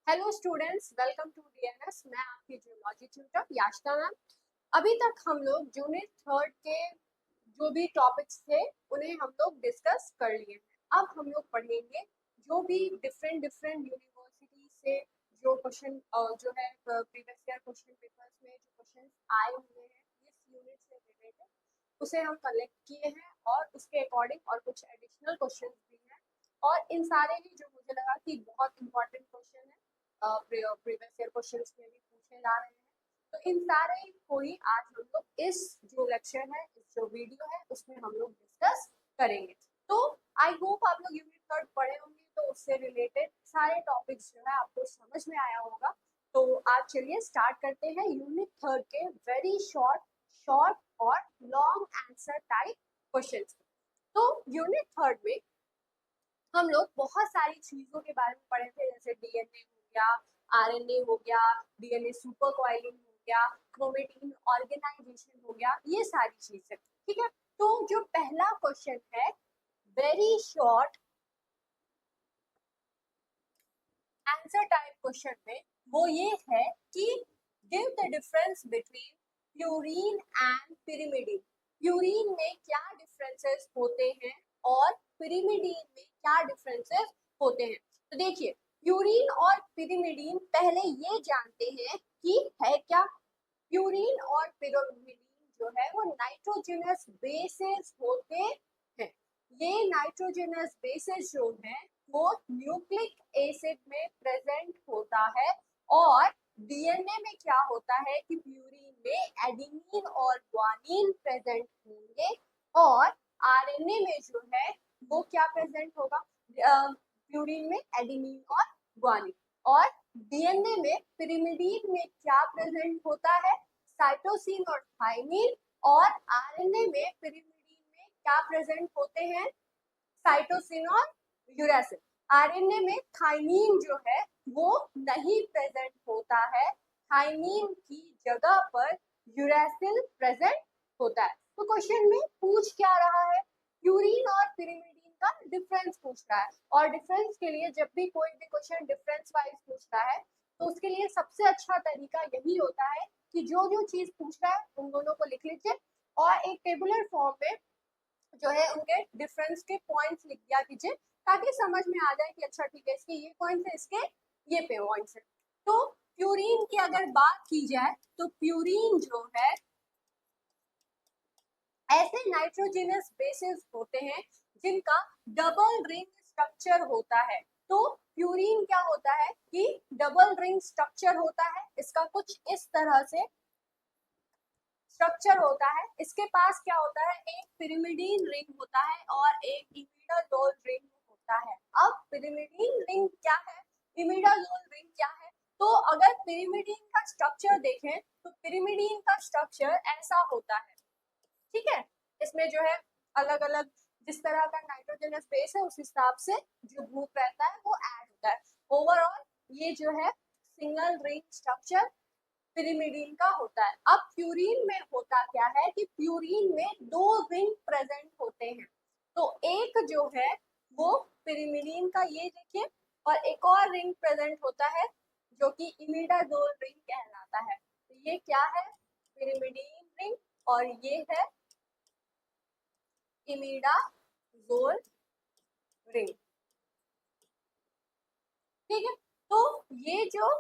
Hello students, welcome to DNS. मैं आपकी geology tutor Yashika ma'am. अभी तक हम लोग यूनिट थर्ड के जो भी टॉपिक्स थे उन्हें हम लोग डिस्कस कर लिए। अब हम लोग पढ़ेंगे जो भी डिफरेंट डिफरेंट यूनिवर्सिटी से जो क्वेश्चन जो है प्रीवियस ईयर क्वेश्चन पेपर्स में जो क्वेश्चन आए हुए हैं इस यूनिट से रिलेटेड, उसे हम कलेक्ट किए हैं और उसके अकॉर्डिंग और कुछ एडिशनल क्वेश्चन भी हैं। और इन सारे ही जो मुझे लगा कि बहुत इंपॉर्टेंट क्वेश्चन है, प्रीवियस ईयर क्वेश्चंस में भी पूछे जा रहे हैं, तो इन सारे को ही आज हम लोग इस जो लेक्चर है, इस जो वीडियो है उसमें हम लोग डिस्कस करेंगे। तो आई होप आप लोग यूनिट थर्ड पढ़े होंगे, तो उससे रिलेटेड सारे टॉपिक्स जो है आपको समझ में आया होगा। तो आज चलिए स्टार्ट करते हैं यूनिट थर्ड के वेरी शॉर्ट शॉर्ट और लॉन्ग आंसर टाइप क्वेश्चंस। तो यूनिट थर्ड में हम लोग बहुत सारी चीजों के बारे में पढ़े थे, जैसे डीएनए हो गया, आरएनए हो गया, डीएनए सुपर कॉइलिंग हो गया, क्रोमेटिन ऑर्गेनाइजेशन हो गया, ये सारी चीजें। ठीक है, तो जो पहला क्वेश्चन है very short answer type question में, वो ये है कि give the difference between purine and pyrimidine. Purine में क्या डिफरेंसेस होते हैं और पिरिमिडीन में क्या डिफरेंसेस होते हैं। तो देखिए, प्यूरीन और पिरिमिडीन पहले ये जानते हैं कि है क्या। प्यूरीन और पिरिमिडीन जो है वो नाइट्रोजनस बेसेस होते हैं। ये नाइट्रोजनस बेसेस जो है वो न्यूक्लिक एसिड में प्रेजेंट होता है। और डीएनए में क्या होता है कि प्यूरीन में एडेनिन और ग्वानिन प्रेजेंट होंगे, और आरएनए में जो है वो क्या प्रेजेंट होगा, प्यूरीन में एडेनिन और ग्वानिन। और डीएनए में पिरिमिडीन में क्या प्रेजेंट होता है, साइटोसिन और थाइमिन। और आरएनए में पिरिमिडीन में क्या प्रेजेंट होते हैं, साइटोसिन और यूरेसिल। आरएनए में थाइमीन जो है वो नहीं प्रेजेंट होता है, थाइमीन की जगह पर यूरेसिल प्रेजेंट होता है। तो क्वेश्चन में पूछ क्या रहा है, प्यूरीन और पिरिमिडीन का डिफरेंस पूछ रहा है। और डिफरेंस के लिए जब भी कोई भी क्वेश्चन डिफरेंस वाइज पूछता है तो उसके लिए सबसे अच्छा तरीका यही होता है कि जो जो चीज पूछ रहा है उन दोनों को लिख लीजिए और एक टेबुलर फॉर्म में जो है उनके डिफरेंस के पॉइंट्स लिख दिया कीजिए, ताकि समझ में आ जाए कि अच्छा ठीक है, इसके ये पॉइंट्स है, इसके ये पे पॉइंट्स है। तो प्यूरीन की अगर बात की जाए तो प्यूरीन जो है ऐसे नाइट्रोजनस बेसेस होते हैं जिनका डबल रिंग स्ट्रक्चर होता है। तो प्यूरीन क्या होता है कि डबल रिंग स्ट्रक्चर होता है, इसका कुछ इस तरह से स्ट्रक्चर होता है। इसके पास क्या होता है, एक पिरिमिडीन रिंग होता है और एक इमिडाजोल रिंग होता है। अब पिरिमिडीन रिंग क्या है, इमिडाजोल रिंग क्या है, तो अगर पिरिमिडीन का स्ट्रक्चर देखें तो पिरिमिडीन का स्ट्रक्चर ऐसा होता है। ठीक है, इसमें जो है अलग अलग जिस तरह का नाइट्रोजनस बेस है उस हिसाब से जो ग्रुप रहता है वो ऐड होता है। ओवरऑल ये जो है सिंगल रिंग स्ट्रक्चर पिरिमिडीन का होता है। अब प्यूरीन में होता क्या है कि प्यूरीन में दो रिंग प्रेजेंट होते हैं। तो एक जो है वो पिरिमिडीन का ये देखिए, और एक और रिंग प्रेजेंट होता है जो कि इमिडाजोल रिंग कहलाता है। तो ये क्या है, पिरिमिडीन रिंग, और ये है इमिडाजोल रिंग। ठीक है, तो ये जो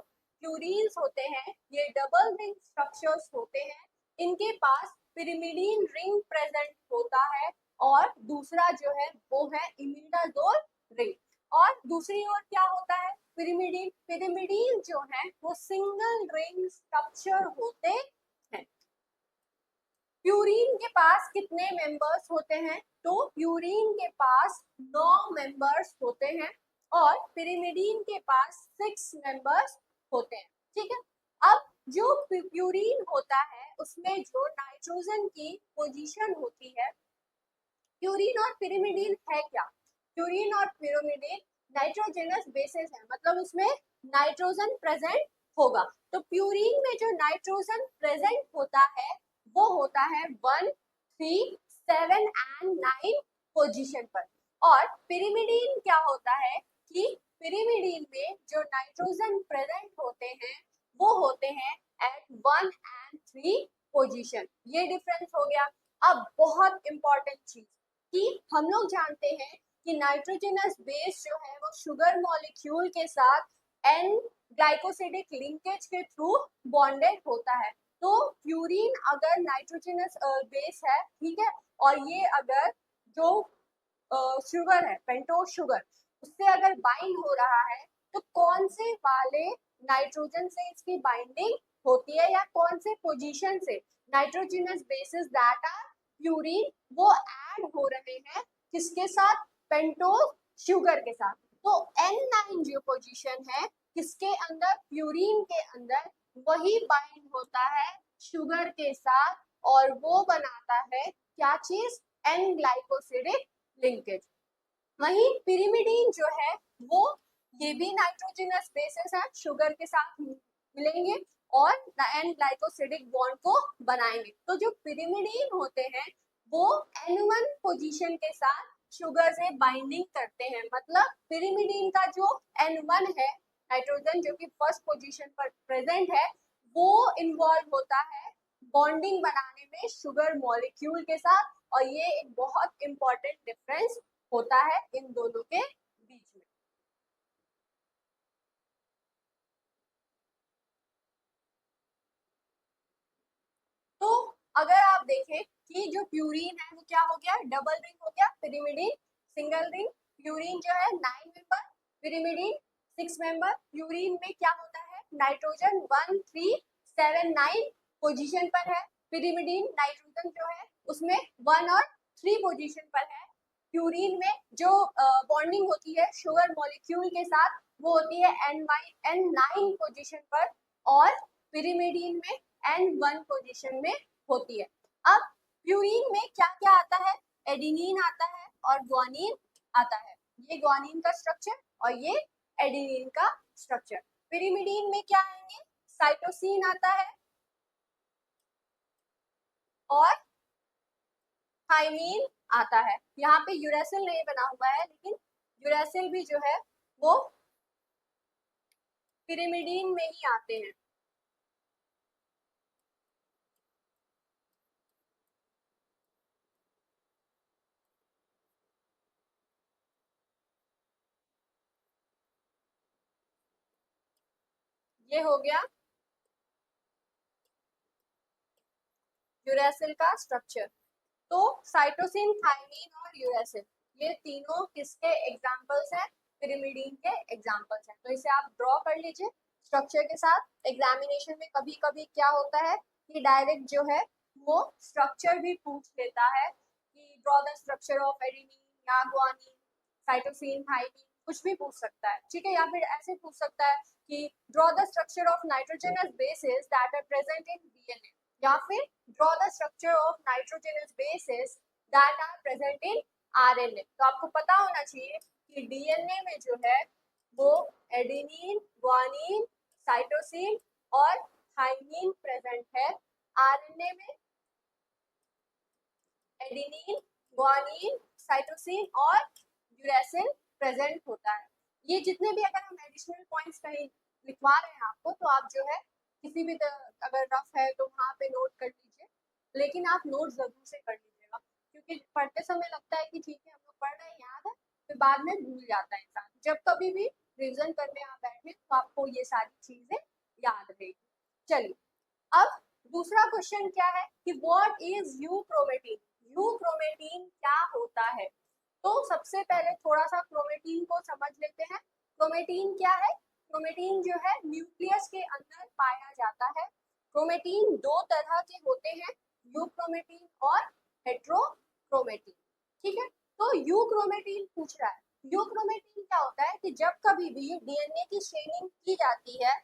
प्यूरीन्स होते हैं ये डबल रिंग स्ट्रक्चर्स होते हैं, इनके पास पिरिमिडीन रिंग प्रेजेंट होता है, और दूसरा जो है वो है इमिडाजोल रिंग। और दूसरी ओर क्या होता है, पिरिमिडीन पिरिमिडीन जो है वो सिंगल रिंग स्ट्रक्चर होते हैं। प्यूरीन के पास कितने मेंबर्स होते हैं, तो प्यूरीन के पास 9 मेंबर्स होते हैं और पिरिमिडीन के पास 6 मेंबर्स होते हैं। ठीक है, अब जो प्यूरीन होता है उसमें जो नाइट्रोजन की पोजीशन होती है, प्यूरीन और पिरिमिडीन है क्या, प्यूरीन और पिरिमिडीन नाइट्रोजनस बेसेस है, मतलब उसमें नाइट्रोजन प्रेजेंट होगा। तो प्यूरीन में जो नाइट्रोजन प्रेजेंट होता है वो होता है 1, 3, 7 एंड 9 पोजीशन पर। और पिरिमिडीन क्या होता है कि पिरिमिडीन में जो नाइट्रोजन प्रेजेंट होते हैं वो होते हैं एट 1 and 3 पोजीशन। ये डिफरेंस हो गया। अब बहुत इंपॉर्टेंट चीज कि हम लोग जानते हैं कि नाइट्रोजनस बेस जो है वो शुगर मॉलिक्यूल के साथ एन ग्लाइकोसिडिक लिंकेज के थ्रू बॉन्डेड होता है। तो प्यूरीन अगर नाइट्रोजनस बेस है, ठीक है, और ये अगर जो शुगर है पेंटोस शुगर उससे अगर बाइंड हो रहा है तो कौन से वाले नाइट्रोजन से इसकी बाइंडिंग होती है या कौन से पोजीशन से nitrogenous basis that are purine वो ऐड हो रहे हैं किसके साथ, पेंटोस शुगर के साथ। तो N9 जो पोजीशन है किसके अंदर, प्यूरीन के अंदर, वही बाइंड होता है शुगर के साथ और वो बनाता है क्या चीज, एन ग्लाइकोसिडिक लिंकेज। वहीं पिरिमिडीन जो है वो ये भी नाइट्रोजनस बेसिस है, शुगर के साथ मिलेंगे और एन ग्लाइकोसिडिक बॉन्ड को बनाएंगे। तो जो पिरिमिडीन होते हैं वो N1 पोजीशन के साथ शुगर से बाइंडिंग करते हैं। मतलब पिरिमिडीन का जो N1 है नाइट्रोजन जो कि फर्स्ट पोजीशन पर प्रेजेंट है वो इन्वॉल्व होता है बॉन्डिंग बनाने में शुगर मॉलिक्यूल के साथ। और ये एक बहुत इंपॉर्टेंट डिफरेंस होता है इन दोनों के बीच में। तो अगर आप देखें कि जो प्यूरीन है वो क्या हो गया, डबल रिंग हो गया, पिरिमिडीन सिंगल रिंग। प्यूरीन जो है 9 मेंबर, पिरिमिडीन 6 मेंबर। प्यूरीन में क्या होता है, नाइट्रोजन 1 3 7 9 पोजीशन पर है। पिरिमिडीन नाइट्रोजन जो है उसमें 1 और 3 पोजीशन पर है। प्यूरीन में जो बॉन्डिंग होती है शुगर मॉलिक्यूल के साथ वो होती है N9 पोजीशन पर और पिरिमिडीन में N1 पोजीशन में होती है। अब प्यूरीन में क्या क्या आता है, एडिनिन आता है और ग्वानिन आता है। ये ग्वानिन का स्ट्रक्चर और ये एडिनिन का स्ट्रक्चर। पिरिमिडीन में क्या आएंगे, साइटोसिन आता है और थाइमीन आता है। यहाँ पे यूरेसिल नहीं बना हुआ है लेकिन यूरेसिल भी जो है वो पिरिमिडीन में ही आते हैं। ये हो गया यूरेसिल का स्ट्रक्चर। तो साइटोसिन, थाइमीन और यूरेसिल ये तीनों किसके एग्जांपल्स हैं, पिरिमिडीन के एग्जांपल्स हैं। तो इसे आप ड्रॉ कर लीजिए स्ट्रक्चर के साथ। एग्जामिनेशन में कभी कभी क्या होता है कि डायरेक्ट जो है वो स्ट्रक्चर भी पूछ लेता है कि draw the structure of adenine या ग्वानिन, साइटोसिन, थाइमीन, कुछ भी पूछ सकता है, ठीक है। या फिर ऐसे पूछ सकता है कि draw the structure of nitrogenous basis that are present in DNA, या फिर draw the structure of nitrogenous bases that are present in RNA। तो आपको पता होना चाहिए कि डीएनए में जो है वो एडेनिन, ग्वानिन, साइटोसिन और थाइमीन प्रेजेंट है। आरएनए में एडेनिन, ग्वानिन, साइटोसिन और यूरेसिल प्रेजेंट होता है। ये जितने भी अगर हम एडिशनल पॉइंट्स कहीं लिखवा रहे हैं आपको तो आप जो है किसी भी अगर रफ है तो वहाँ पे नोट कर लीजिए, लेकिन आप नोट जरूर से कर लीजिएगा क्योंकि पढ़ते समय लगता है कि ठीक है हम लोग पढ़ रहे हैं याद है, फिर बाद में भूल जाता है इंसान। जब कभी भी रिविजन करने आप बैठे तो आपको ये सारी चीजें याद रहेगी। चलिए अब दूसरा क्वेश्चन क्या है कि व्हाट इज यूक्रोमेटिन। यूक्रोमेटिन क्या होता है, तो सबसे पहले थोड़ा सा क्रोमेटिन को समझ लेते हैं। क्रोमेटिन क्या है, क्रोमेटिन जो है न्यूक्लियस के अंदर पाया जाता है। क्रोमेटिन दो तरह के होते हैं, यूक्रोमेटिन और हेट्रोक्रोमेटिन, ठीक है। तो यूक्रोमेटिन पूछ रहा है, यूक्रोमेटिन क्या होता है कि जब कभी भी डीएनए की स्टेनिंग की जाती है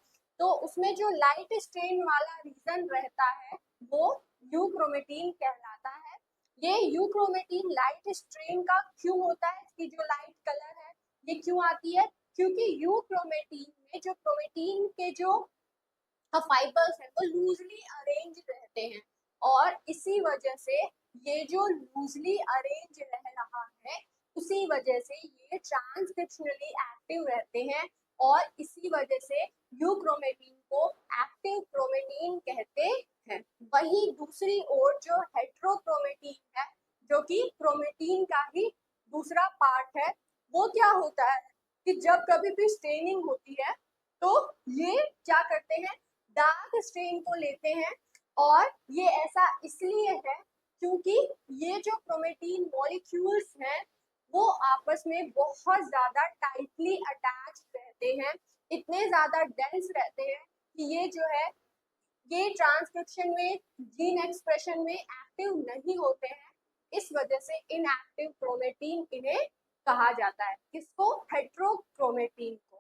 तो उसमें जो लाइट स्टेन वाला रीजन रहता है वो यूक्रोमेटिन कहलाता है। ये यूक्रोमेटिन लाइट स्ट्रेन का क्यों होता है, इसकी जो लाइट कलर है ये क्यों आती है, क्योंकि यूक्रोमेटिन में जो क्रोमेटिन के जो फाइबर्स हैं वो लूजली अरेंज रहते हैं और इसी वजह से ये जो लूजली अरेंज रह रहा है उसी वजह से ये ट्रांसक्रिप्शनली एक्टिव रहते हैं और इसी वजह से यूक्रोमेटिन को एक्टिव क्रोमेटिन कहते हैं। वही दूसरी ओर जो हेट्रोक्रोमेटिन है, जो कि क्रोमेटिन का ही दूसरा पार्ट है, वो क्या होता है कि जब कभी भी स्टेनिंग होती है तो ये क्या करते हैं, डार्क स्टेन को लेते हैं। और ये ऐसा इसलिए है क्योंकि ये जो क्रोमेटिन मॉलिक्यूल्स हैं वो आपस में बहुत ज्यादा टाइटली अटैच रहते हैं, इतने ज्यादा डेंस रहते हैं कि ये जो है ये ट्रांसक्रिप्शन में जीन एक्सप्रेशन में एक्टिव नहीं होते हैं। इस वजह से इनएक्टिव क्रोमेटिन इन्हें कहा जाता है। किसको? हेट्रोक्रोमेटिन को।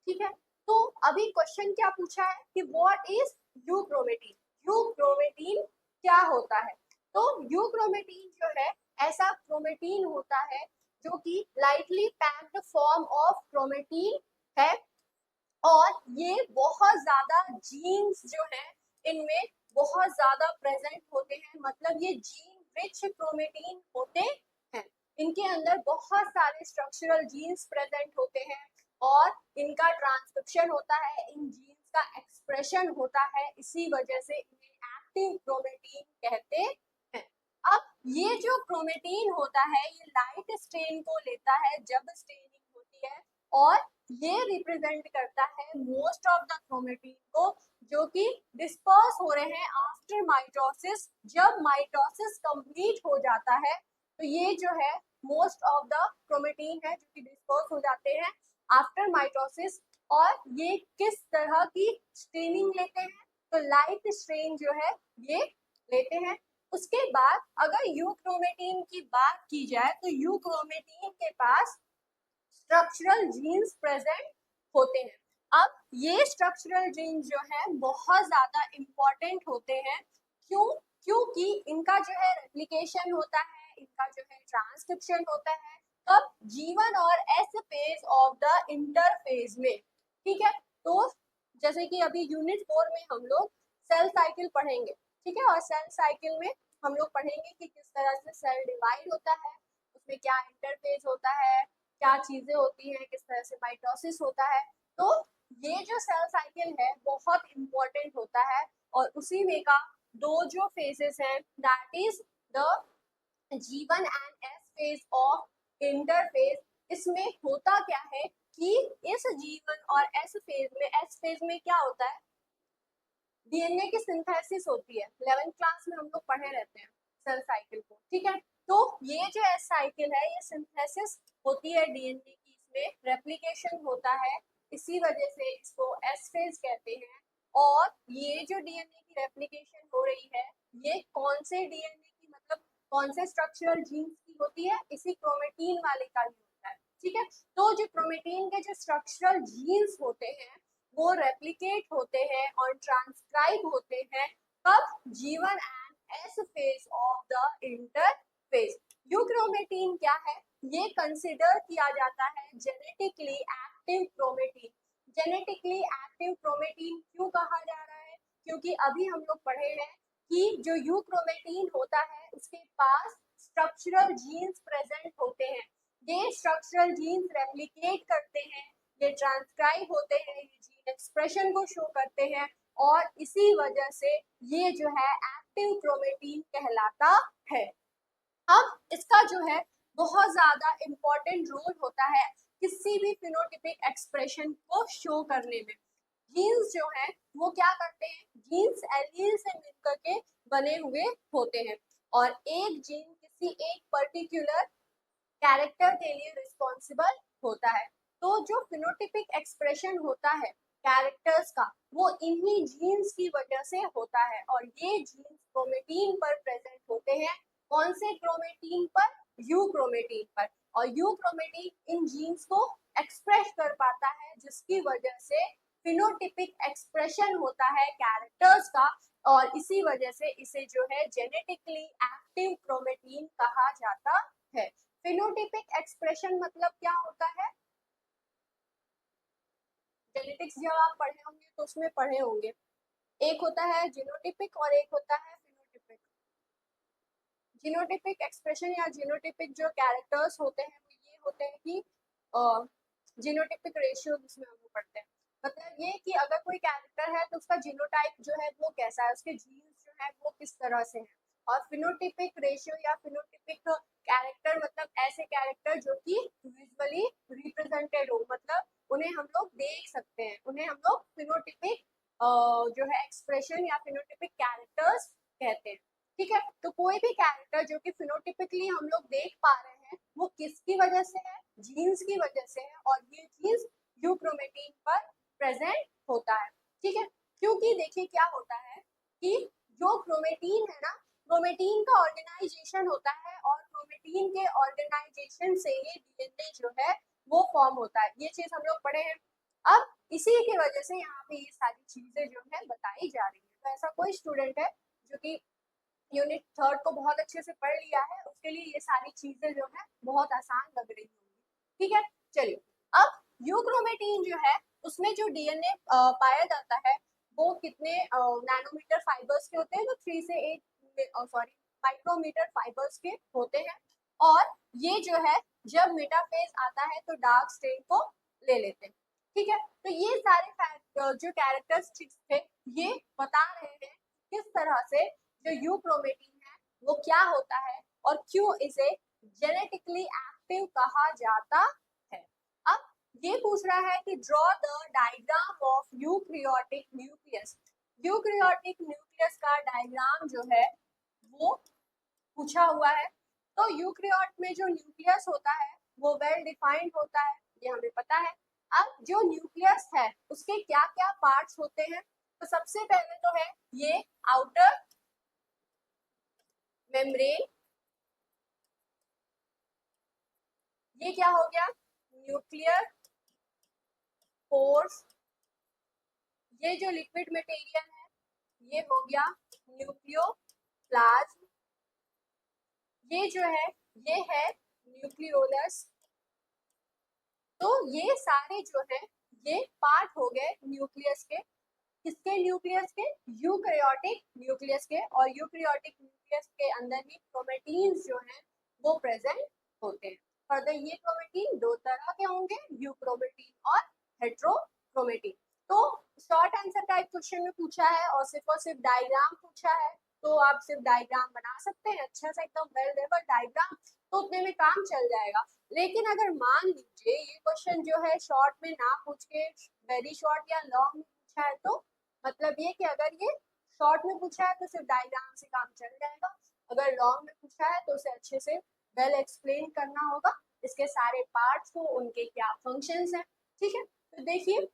ठीक है, तो अभी क्वेश्चन क्या पूछा है कि व्हाट इज यूक्रोमेटिन। यूक्रोमेटिन क्या होता है? तो यूक्रोमेटिन जो है ऐसा क्रोमेटिन होता है जो कि lightly packed form of chromatin है और ये बहुत ज्यादा जीन्स जो है इनमें बहुत ज्यादा प्रेजेंट होते हैं, मतलब ये जीन रिच क्रोमेटिन होते हैं। इनके अंदर बहुत सारे स्ट्रक्चरल जीन्स प्रेजेंट होते हैं और इनका ट्रांसक्रिप्शन होता है, इन जीन्स का एक्सप्रेशन होता है, इसी वजह से इन्हें एक्टिव क्रोमेटिन कहते हैं। अब ये जो क्रोमेटिन होता है ये लाइट स्टेन को लेता है जब स्टेनिंग होती है और ये रिप्रेजेंट करता है मोस्ट ऑफ द क्रोमेटिन को जो कि डिस्पर्स हो रहे हैं आफ्टर माइटोसिस। जब माइटोसिस कंप्लीट हो जाता है तो ये जो है मोस्ट ऑफ द क्रोमेटिन है जो कि डिस्पर्स हो जाते हैं आफ्टर माइटोसिस। और ये किस तरह की स्टेनिंग लेते हैं? तो लाइट स्ट्रेन जो है ये लेते हैं। उसके बाद अगर यूक्रोमेटिन की बात की जाए तो यूक्रोमेटिन के पास स्ट्रक्चरल जीन्स प्रेजेंट होते हैं। अब ये स्ट्रक्चरल जीन्स जो है बहुत ज्यादा इंपॉर्टेंट होते हैं। क्यों? क्योंकि इनका जो है रेप्लिकेशन होता है, इनका जो है ट्रांसक्रिप्शन होता है कब? G1 और S phase of the interphase में। ठीक है, तो जैसे कि अभी यूनिट 4 में हम लोग सेल साइकिल पढ़ेंगे, ठीक है, और सेल साइकिल में हम लोग पढ़ेंगे कि किस तरह से सेल डिवाइड होता है, उसमें क्या इंटरफेज होता है, क्या चीजें होती हैं, किस तरह से माइटोसिस होता है। तो ये जो सेल साइकिल है बहुत इंपॉर्टेंट होता है और उसी में का दो जो फेजेस हैं that is the G1 and S phase of interphase. इसमें होता क्या है कि इस G1 और S फेज में क्या होता है? डीएनए की सिंथेसिस होती है। 11th क्लास में हम लोग पढ़े रहते हैं सेल साइकिल को, ठीक है। तो ये जो एस साइकिल है ये सिंथेसिस होती है डीएनए की, इसमें रेप्लिकेशन होता है, इसी वजह से इसको एस फेज कहते हैं। और ये जो डीएनए की रेप्लिकेशन हो रही है ये कौन से डीएनए की, मतलब कौन से स्ट्रक्चरल जीन्स की होती है? इसी क्रोमेटिन वाले का ही होता है, ठीक है। तो जो क्रोमेटिन के जो स्ट्रक्चरल जीन्स होते हैं वो रेप्लिकेट होते हैं और ट्रांसक्राइब होते हैं कब? G1 and S phase of the interphase. Euchromatin क्या है? ये कंसिडर किया जाता है genetically active chromatin. Genetically active chromatin क्यों कहा जा रहा है? क्योंकि अभी हम लोग पढ़े हैं कि जो यूक्रोमेटिन होता है उसके पास स्ट्रक्चरल जीन्स प्रेजेंट होते हैं। ये स्ट्रक्चरल जीन्स रेप्लिकेट करते हैं, ये ट्रांसक्राइब होते हैं, ये जीन एक्सप्रेशन को शो करते हैं और इसी वजह से ये जो है एक्टिव क्रोमेटिन कहलाता है। अब इसका जो है बहुत ज्यादा इम्पोर्टेंट रोल होता है किसी भी फिनोटिपिक एक्सप्रेशन को शो करने में। जीन्स जो है वो क्या करते हैं? जीन्स एलील से मिलकर के बने हुए होते हैं और एक जीन किसी एक पर्टिकुलर कैरेक्टर के लिए रिस्पॉन्सिबल होता है। तो जो फिनोटिपिक एक्सप्रेशन होता है कैरेक्टर्स का वो इन्हीं जीन्स की वजह से होता है और ये जीन्स क्रोमेटिन पर प्रेजेंट होते हैं। कौन से क्रोमेटिन पर? यू क्रोमेटिन पर। और यू क्रोमेटिन इन जीन्स को एक्सप्रेस कर पाता है जिसकी वजह से फिनोटिपिक एक्सप्रेशन होता है कैरेक्टर्स का और इसी वजह से इसे जो है जेनेटिकली एक्टिव क्रोमेटिन कहा जाता है। फिनोटिपिक एक्सप्रेशन मतलब क्या होता है? जेनेटिक्स जब आप पढ़े होंगे तो उसमें पढ़े होंगे, एक होता है जीनोटिपिक और एक होता है फिनोटिपिक। जीनोटिपिक एक्सप्रेशन या जीनोटिपिक जो कैरेक्टर्स होते हैं वो होते हैं कि जीनोटाइपिक रेशियो जिसमें हम लोग पढ़ते हैं, मतलब ये कि अगर कोई कैरेक्टर है तो उसका जीनोटाइप जो है वो कैसा है, उसके जीन्स जो है वो किस तरह से है। और फिनोटिपिक रेशियो या फिनोटिपिक कैरेक्टर मतलब ऐसे कैरेक्टर जो कि विजुअली रिप्रेजेंटेड हो, मतलब उन्हें हम लोग देख सकते हैं, उन्हें हम लोग फिनोटिपिक जो है एक्सप्रेशन या फिनोटिपिक कैरेक्टर्स कहते हैं। ठीक है, तो कोई भी कैरेक्टर जो कि फिनोटिपिकली हम लोग देख पा रहे हैं वो किसकी वजह से है, जीन्स की वजह से है, और ये जीन्स यूक्रोमेटिन पर प्रेजेंट होता है। ठीक है, क्योंकि देखिए क्या होता है कि जो क्रोमेटीन है ना, क्रोमेटीन का ऑर्गेनाइजेशन होता है और क्रोमेटीन के ऑर्गेनाइजेशन से ये डीएनए जो है वो फॉर्म होता है, ये चीज हम लोग पढ़े हैं। अब इसी की वजह से यहाँ पे ये सारी चीजें जो है बताई जा रही है। तो ऐसा कोई स्टूडेंट है जो कि यूनिट 3 को बहुत अच्छे से पढ़ लिया है, उसके लिए ये सारी चीजें जो है बहुत आसान लग रही होंगी। ठीक है, चलिए अब यूक्रोमेटिन जो है उसमें जो डीएनए पाया जाता है वो कितने नैनोमीटर फाइबर्स के होते हैं, तो 3 से 8 माइक्रोमीटर फाइबर्स के होते हैं। और ये जो है जब मेटाफेज आता है तो डार्क स्टेट को ले लेते हैं। ठीक है, तो ये सारे जो कैरेक्टरिस्टिक्स थे ये बता रहे हैं किस तरह से जो यूक्रोमेटिन है वो क्या होता है और क्यों इसे जेनेटिकली एक्टिव कहा जाता है। अब ये पूछ रहा है कि draw the diagram of eukaryotic nucleus. Eukaryotic nucleus का डायग्राम जो है वो पूछा हुआ है। तो यूक्रियोट में जो न्यूक्लियस होता है वो वेल डिफाइंड होता है, ये हमें पता है। अब जो न्यूक्लियस है उसके क्या क्या पार्ट्स होते हैं, तो सबसे पहले तो है ये आउटर मेम्ब्रेन, ये क्या हो गया न्यूक्लियर पोर्स, ये जो लिक्विड मटेरियल है ये हो गया न्यूक्लियोप्लाज्म, ये जो है ये है न्यूक्लियोलस। तो ये सारे जो है ये पार्ट हो गए न्यूक्लियस के, किसके न्यूक्लियस के, यूकैरियोटिक न्यूक्लियस के। और यूकैरियोटिक न्यूक्लियस के अंदर ही क्रोमेटिन्स जो हैं वो प्रेजेंट होते हैं। फर्दर ये क्रोमेटिन दो तरह के होंगे, यूक्रोमेटिन और हेट्रोक्रोमेटिन। तो शॉर्ट आंसर टाइप क्वेश्चन में पूछा है और सिर्फ डायग्राम पूछा है, तो आप सिर्फ डायग्राम बना सकते हैं अच्छा सा एकदम वेल लेवल डायग्राम, तो उतने में काम चल जाएगा। लेकिन अगर मान लीजिए ये क्वेश्चन जो है शॉर्ट में ना पूछ के वेरी शॉर्ट या लॉन्ग में पूछा है, तो मतलब ये कि अगर ये शॉर्ट में पूछा है तो सिर्फ डायग्राम से काम चल जाएगा, अगर लॉन्ग में पूछा है तो उसे अच्छे से वेल एक्सप्लेन करना होगा, इसके सारे पार्ट्स को, उनके क्या फंक्शंस हैं। ठीक है, तो देखिए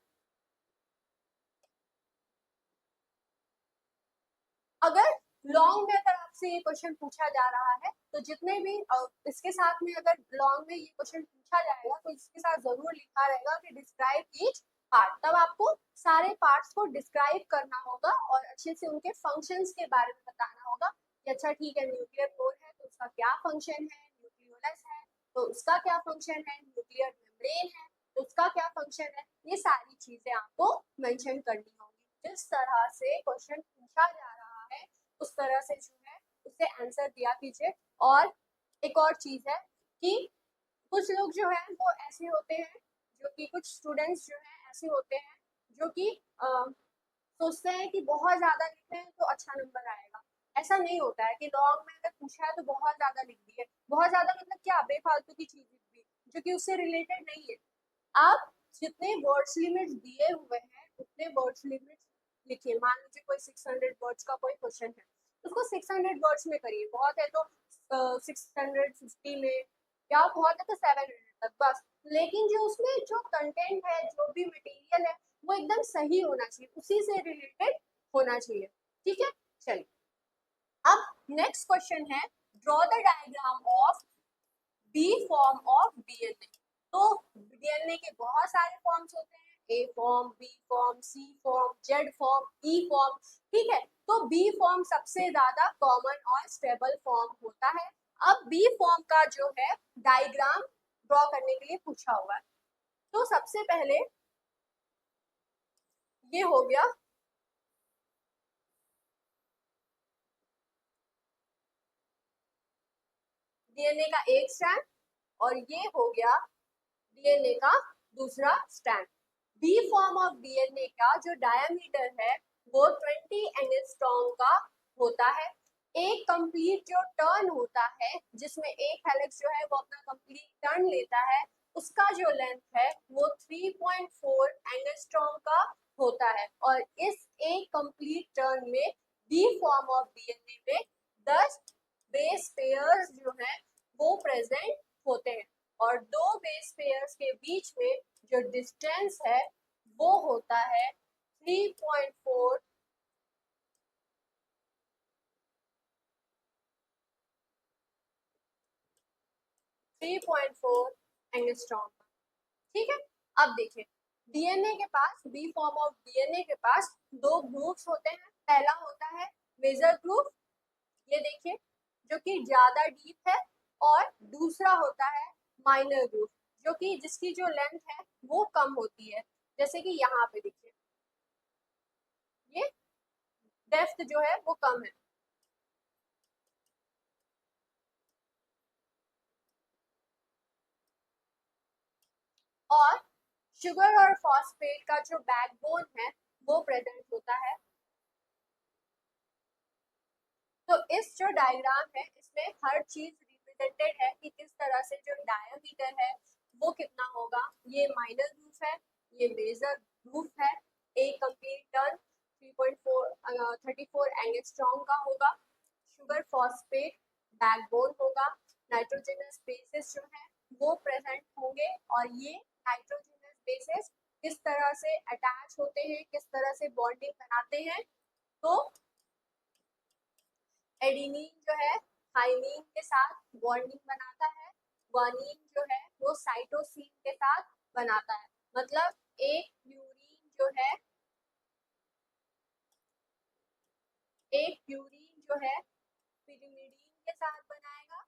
अगर लॉन्ग में अगर आपसे ये क्वेश्चन पूछा जा रहा है तो जितने भी इसके साथ में अगर लॉन्ग में ये क्वेश्चन पूछा जाएगा तो इसके साथ जरूर लिखा रहेगा कि डिस्क्राइब ईच पार्ट, तब आपको सारे पार्ट्स को डिस्क्राइब करना होगा और अच्छे से उनके फंक्शंस के बारे में बताना होगा कि अच्छा ठीक है न्यूक्लियर पोर है तो उसका क्या फंक्शन है, न्यूक्लियोलस है तो उसका क्या फंक्शन है, न्यूक्लियर मेम्ब्रेन है तो उसका क्या फंक्शन है, ये सारी चीजें आपको मेंशन करनी होगी। जिस तरह से क्वेश्चन पूछा जा रहा है उस तरह से जो है उसे आंसर दिया कीजिए। और एक और चीज है कि कुछ लोग जो है वो ऐसे होते हैं, जो कि कुछ स्टूडेंट्स जो है ऐसे होते हैं जो कि सोचते हैं कि बहुत ज्यादा लिखे हैं तो अच्छा नंबर आएगा। ऐसा नहीं होता है कि लॉन्ग में अगर पूछा है तो बहुत ज्यादा लिख दिए, बहुत ज्यादा मतलब क्या बेफालतू की चीज लिख दी जो कि उससे रिलेटेड नहीं है। आप जितने वर्ड्स लिमिट्स दिए हुए हैं उतने वर्ड्स लिमिट्स लिखिए। मान लीजिए कोई 600 वर्ड्स का कोई क्वेश्चन है, उसको 600 वर्ड्स में करिए, बहुत है तो 650 में, या बहुत है तो 700 तक बस। लेकिन जो उसमें जो कंटेंट है, जो भी मटेरियल है वो एकदम सही होना चाहिए, उसी से रिलेटेड होना चाहिए। ठीक है, चलिए अब नेक्स्ट क्वेश्चन है draw the diagram of B form of DNA. तो डीएनए के बहुत सारे फॉर्म्स होते हैं, A form, B form, C form, Z form, E form. ठीक है, तो बी फॉर्म सबसे ज्यादा कॉमन और स्टेबल फॉर्म होता है। अब बी फॉर्म का जो है डायग्राम ड्रॉ करने के लिए पूछा हुआ है। तो सबसे पहले ये हो गया डीएनए का एक स्ट्रैंड और ये हो गया डीएनए का दूसरा strand. B form of DNA का जो डायमीटर है वो 20 एंगस्ट्रॉम का होता है। एक कंप्लीट जो टर्न होता है जिसमें एक हेलिक्स जो है वो अपना कंप्लीट टर्न लेता है, उसका जो लेंथ है वो 3.4 एंगस्ट्रॉम का होता है। और इस एक कंप्लीट टर्न में बी फॉर्म ऑफ डीएनए में 10 बेस पेयर्स जो है वो प्रेजेंट होते हैं और दो बेस पेयर्स के बीच में जो डिस्टेंस है वो होता है 3.4 एंगस्ट्रॉम। ठीक है, अब देखिए डीएनए के पास, बी फॉर्म ऑफ डीएनए के पास दो ग्रुप्स होते हैं। पहला होता है मेजर ग्रुप, ये देखिए जो कि ज्यादा डीप है, और दूसरा होता है माइनर ग्रुप जो कि जिसकी जो लेंथ है वो कम होती है। जैसे कि यहाँ पे देखिए ये डेप्थ जो है वो कम है। और शुगर और फॉस्फेट का जो बैकबोन है वो प्रेजेंट होता है। तो इस जो डायग्राम है इसमें हर चीज रिप्रेजेंटेड है कि किस तरह से जो डायमीटर है वो कितना होगा। ये माइनर ग्रुप है, ये मेजर ग्रुप है। एक कंप्लीट टर्न 34 एंगस्ट्रॉम का होगा। शुगर फॉस्फेट बैकबोन होगा। नाइट्रोजनस बेसिस जो है वो प्रेजेंट होंगे, और ये नाइट्रोजनस बेसिस किस तरह से अटैच होते हैं, किस तरह से बॉन्डिंग बनाते हैं। तो एडेनिन जो है थाइमिन के साथ बॉन्डिंग बनाता है, ग्वानिन जो है वो साइटोसिन के साथ बनाता है। मतलब एक प्यूरिन जो है, एक प्यूरिन जो है पिरिमिडीन के साथ बनाएगा,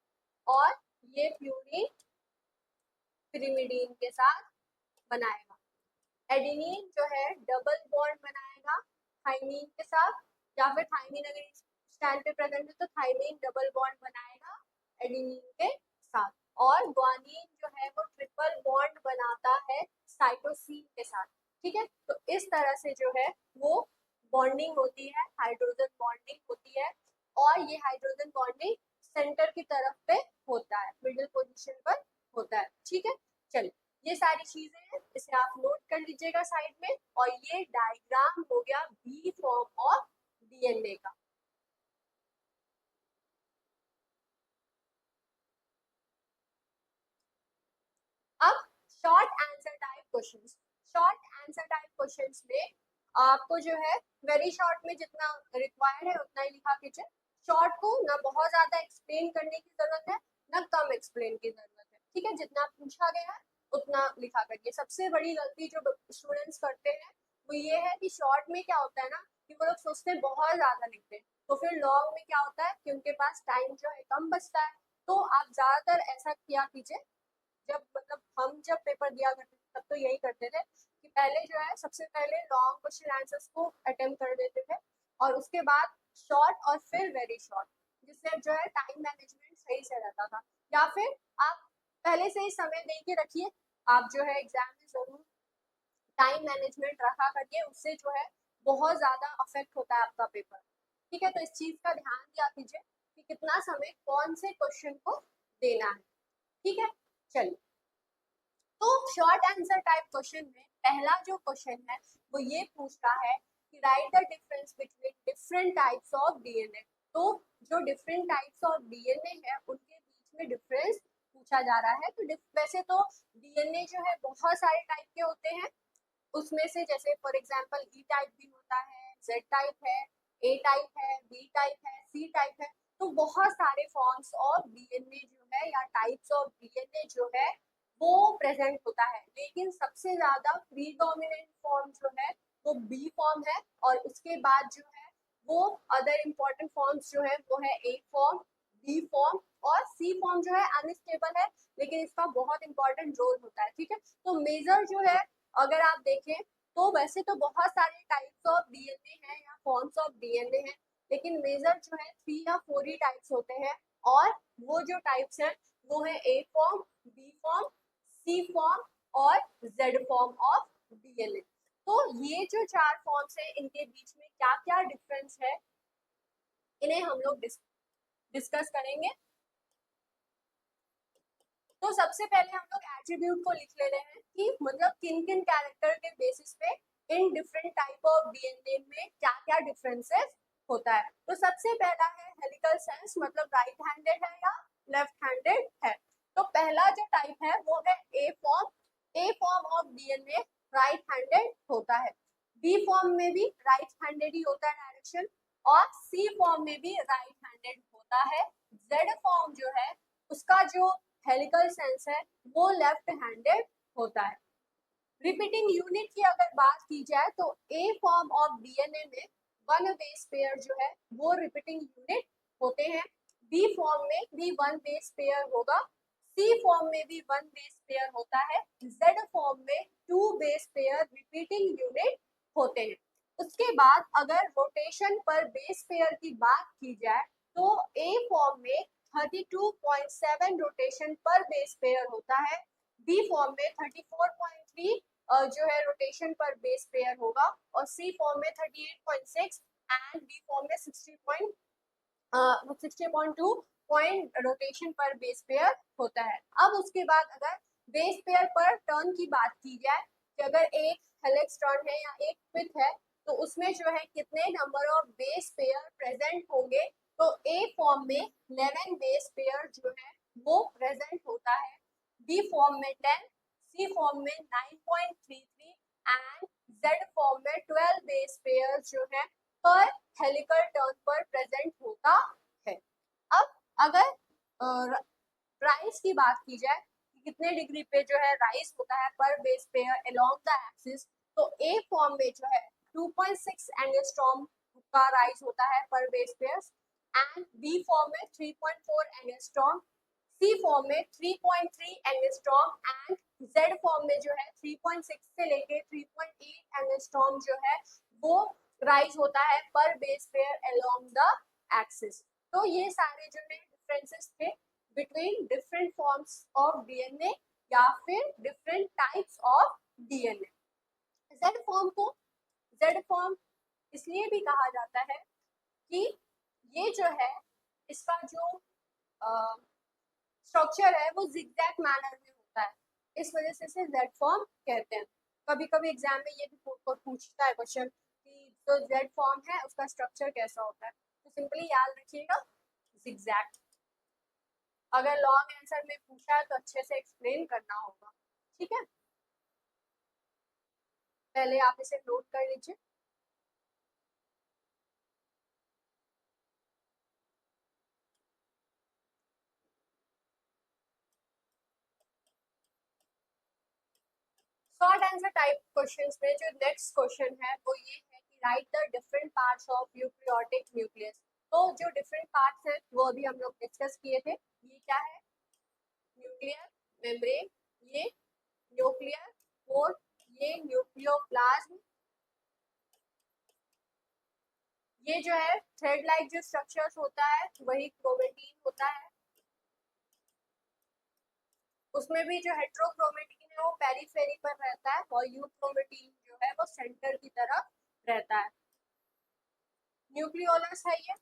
और ये प्यूरिन पिरिमिडीन के साथ बनाएगा। एडेनिन जो है डबल बॉन्ड बनाएगा थाइमिन के साथ, या फिर थाइमिन अगर इस स्टैंड पे प्रेजेंट है तो थाइमिन डबल बॉन्ड बनाएगा एडेनिन के साथ। और ग्वानिन जो है वो ट्रिपल बॉन्ड बनाता है साइटोसिन के साथ। ठीक है, तो इस तरह से जो है वो बॉन्डिंग होती है, हाइड्रोजन बॉन्डिंग होती है। और ये हाइड्रोजन बॉन्डिंग सेंटर की तरफ पे होता है, मिडिल पोजीशन पर होता है। ठीक है, चलिए ये सारी चीजें हैं, इसे आप नोट कर लीजिएगा साइड में। और ये डायग्राम हो गया बी फॉर्म ऑफ डीएनए का। अब short answer type questions. Short answer type questions में आपको जो है वेरी शॉर्ट में जितना रिक्वायर्ड है उतना ही लिखा कीजिए। शॉर्ट को ना बहुत ज्यादा एक्सप्लेन करने की जरूरत है, ना कम एक्सप्लेन की जरूरत है। ठीक है, जितना पूछा गया है उतना लिखा करिए। सबसे बड़ी गलती जो स्टूडेंट्स करते हैं वो ये है कि शॉर्ट में क्या होता है ना कि वो लोग सोचते हैं बहुत ज्यादा लिखते हैं, तो फिर लॉन्ग में क्या होता है कि उनके पास टाइम जो है कम बचता है। तो आप ज्यादातर ऐसा किया कीजिए, जब मतलब हम जब पेपर दिया करते थे तब तो यही करते थे कि पहले जो है सबसे पहले लॉन्ग क्वेश्चन आंसर्स को अटेम्प्ट कर देते थे, और उसके बाद शॉर्ट और फिर वेरी शॉर्ट, जिससे जो है टाइम मैनेजमेंट सही से रहता था। या फिर आप पहले से ही समय दे के रखिए, आप जो है एग्जाम में जरूर टाइम मैनेजमेंट रखा करिए, उससे जो है बहुत ज्यादा अफेक्ट होता है आपका पेपर। ठीक है, तो इस चीज का ध्यान दिया कीजिए कि कितना समय कौन से क्वेश्चन को देना है। ठीक है, चलिए तो शॉर्ट आंसर टाइप क्वेश्चन में पहला जो क्वेश्चन है वो ये पूछता है कि right the difference between different types of DNA. तो जो डिफरेंट टाइप्स ऑफ डीएनए है उनके बीच में डिफरेंस पूछा जा रहा है। तो वैसे तो डीएनए जो है बहुत सारे टाइप के होते हैं, उसमें से जैसे फॉर एग्जांपल ई टाइप भी होता है, जेड टाइप है, ए टाइप है, बी टाइप है, सी टाइप है। तो बहुत सारे फॉर्म्स ऑफ डीएनए जो है या टाइप्स ऑफ डीएनए जो है वो प्रेजेंट होता है, लेकिन सबसे ज्यादा प्रीडोमिनेंट फॉर्म जो है वो बी फॉर्म है। और उसके बाद जो है वो अदर इम्पोर्टेंट फॉर्म्स जो है वो है ए फॉर्म, बी फॉर्म, और सी फॉर्म जो है अनस्टेबल है लेकिन इसका बहुत इंपॉर्टेंट रोल होता है। ठीक है, तो मेजर जो है अगर आप देखें तो वैसे तो बहुत सारे टाइप्स ऑफ डीएनए हैं या फॉर्म्स ऑफ डीएनए हैं, लेकिन मेजर जो है 3 या 4 ही टाइप्स होते हैं। और वो जो टाइप्स हैं वो है A form, B form, C form और जेड फॉर्म ऑफ डीएनए। तो ये जो 4 फॉर्म्स है इनके बीच में क्या क्या डिफरेंस है इन्हें हम लोग डिस्कस करेंगे। तो सबसे पहले हम लोग एट्रीब्यूट को लिख ले रहे हैं कि मतलब किन किन कैरेक्टर के बेसिस पे in different type of DNA में क्या क्या डिफरेंसेस होता है। तो सबसे पहला है हेलिकल सेंस, मतलब राइट हैंडेड है या लेफ्ट हैंडेड है। तो पहला जो टाइप है वो है A form. A form of DNA right handed होता है। बी फॉर्म में भी राइट हैंडेड ही होता है डायरेक्शन, और सी फॉर्म में भी राइट हैंडेड होता है। जेड फॉर्म जो है उसका जो हेलिकल सेंस है वो लेफ्ट हैंडेड होता है। रिपीटिंग यूनिट की अगर बात की जाए तो ए फॉर्म ऑफ डीएनए में वन बेस पेयर जो है वो रिपीटिंग यूनिट होते हैं। बी फॉर्म में भी वन बेस पेयर होगा। सी फॉर्म में भी वन बेस पेयर होता है। जेड फॉर्म में two base pair repeating unit होते हैं। उसके बाद अगर रोटेशन पर बेस पेयर की बात की जाए तो ए फॉर्म में 32.7 रोटेशन पर बेस पेयर होता है। बी फॉर्म में 34.3 जो है रोटेशन पर बेस पेयर होगा, और सी फॉर्म में 38.6 एंड डी फॉर्म में 60.2 पॉइंट रोटेशन पर बेस पेयर होता है। अब उसके बाद अगर बेस पेयर पर टर्न की बात की जाए कि अगर एक हेलिक्स टर्न है या एक पिथ है तो उसमें जो है कितने number of base pair present होंगे, तो ए फॉर्म में 11 बेस पेयर जो है वो प्रेजेंट होता है। बी फॉर्म में 10, सी फॉर्म में 9.33 एंड जेड फॉर्म में 12 बेस पेयर जो है पर हेलिकल टर्न पर प्रेजेंट होता है। अब अगर राइज की बात की जाए कि कितने डिग्री पे जो है राइज होता है पर base pair along the axis, तो ए फॉर्म में जो है 2.6 एंगस्ट्रॉम का राइज होता है पर base pair, and B form में 3.4 एंगस्ट्रॉम, सी फॉर्म में 3.3 एंगस्ट्रॉम एंड जेड फॉर्म में जो है 3.6 से लेके 3.8 एंगस्ट्रॉम जो है वो राइज होता है पर base pair along the axis. तो ये सारे जो है डिफरेंसेस थे between different forms of DNA या फिर different types of DNA. Z form को जेड फॉर्म इसलिए भी कहा जाता है कि ये जो है इसका जो स्ट्रक्चर है वो जिगजैग मैनर में होता है, इस वजह से इसे जेड फॉर्म कहते हैं। कभी कभी एग्जाम में ये भी पूछता है क्वेश्चन कि जो जेड फॉर्म है उसका स्ट्रक्चर कैसा होता है, तो सिंपली याद रखिएगा जिगजैग। अगर लॉन्ग आंसर में पूछा है तो अच्छे से एक्सप्लेन करना होगा, ठीक है। पहले आप इसे नोट कर लीजिए। शॉर्ट आंसर टाइप क्वेश्चंस में जो नेक्स्ट क्वेश्चन है वो ये है कि right the different parts of eukaryotic nucleus. तो जो डिफरेंट पार्ट्स हैं वो अभी हम लोग डिस्कस किए थे। ये क्या है? न्यूक्लियर मेम्ब्रेन, ये न्यूक्लियर कोर, ये न्यूक्लियोप्लाज्म, ये जो है थ्रेड लाइक जो स्ट्रक्चर्स होता है वही क्रोमेटिन होता है। उसमें भी जो हेट्रोक्रोमेटिन है वो पेरीफेरी पर रहता है और यूक्रोमेटिन जो है वो सेंटर की तरफ रहता है। न्यूक्लियोलस है ये।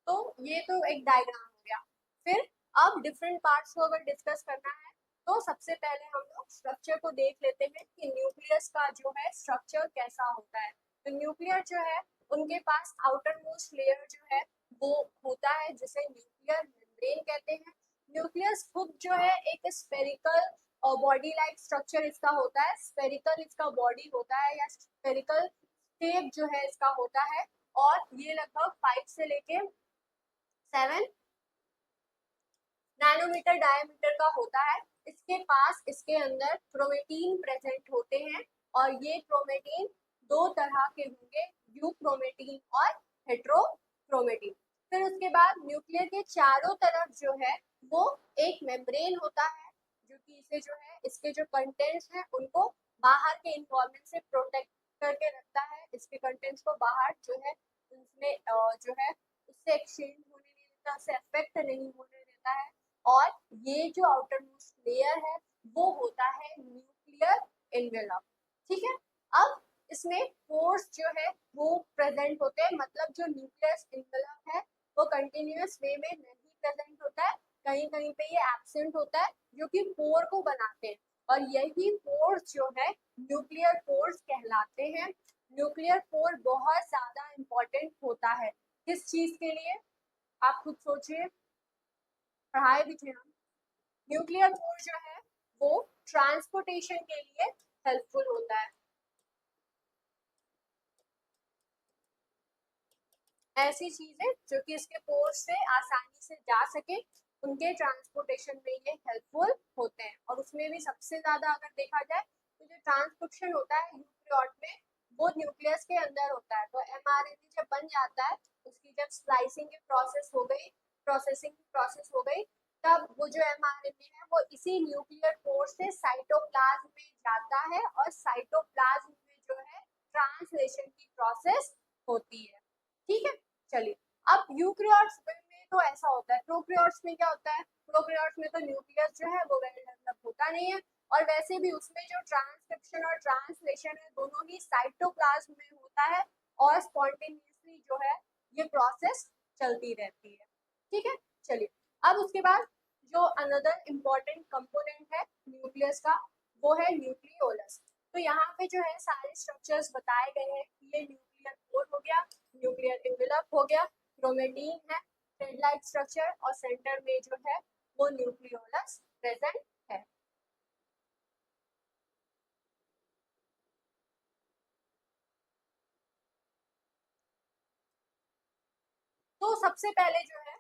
तो ये तो एक डायग्राम हो गया। फिर अब डिफरेंट पार्ट्स को अगर डिस्कस करना है तो सबसे पहले हम लोग स्ट्रक्चर को देख लेते हैं कि न्यूक्लियस का जो है स्ट्रक्चर कैसा होता है। तो न्यूक्लियर जो है उनके पास आउटर मोस्ट लेयर जो है वो होता है जिसे न्यूक्लियर मेम्ब्रेन कहते हैं। न्यूक्लियस खुद जो है एक स्फेरिकल और बॉडी लाइक स्ट्रक्चर इसका होता है। स्फेरिकल इसका बॉडी होता है या स्फेरिकल शेप जो है इसका होता है, और ये लगभग 5 से लेके 7 नैनोमीटर डायमीटर का होता है। इसके पास इसके अंदर क्रोमेटीन प्रेजेंट होते हैं, और ये क्रोमेटीन दो तरह के होंगे, यूक्रोमेटीन और हेट्रोक्रोमेटीन। फिर उसके बाद न्यूक्लियर के चारों तरफ जो है वो एक मेम्ब्रेन होता है जो कि इसे जो है इसके जो कंटेंट्स हैं उनको बाहर के इन्वायरमेंट से प्रोटेक्ट करके रखता है। इसके कंटेंट्स को बाहर जो है उसमें जो है उससे एक्सचेंज होने नहीं तरह से अफेक्ट नहीं होने देता है। और ये जो आउटर मोस्ट लेयर है वो होता है न्यूक्लियर एनवेलप। ठीक है, अब इसमें पोर्स जो है वो प्रेजेंट होते हैं, मतलब जो न्यूक्लियस एनवेलप है वो कंटिन्यूअस वे में नहीं प्रेजेंट होता है, कहीं कहीं पे ये एब्सेंट होता है, जो कि पोर को बनाते हैं। और यही पोर्स जो है न्यूक्लियर पोर्स कहलाते हैं। न्यूक्लियर पोर बहुत ज्यादा इंपॉर्टेंट होता है किस चीज के लिए, आप खुद सोचिए, पढ़ाए भी थे हम। न्यूक्लियर पोर जो है वो ट्रांसपोर्टेशन के लिए हेल्पफुल होता है। ऐसी चीजें जो कि इसके पोर्स से आसानी से जा सके, उनके ट्रांसपोर्टेशन में ये हेल्पफुल होते हैं। और उसमें भी सबसे ज्यादा अगर देखा जाए तो जो ट्रांसक्रिप्शन होता है यूकेरियोट में वो न्यूक्लियस के अंदर होता है। तो एमआरएनए जब बन जाता है, उसकी जब स्लाइसिंग की प्रोसेस हो गई, प्रोसेसिंग की प्रोसेस हो गई, तब वो जो एमआरएनए है वो इसी न्यूक्लियर पोर से साइटोप्लाज्म में जाता है और साइटोप्लाज्म में जो है ट्रांसलेशन की प्रोसेस होती है। ठीक है, चलिए अब यूकेरियोट्स में तो ऐसा होता है, प्रोकैरियोट्स में क्या होता है, प्रोकैरियोट्स में तो न्यूक्लियस जो है वो वेल डेवलप होता नहीं है, और वैसे भी उसमें जो ट्रांसक्रिप्शन और ट्रांसलेशन है दोनों ही साइटोप्लाज्म में होता है और स्पॉन्टेनियसली जो है ये प्रोसेस चलती रहती है। ठीक है, चलिए अब उसके बाद जो अनदर इम्पोर्टेंट कंपोनेंट है न्यूक्लियस का वो है न्यूक्लियोलस। तो यहाँ पे जो है सारे स्ट्रक्चर्स बताए गए हैं, ये न्यूक्लियर कोर हो गया, न्यूक्लियर एनवेलप हो गया, क्रोमेटिन है, थ्रेड लाइक स्ट्रक्चर, और सेंटर में जो है वो न्यूक्लियोलस प्रेजेंट है। तो सबसे पहले जो है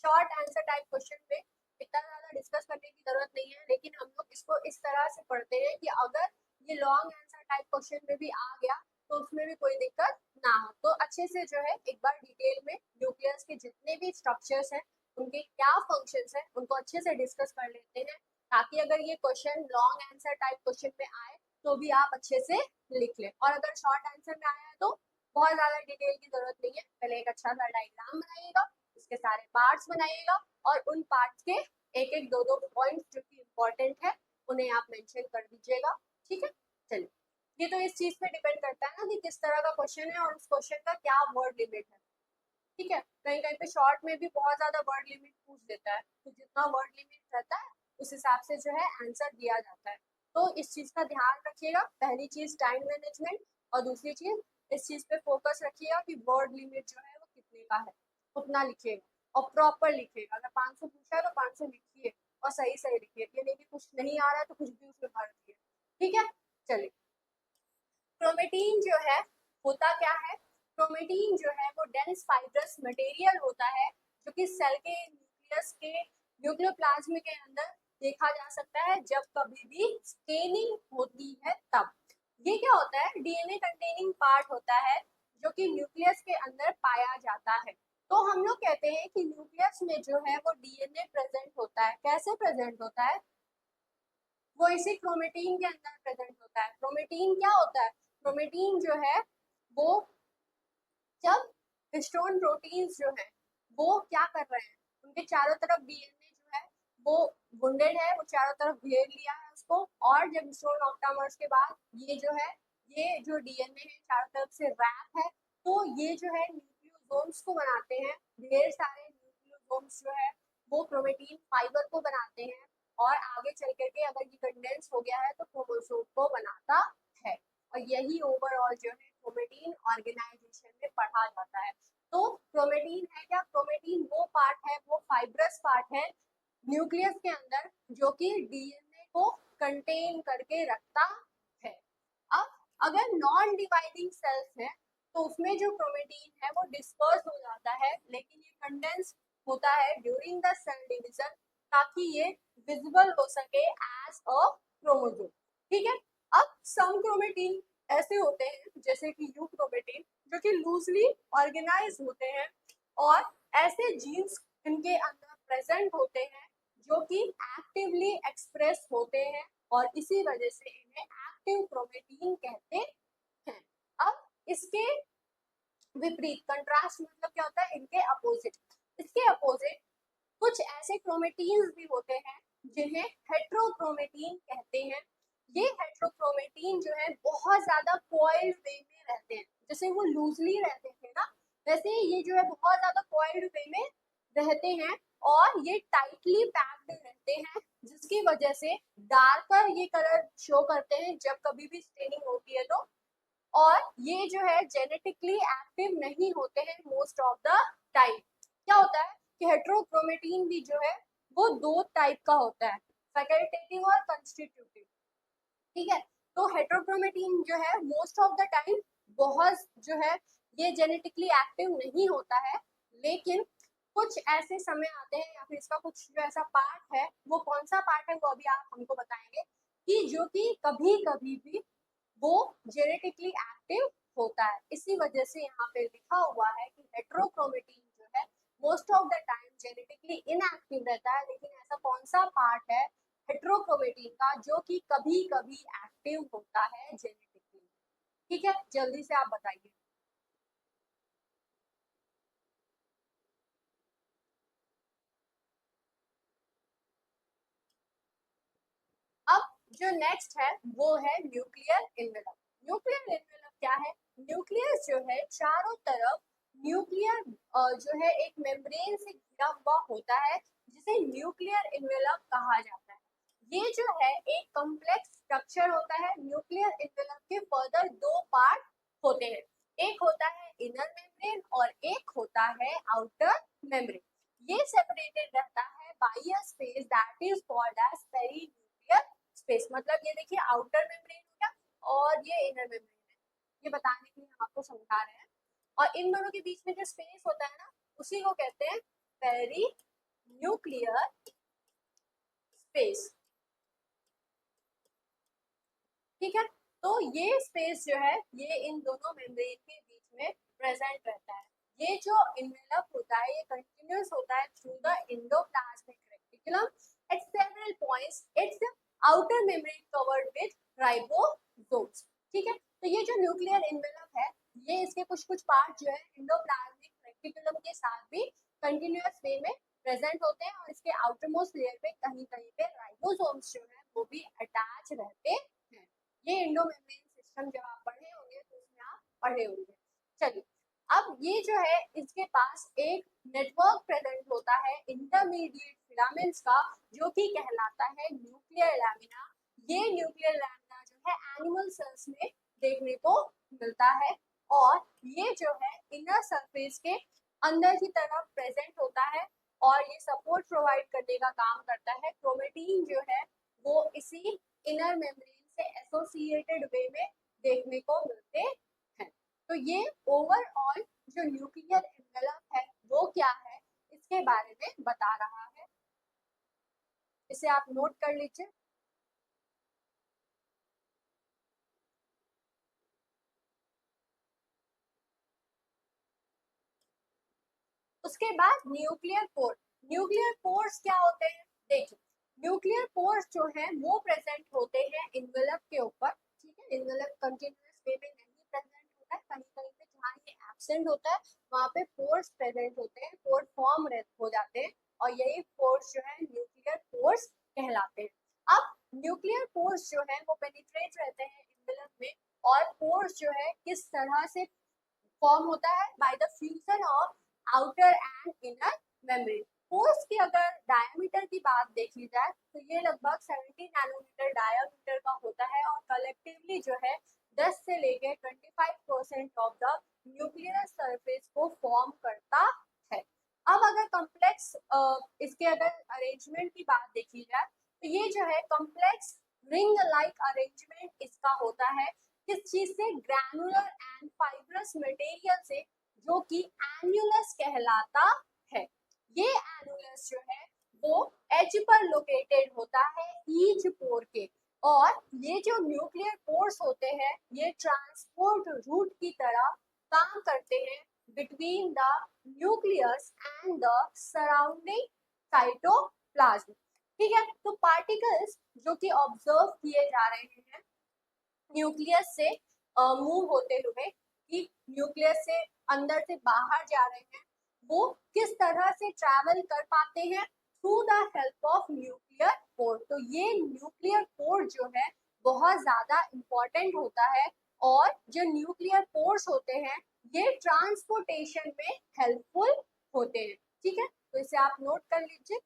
शॉर्ट आंसर टाइप क्वेश्चन पे इतना ज्यादा डिस्कस करने की जरूरत नहीं है, लेकिन हम लोग इसको इस तरह से पढ़ते हैं कि अगर ये लॉन्ग आंसर टाइप क्वेश्चन में भी आ गया तो उसमें भी कोई दिक्कत ना हो। तो अच्छे से जो है एक बार डिटेल में न्यूक्लियस के जितने भी स्ट्रक्चर्स हैं उनके क्या फंक्शंस हैं उनको अच्छे से डिस्कस कर लेते हैं, ताकि अगर ये question long answer type question में आए तो भी आप अच्छे से लिख लें। और अगर शॉर्ट आंसर में आया है तो बहुत ज्यादा डिटेल की जरूरत नहीं है, पहले एक अच्छा सा डायग्राम बनाइएगा, इसके सारे पार्ट्स बनाइएगा और उन पार्ट्स के एक एक दो दो पॉइंट्स जो कि इम्पोर्टेंट है उन्हें आप मेंशन कर दीजिएगा। ठीक है, चलिए ये तो इस चीज पे डिपेंड करता है ना कि किस तरह का क्वेश्चन है और उस क्वेश्चन का क्या वर्ड लिमिट है। ठीक है, कहीं कहीं पे शॉर्ट में भी बहुत ज्यादा वर्ड लिमिट पूछ देता है, तो जितना वर्ड लिमिट रहता है उस हिसाब से जो है आंसर दिया जाता है। तो इस चीज का ध्यान रखिएगा, पहली चीज टाइम मैनेजमेंट, और दूसरी चीज इस चीज पे फोकस रखिएगा कि वर्ड लिमिट जो है वो कितने का है, उतना लिखिएगा और प्रॉपर लिखिएगा। अगर 500 पूछा है तो 500 लिखिए और सही सही लिखिए, ये नहीं कि कुछ नहीं आ रहा है तो कुछ भी उसमें भर दिए। ठीक है, चलिए क्रोमेटीन जो है होता क्या है, क्रोमेटीन जो है वो डेंस फाइब्रस मटेरियल होता है जो कि सेल के न्यूक्लियस के न्यूक्लियोप्लाज्म के अंदर देखा जा सकता है जब कभी भी स्टेनिंग होती है तब। ये क्या होता है, डीएनए कंटेनिंग पार्ट होता है जो कि न्यूक्लियस के अंदर पाया जाता है। तो हम लोग कहते हैं कि न्यूक्लियस में जो है वो डीएनए प्रेजेंट होता है। कैसे प्रेजेंट होता है, वो इसी क्रोमेटीन के अंदर प्रेजेंट होता है। क्रोमेटीन क्या होता है, क्रोमेटीन जो है वो जब हिस्टोन प्रोटीन्स जो है वो क्या कर रहे हैं, उनके चारों तरफ डीएनए जो है वो बुंडेड है, वो चारों तरफ घेर लिया है उसको, और जब हिस्टोन ऑक्टामर्स के बाद ये जो है ये जो डीएनए है चारों तरफ से रैप है, तो ये जो है न्यूक्लियोसोम्स को बनाते हैं। ढेर सारे न्यूक्लियोसोम्स जो है वो क्रोमेटीन फाइबर को बनाते हैं, और आगे चल करके अगर ये कंडेंस हो गया है तो क्रोमोसोम को बनाता है। और यही ओवरऑल जो है क्रोमेटीन ऑर्गेनाइजेशन में पढ़ा जाता है। तो क्रोमेटीन है क्या, क्रोमेटीन वो पार्ट है, वो फाइब्रस पार्ट है न्यूक्लियस के अंदर जो कि डीएनए को कंटेन करके रखता है। अब अगर नॉन डिवाइडिंग सेल्स है तो उसमें जो क्रोमेटीन है वो डिस्पर्स हो जाता है, लेकिन ये कंडेंस होता है ड्यूरिंग द सेल डिवीजन ताकि ये विजिबल हो सके एज अ क्रोमोसोम। ठीक है, अब सम क्रोमेटीन ऐसे होते हैं जैसे कि यू क्रोमेटीन जो कि लूजली ऑर्गेनाइज होते हैं, और ऐसे जीन्स इनके अंदर प्रेजेंट होते हैं जो कि एक्टिवली एक्सप्रेस होते हैं, और इसी वजह से इन्हें एक्टिव क्रोमेटीन कहते हैं। अब इसके विपरीत कंट्रास्ट मतलब क्या होता है, इनके अपोजिट, इसके अपोजिट कुछ ऐसे क्रोमेटीन्स भी होते हैं जिन्हें हेट्रोक्रोमेटीन कहते हैं। ये हेट्रोक्रोमेटीन जो है बहुत ज्यादा कॉइल्ड वे में रहते हैं, जैसे वो लूजली रहते थे ना, वैसे ये जो है बहुत ज्यादा कॉइल्ड वे में रहते हैं और ये टाइटली पैक्ड रहते हैं, जिसकी वजह से डार्कर ये कलर शो करते हैं जब कभी भी स्टेनिंग होती है तो। और ये जो है जेनेटिकली एक्टिव नहीं होते हैं मोस्ट ऑफ द टाइम। क्या होता है कि हेट्रोक्रोमेटीन भी जो है वो दो टाइप का होता है, फैकल्टेटिव और कंस्टिट्यूटिव। ठीक है, तो हेट्रोक्रोमेटीन जो है मोस्ट ऑफ द टाइम बहुत जो है ये जेनेटिकली एक्टिव नहीं होता है, लेकिन कुछ ऐसे समय आते हैं या फिर इसका कुछ जो ऐसा पार्ट है, वो कौन सा पार्ट है वो अभी आप हमको बताएंगे, कि जो कि कभी कभी भी वो जेनेटिकली एक्टिव होता है। इसी वजह से यहाँ पे लिखा हुआ है कि हेट्रोक्रोमेटीन जो है most of the time genetically inactive रहता है, लेकिन ऐसा कौन सा पार्ट है हेट्रोक्रोमेटीन का जो कि कभी कभी एक्टिव होता है जेनेटिकली। ठीक है, जल्दी से आप बताइए। अब जो नेक्स्ट है वो है न्यूक्लियर एनवेलप। न्यूक्लियर एनवेलप क्या है? न्यूक्लियस जो है चारों तरफ न्यूक्लियर जो है एक मेम्ब्रेन से घिरा हुआ होता है, जिसे न्यूक्लियर एनवेलप कहा जाता है। ये जो है एक कॉम्प्लेक्स स्ट्रक्चर होता है। न्यूक्लियर एनवेलप के फर्दर दो पार्ट होते हैं, एक होता है इनर मेम्ब्रेन और एक होता है आउटर मेम्ब्रेन। ये सेपरेटेड रहता है by a space that is called as perinuclear space. मतलब ये देखिए आउटर मेम्ब्रेन हो गया और ये इनर मेम्ब्रेन है, ये बताने के लिए हम आपको समझा रहे हैं। और इन दोनों के बीच में जो स्पेस होता है ना, उसी को कहते हैं पेरीन्यूक्लियर स्पेस। ठीक है, तो ये स्पेस जो है ये इन दोनों मेम्ब्रेन के बीच में प्रेजेंट रहता है। ये जो इन्वेलप होता है ये कंटिन्यूअस होता है through the endoplasmic reticulum eight several points. It's outer membrane covered with ribosomes. ठीक है, तो ये जो न्यूक्लियर इन्वेलप है ये इसके कुछ कुछ पार्ट जो है एंडोप्लाज्मिक रेटिकुलम के साथ भी कंटिन्यूअस वे में प्रेजेंट होते हैं, और इसके आउटर मोस्ट लेयर पे कहीं कहीं पे राइबोसोम्स जो है वो भी अटैच रहते हैं। ये एंडोमेम्ब्रेन सिस्टम जब आप पढ़े होंगे तो उसमें आप पढ़े होंगे। चलिए, अब ये जो है इसके पास एक नेटवर्क प्रेजेंट होता है इंटरमीडिएट फिलामेंट्स का, जो कि कहलाता है न्यूक्लियर लैमिना। ये न्यूक्लियर लैमिना जो है एनिमल सेल्स में देखने को मिलता है, और ये जो है इनर सरफेस के अंदर की तरफ प्रेजेंट होता है, और ये सपोर्ट प्रोवाइड करने का काम करता है। क्रोमेटीन जो है वो इसी इनर मेम्ब्रेन से एसोसिएटेड वे में देखने को मिलते हैं। तो ये ओवरऑल जो न्यूक्लियर एनवेलप है वो क्या है इसके बारे में बता रहा है, इसे आप नोट कर लीजिए। उसके बाद न्यूक्लियर पोर। न्यूक्लियर पोर्स क्या होते हैं? देखिए, न्यूक्लियर पोर्स जो है वो प्रेजेंट होते हैं इन्वेलप के ऊपर। ठीक है, इन्वेलप कंटिन्यूअस वे में नहीं प्रेजेंट होता है, कहीं कहीं पे जहाँ ये एब्सेंट होता है वहाँ पे पोर्स प्रेजेंट होते हैं, पोर फॉर्म हो जाते हैं, और यही पोर्स जो है न्यूक्लियर पोर्स कहलाते हैं। अब न्यूक्लियर पोर्स जो है वो पेनिट्रेट रहते हैं इन्वेलप में, और पोर्स जो है किस तरह से फॉर्म होता है? By the fusion of outer and inner membrane. Pores की अगर डायमीटर की बात देखी जाए तो ये लगभग 70 नैनोमीटर डायमीटर का होता है, और कलेक्टिवली जो है 10 से लेकर 25% ऑफ द न्यूक्लियर सरफेस को फॉर्म करता है। अब अगर कॉम्प्लेक्स इसके अगर अरेंजमेंट की बात देखी जाए तो ये जो है कॉम्प्लेक्स रिंग लाइक अरेंजमेंट इसका होता है। किस चीज से? ग्रैनुलर एंड फाइब्रस मटेरियल से, जो कि एन्युलस कहलाता है। ये एन्युलस जो है वो एज पर लोकेटेड होता है ईच पोर के, और ये जो न्यूक्लियर पोर्स होते हैं ये ट्रांसपोर्ट रूट की तरह काम करते हैं between the nucleus and the surrounding cytoplasm. ठीक है, तो पार्टिकल्स जो कि ऑब्जर्व किए जा रहे हैं न्यूक्लियस से मूव होते हुए, कि न्यूक्लियस से अंदर से बाहर जा रहे हैं, वो किस तरह से ट्रैवल कर पाते हैं, through the help of nuclear pore. तो ये न्यूक्लियर पोर जो है बहुत ज्यादा इम्पोर्टेंट होता है, और जो न्यूक्लियर पोर्स होते हैं ये ट्रांसपोर्टेशन में हेल्पफुल होते हैं। ठीक है, तो इसे आप नोट कर लीजिए।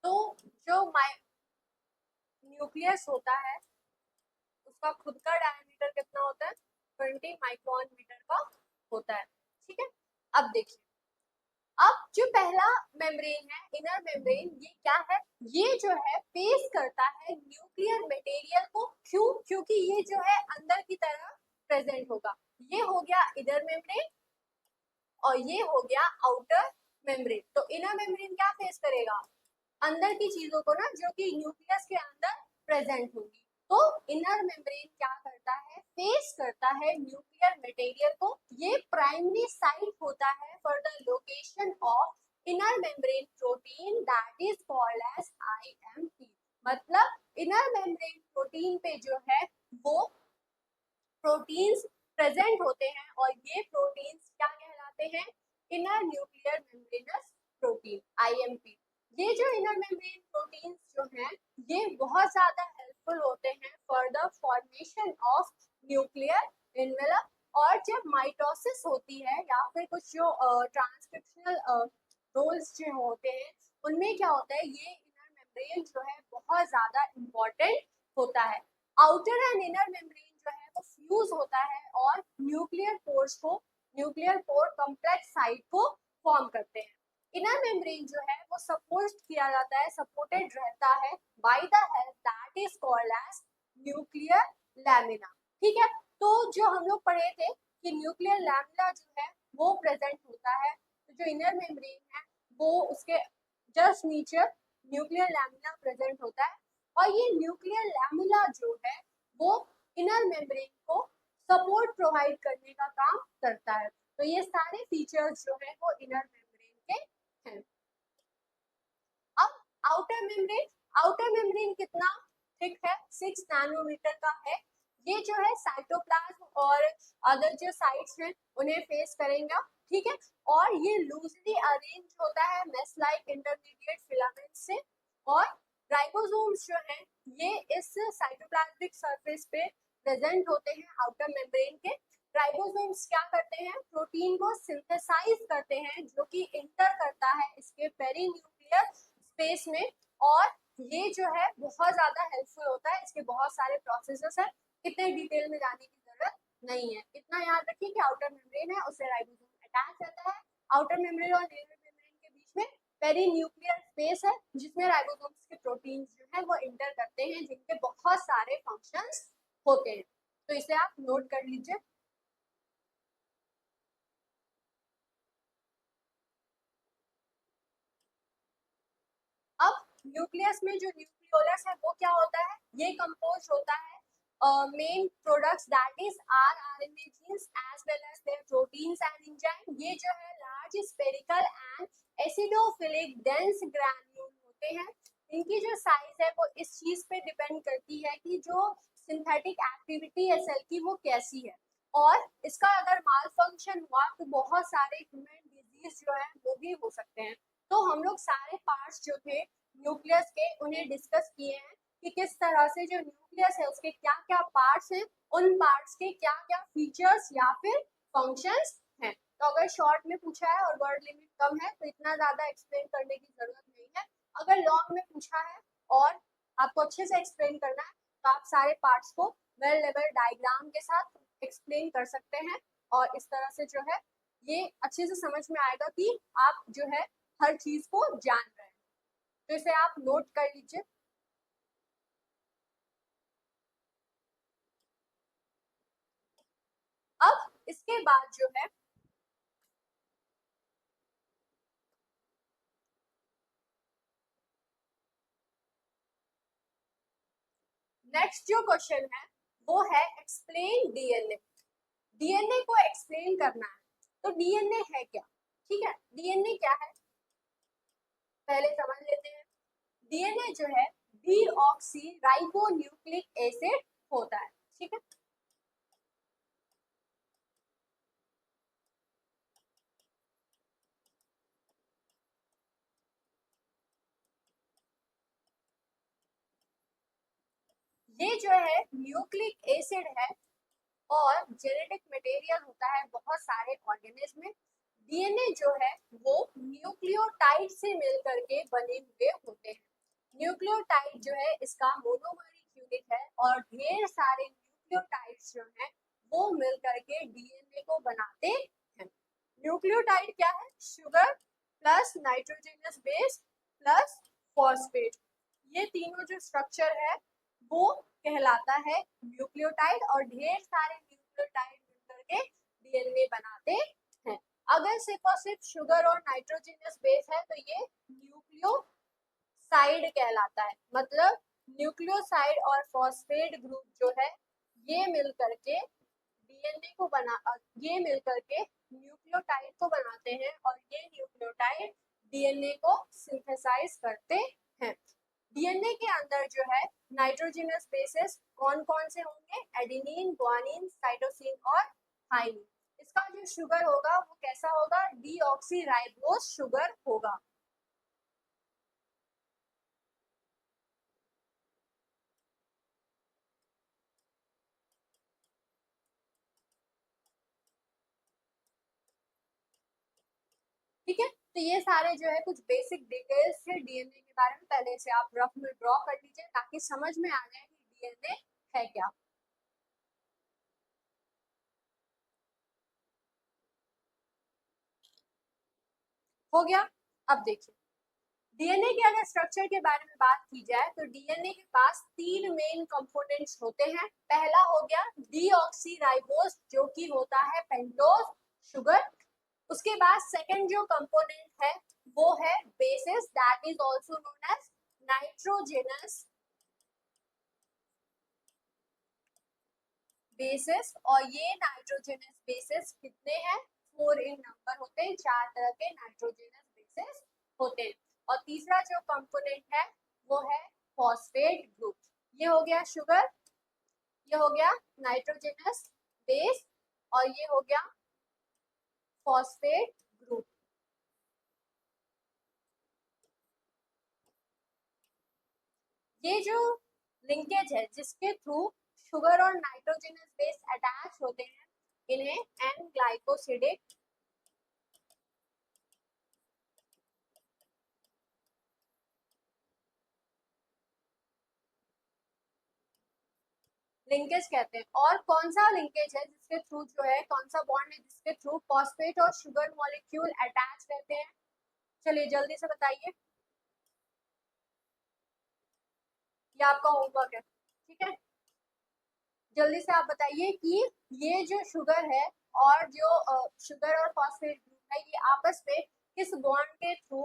तो जो न्यूक्लियस होता है उसका खुद का डायमीटर कितना होता है, 20 माइक्रोन मीटर का होता है। ठीक है, अब देखिए, अब जो पहला मेम्ब्रेन है, इनर मेम्ब्रेन, ये क्या है, ये जो है फेस करता है न्यूक्लियर मटेरियल को। क्यों? क्योंकि ये जो है अंदर की तरफ प्रेजेंट होगा। ये हो गया इनर मेम्ब्रेन और ये हो गया आउटर मेम्ब्रेन। तो इनर मेम्ब्रेन क्या फेस करेगा, अंदर की चीजों को ना, जो कि न्यूक्लियस के अंदर प्रेजेंट होगी। तो इनर मेम्ब्रेन क्या करता है, फेस करता है न्यूक्लियर मटेरियल को। ये प्राइमरी साइट होता है for the location of inner membrane protein that is called as IMP। मतलब इनर मेम्ब्रेन प्रोटीन पे जो है वो प्रोटीन्स प्रेजेंट होते हैं, और ये प्रोटीन्स क्या कहलाते हैं, inner nuclear membranes protein, IMP। ये जो इनर मेम्ब्रेन प्रोटीन्स जो हैं ये बहुत ज्यादा हेल्पफुल होते हैं for the formation of nuclear envelope. और जब माइटोसिस होती है या फिर कुछ जो ट्रांसक्रिप्शनल रोल्स जो होते हैं उनमें क्या होता है, ये इनर मेम्ब्रेन जो है बहुत ज्यादा इम्पोर्टेंट होता है। आउटर एंड इनर मेम्ब्रेन जो है वो फ्यूज होता है और न्यूक्लियर पोर्स को, न्यूक्लियर पोर कॉम्प्लेक्स साइट को फॉर्म करते हैं। इनर मेम्ब्रेन जो है वो सपोर्ट किया जाता है, सपोर्टेड रहता है by the help that is called as nuclear lamina. ठीक है, तो जो हम लोग पढ़े थे कि न्यूक्लियर लैमिना जो है वो प्रेजेंट होता है, तो जो इनर मेम्ब्रेन है वो उसके जस्ट नीचे न्यूक्लियर लैमिना प्रेजेंट होता है। और ये न्यूक्लियर लैमिना जो है वो इनर मेम्ब्रेन को सपोर्ट प्रोवाइड करने का काम करता है। तो ये सारे फीचर्स जो है वो इनर मेम्ब्रेन के हैं। अब आउटर मेम्ब्रेन कितना थिक है, 6 नैनोमीटर का है। ये जो है साइटोप्लाज्म और अदर जो साइट्स हैं उन्हें फेस करेंगे। ठीक है, और ये लूजली अरेंज होता है मेस लाइक इंटरमीडिएट फिलामेंट से। और राइबोसोम्स जो हैं ये इस साइटोप्लाज्मिक सरफेस पे प्रेजेंट होते हैं आउटर मेम्ब्रेन के। राइबोसोम्स क्या करते हैं, प्रोटीन को सिंथेसाइज करते हैं जो कि इंटर करता है इसके पेरीन्यूक्लियर स्पेस में। और ये जो है बहुत ज्यादा हेल्पफुल होता है, इसके बहुत सारे प्रोसेसेस हैं, इतने डिटेल में जाने की जरूरत नहीं है। इतना याद रखिए कि आउटर मेम्ब्रेन है उससे राइबोसोम अटैच रहता है। आउटर मेम्ब्रेन और इनर मेम्ब्रेन के बीच में पेरीन्यूक्लियर स्पेस है जिसमें राइबोसोम्स के प्रोटीन्स जो है वो इंटर करते हैं, जिनके बहुत सारे फंक्शंस होते हैं। तो इसे आप नोट कर लीजिए। अब न्यूक्लियस में जो न्यूक्लियोलस है वो क्या होता है, ये कंपोज होता है main products that is rRNA genes as well as their proteins and enzyme. ये जो है large spherical and acidophilic dense granule होते हैं। इनकी जो साइज है वो इस चीज पे डिपेंड करती है कि जो सिंथेटिक एक्टिविटी है सेल की वो कैसी है, और इसका अगर माल फंक्शन हुआ तो बहुत सारे ह्यूमन डिजीज जो है वो भी हो सकते हैं। तो हम लोग सारे पार्ट्स जो थे न्यूक्लियस के उन्हें डिस्कस किए हैं कि किस तरह से जो न्यूक्लियस है उसके क्या क्या पार्ट्स हैं, उन पार्ट्स के क्या क्या फीचर्स या फिर फंक्शंस हैं। तो अगर शॉर्ट में पूछा है और वर्ड लिमिट कम है तो इतना ज्यादा एक्सप्लेन करने की जरूरत नहीं है। अगर लॉन्ग में पूछा है और आपको अच्छे से एक्सप्लेन करना है तो आप सारे पार्ट्स को वेल लेवल डायग्राम के साथ एक्सप्लेन कर सकते हैं, और इस तरह से जो है ये अच्छे से समझ में आएगा कि आप जो है हर चीज को जान रहे हैं। तो इसे आप नोट कर लीजिए। अब इसके बाद जो है नेक्स्ट जो क्वेश्चन है वो है एक्सप्लेन डीएनए। डीएनए को एक्सप्लेन करना है, तो डीएनए है क्या? ठीक है, डीएनए क्या है पहले समझ लेते हैं। डीएनए जो है डीऑक्सी राइबोन्यूक्लिक एसिड होता है। ठीक है, ये जो है न्यूक्लिक एसिड है और जेनेटिक मटेरियल होता है बहुत सारे ऑर्गेनिज्म में। डीएनए जो है वो न्यूक्लियोटाइड से मिलकर के बने हुए होते हैं। न्यूक्लियोटाइड जो है इसका मोनोमरिक यूनिट है और ढेर सारे न्यूक्लियोटाइड्स जो है वो मिलकर के डीएनए को बनाते हैं। न्यूक्लियोटाइड क्या है? Sugar plus nitrogenous base plus phosphate, ये तीनों जो स्ट्रक्चर है वो कहलाता है न्यूक्लियोटाइड और ढेर सारे न्यूक्लियोटाइड मिलकर के डीएनए बनाते हैं। अगर सिर्फ और सिर्फ शुगर और नाइट्रोजनस बेस है तो ये न्यूक्लियोसाइड कहलाता है। मतलब न्यूक्लियोसाइड और फॉस्फेट ग्रुप जो है ये मिलकर के डीएनए को ये मिलकर के न्यूक्लियोटाइड को बनाते हैं और ये न्यूक्लियोटाइड डीएनए को सिंथेसाइज करते हैं। डीएनए के अंदर जो है नाइट्रोजनस बेसेस कौन कौन से होंगे? एडेनिन, ग्वानिन, साइटोसिन और थाइमिन। इसका जो शुगर होगा वो कैसा होगा? डीऑक्सीराइबोस शुगर होगा। ठीक है, तो ये सारे जो है कुछ बेसिक डिटेल्स थे डीएनए के बारे में। पहले से आप रफ में ड्रॉ कर लीजिए ताकि समझ में आ जाए कि डीएनए है क्या। हो गया? अब देखिए डीएनए के अगर स्ट्रक्चर के बारे में बात की जाए तो डीएनए के पास तीन मेन कंपोनेंट्स होते हैं। पहला हो गया डीऑक्सीराइबोस जो कि होता है पेंटोज शुगर। उसके बाद सेकंड जो कंपोनेंट है वो है basis that is also known as nitrogenous basis. और ये नाइट्रोजनस बेसिस कितने हैं? 4 इन नंबर होते हैं। 4 तरह के नाइट्रोजनस बेसिस होते हैं। और तीसरा जो कंपोनेंट है वो है फॉस्फेट ग्रुप। ये हो गया शुगर, ये हो गया नाइट्रोजनस बेस और ये हो गया फॉस्फेट ग्रुप। ये जो लिंकेज है जिसके थ्रू शुगर और नाइट्रोजनस बेस अटैच होते हैं इन्हें एन ग्लाइकोसिडिक लिंकेज कहते हैं। और कौन सा लिंकेज है जिसके थ्रू जो है कौन सा बॉन्ड है जिसके थ्रू फॉस्फेट और शुगर मॉलिक्यूल अटैच रहते हैं? चलिए जल्दी से बताइए, ये आपका होमवर्क है। ठीक है, जल्दी से आप बताइए कि ये जो शुगर है और जो शुगर और फॉस्फेट ग्रुप है ये आपस में किस बॉन्ड के थ्रू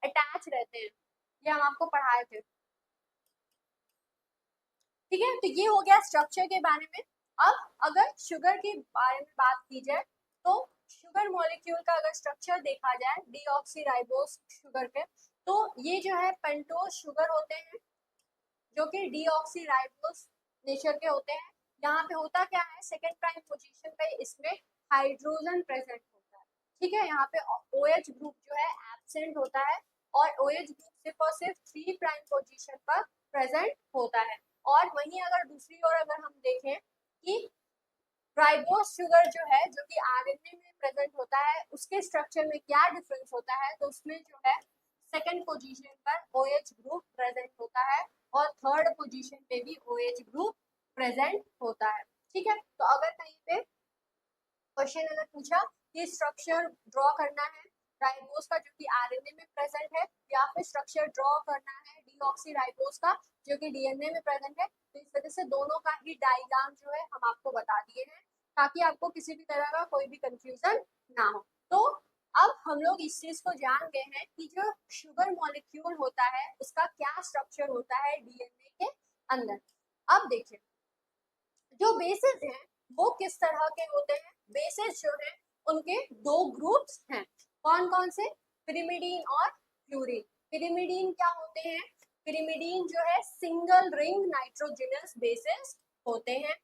अटैच रहते हैं? ये हम आपको पढ़ाए थे। ठीक है, तो ये हो गया स्ट्रक्चर के बारे में। अब अगर शुगर के बारे में बात की जाए तो शुगर मॉलिक्यूल का अगर स्ट्रक्चर देखा जाए डीऑक्सीराइबोस शुगर के, तो ये जो है पेंटोज शुगर होते हैं जो कि डीऑक्सीराइबोस नेचर के होते हैं। यहाँ पे होता क्या है? सेकेंड प्राइम पोजीशन पे इसमें हाइड्रोजन प्रेजेंट होता है। ठीक है, यहाँ पे OH ग्रुप जो है एब्सेंट होता है और OH ग्रुप सिर्फ और सिर्फ 3 प्राइम पोजीशन पर प्रेजेंट होता है। और वहीं अगर दूसरी ओर अगर हम देखें कि राइबोस शुगर जो है जो कि आरएनए में प्रेजेंट होता है उसके स्ट्रक्चर में क्या डिफरेंस होता है? तो उसमें जो है सेकंड पोजीशन पर OH ग्रुप प्रेजेंट होता है और थर्ड पोजीशन पे भी OH ग्रुप प्रेजेंट होता है। ठीक है, तो अगर कहीं पे क्वेश्चन अगर पूछा कि स्ट्रक्चर ड्रॉ करना है राइबोस का जो कि आरएनए में प्रेजेंट है या फिर स्ट्रक्चर ड्रॉ करना है डीऑक्सीराइबोस का जो कि डीएनए में प्रेजेंट है, तो इस वजह से दोनों का ही डायग्राम जो है हम आपको बता दिए हैं। ताकि आपको किसी भी तरह का कोई भी कंफ्यूजन ना हो। तो अब हम लोग इस चीज को जान गए हैं कि जो शुगर मॉलिक्यूल होता है उसका क्या स्ट्रक्चर होता है डीएनए के अंदर। अब देखिए जो बेसिस हैं वो किस तरह के होते हैं। बेसिस जो है उनके दो ग्रुप्स हैं। कौन कौन से? पिरिमिडीन और फ्लोरीन। पिरिमिडीन क्या होते हैं? पिरिमिडीन जो है सिंगल रिंग नाइट्रोजनस बेसिस होते हैं।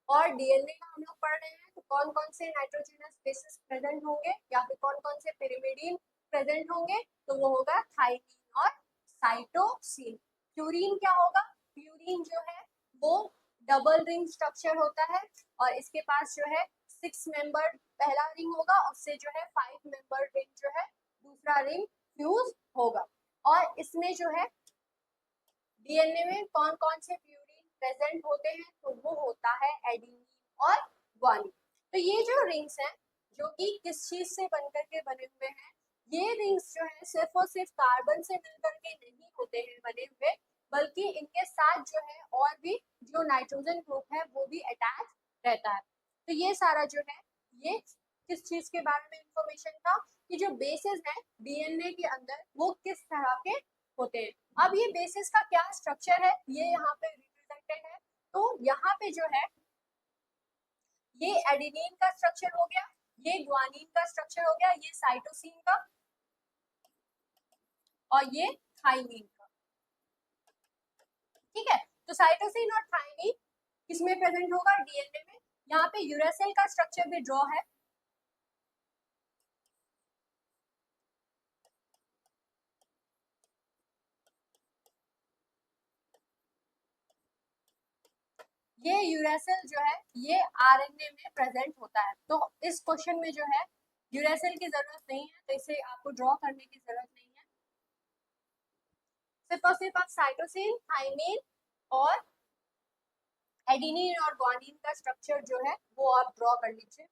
और डीएनए का हम लोग पढ़ रहे हैं तो कौन कौन से नाइट्रोजनस बेसिस प्रेजेंट होंगे या फिर कौन कौन से पिरिमिडीन प्रेजेंट होंगे, तो वो होगा थाइमीन और साइटोसिन। प्यूरीन क्या होगा? प्यूरीन जो है वो डबल रिंग स्ट्रक्चर होता है और इसके पास जो है 6 मेंबर पहला रिंग होगा, उससे जो है 5 मेंबर रिंग जो है दूसरा रिंग फ्यूज होगा। और इसमें जो है डीएनए में कौन कौन से प्यूरीन प्रेजेंट होते हैं, तो वो होता है एडेनिन और ग्वानिन। तो ये जो रिंग्स हैं जो कि किस चीज से बनकर के बने हुए हैं, ये रिंग्स जो है सिर्फ और सिर्फ कार्बन से मिलकर के नहीं होते हैं बने हुए, बल्कि इनके साथ जो है और भी जो नाइट्रोजन ग्रुप है वो भी अटैच रहता है। तो ये सारा जो है ये किस चीज के बारे में इंफॉर्मेशन था कि जो बेसिस है डीएनए के अंदर वो किस तरह के होते हैं। अब ये बेसिस का क्या स्ट्रक्चर है ये यहाँ पे रिप्रेजेंटेड है। तो यहाँ पे जो है ये एडेनिन का स्ट्रक्चर हो गया, ये ग्वानिन का स्ट्रक्चर हो गया, ये साइटोसिन का और ये थाइमीन का। ठीक है, तो साइटोसिन और थाइमीन किसमें प्रेजेंट होगा? डीएनए में। यहाँ पे यूरेसिल का स्ट्रक्चर भी ड्रॉ है। ये यूरेसिल जो है ये आरएनए में प्रेजेंट होता है। तो इस क्वेश्चन में जो है यूरेसिल की जरूरत नहीं है, तो इसे आपको ड्रॉ करने की जरूरत नहीं है। सिर्फ और सिर्फ आप साइटोसिन, थाइमीन और एडेनिन और ग्वानिन का स्ट्रक्चर जो है वो आप ड्रॉ कर लीजिए।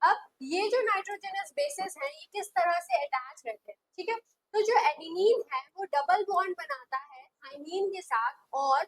अब ये जो नाइट्रोजनस बेसेस हैं ये किस तरह से अटैच रहते हैं, ठीक है। तो जो एडेनिन है वो डबल बॉन्ड बनाता है थाइमीन के साथ, और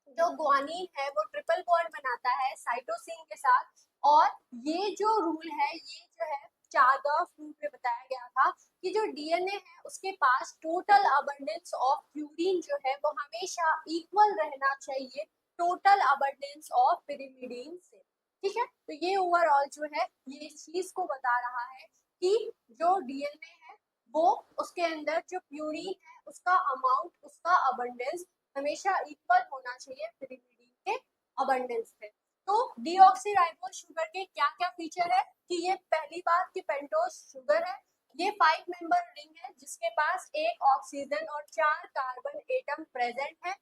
जो ग्वानिन है वो ट्रिपल बॉन्ड बनाता है साइटोसिन के साथ। और ये जो रूल है ये जो है चार्गाफ रूल में बताया गया था कि जो डीएनए है उसके पास टोटल अबंडेंस ऑफ प्यूरीन जो है वो हमेशा इक्वल रहना चाहिए टोटल अबंडेंस ऑफ पिरिमिडीन से। ठीक है, तो ये ओवरऑल जो है ये इस चीज को बता रहा है कि जो डीएनए है वो उसके अंदर जो प्यूरीन है उसका अमाउंट, उसका अबंडेंस हमेशा इक्वल होना चाहिए पिरिमिडीन के अबंडेंस से। तो डीऑक्सीराइबोज शुगर के क्या क्या फीचर है कि ये पहली बात कि पेंटोज शुगर है, ये 5 मेंबर रिंग है जिसके पास एक ऑक्सीजन और 4 कार्बन एटम प्रेजेंट है।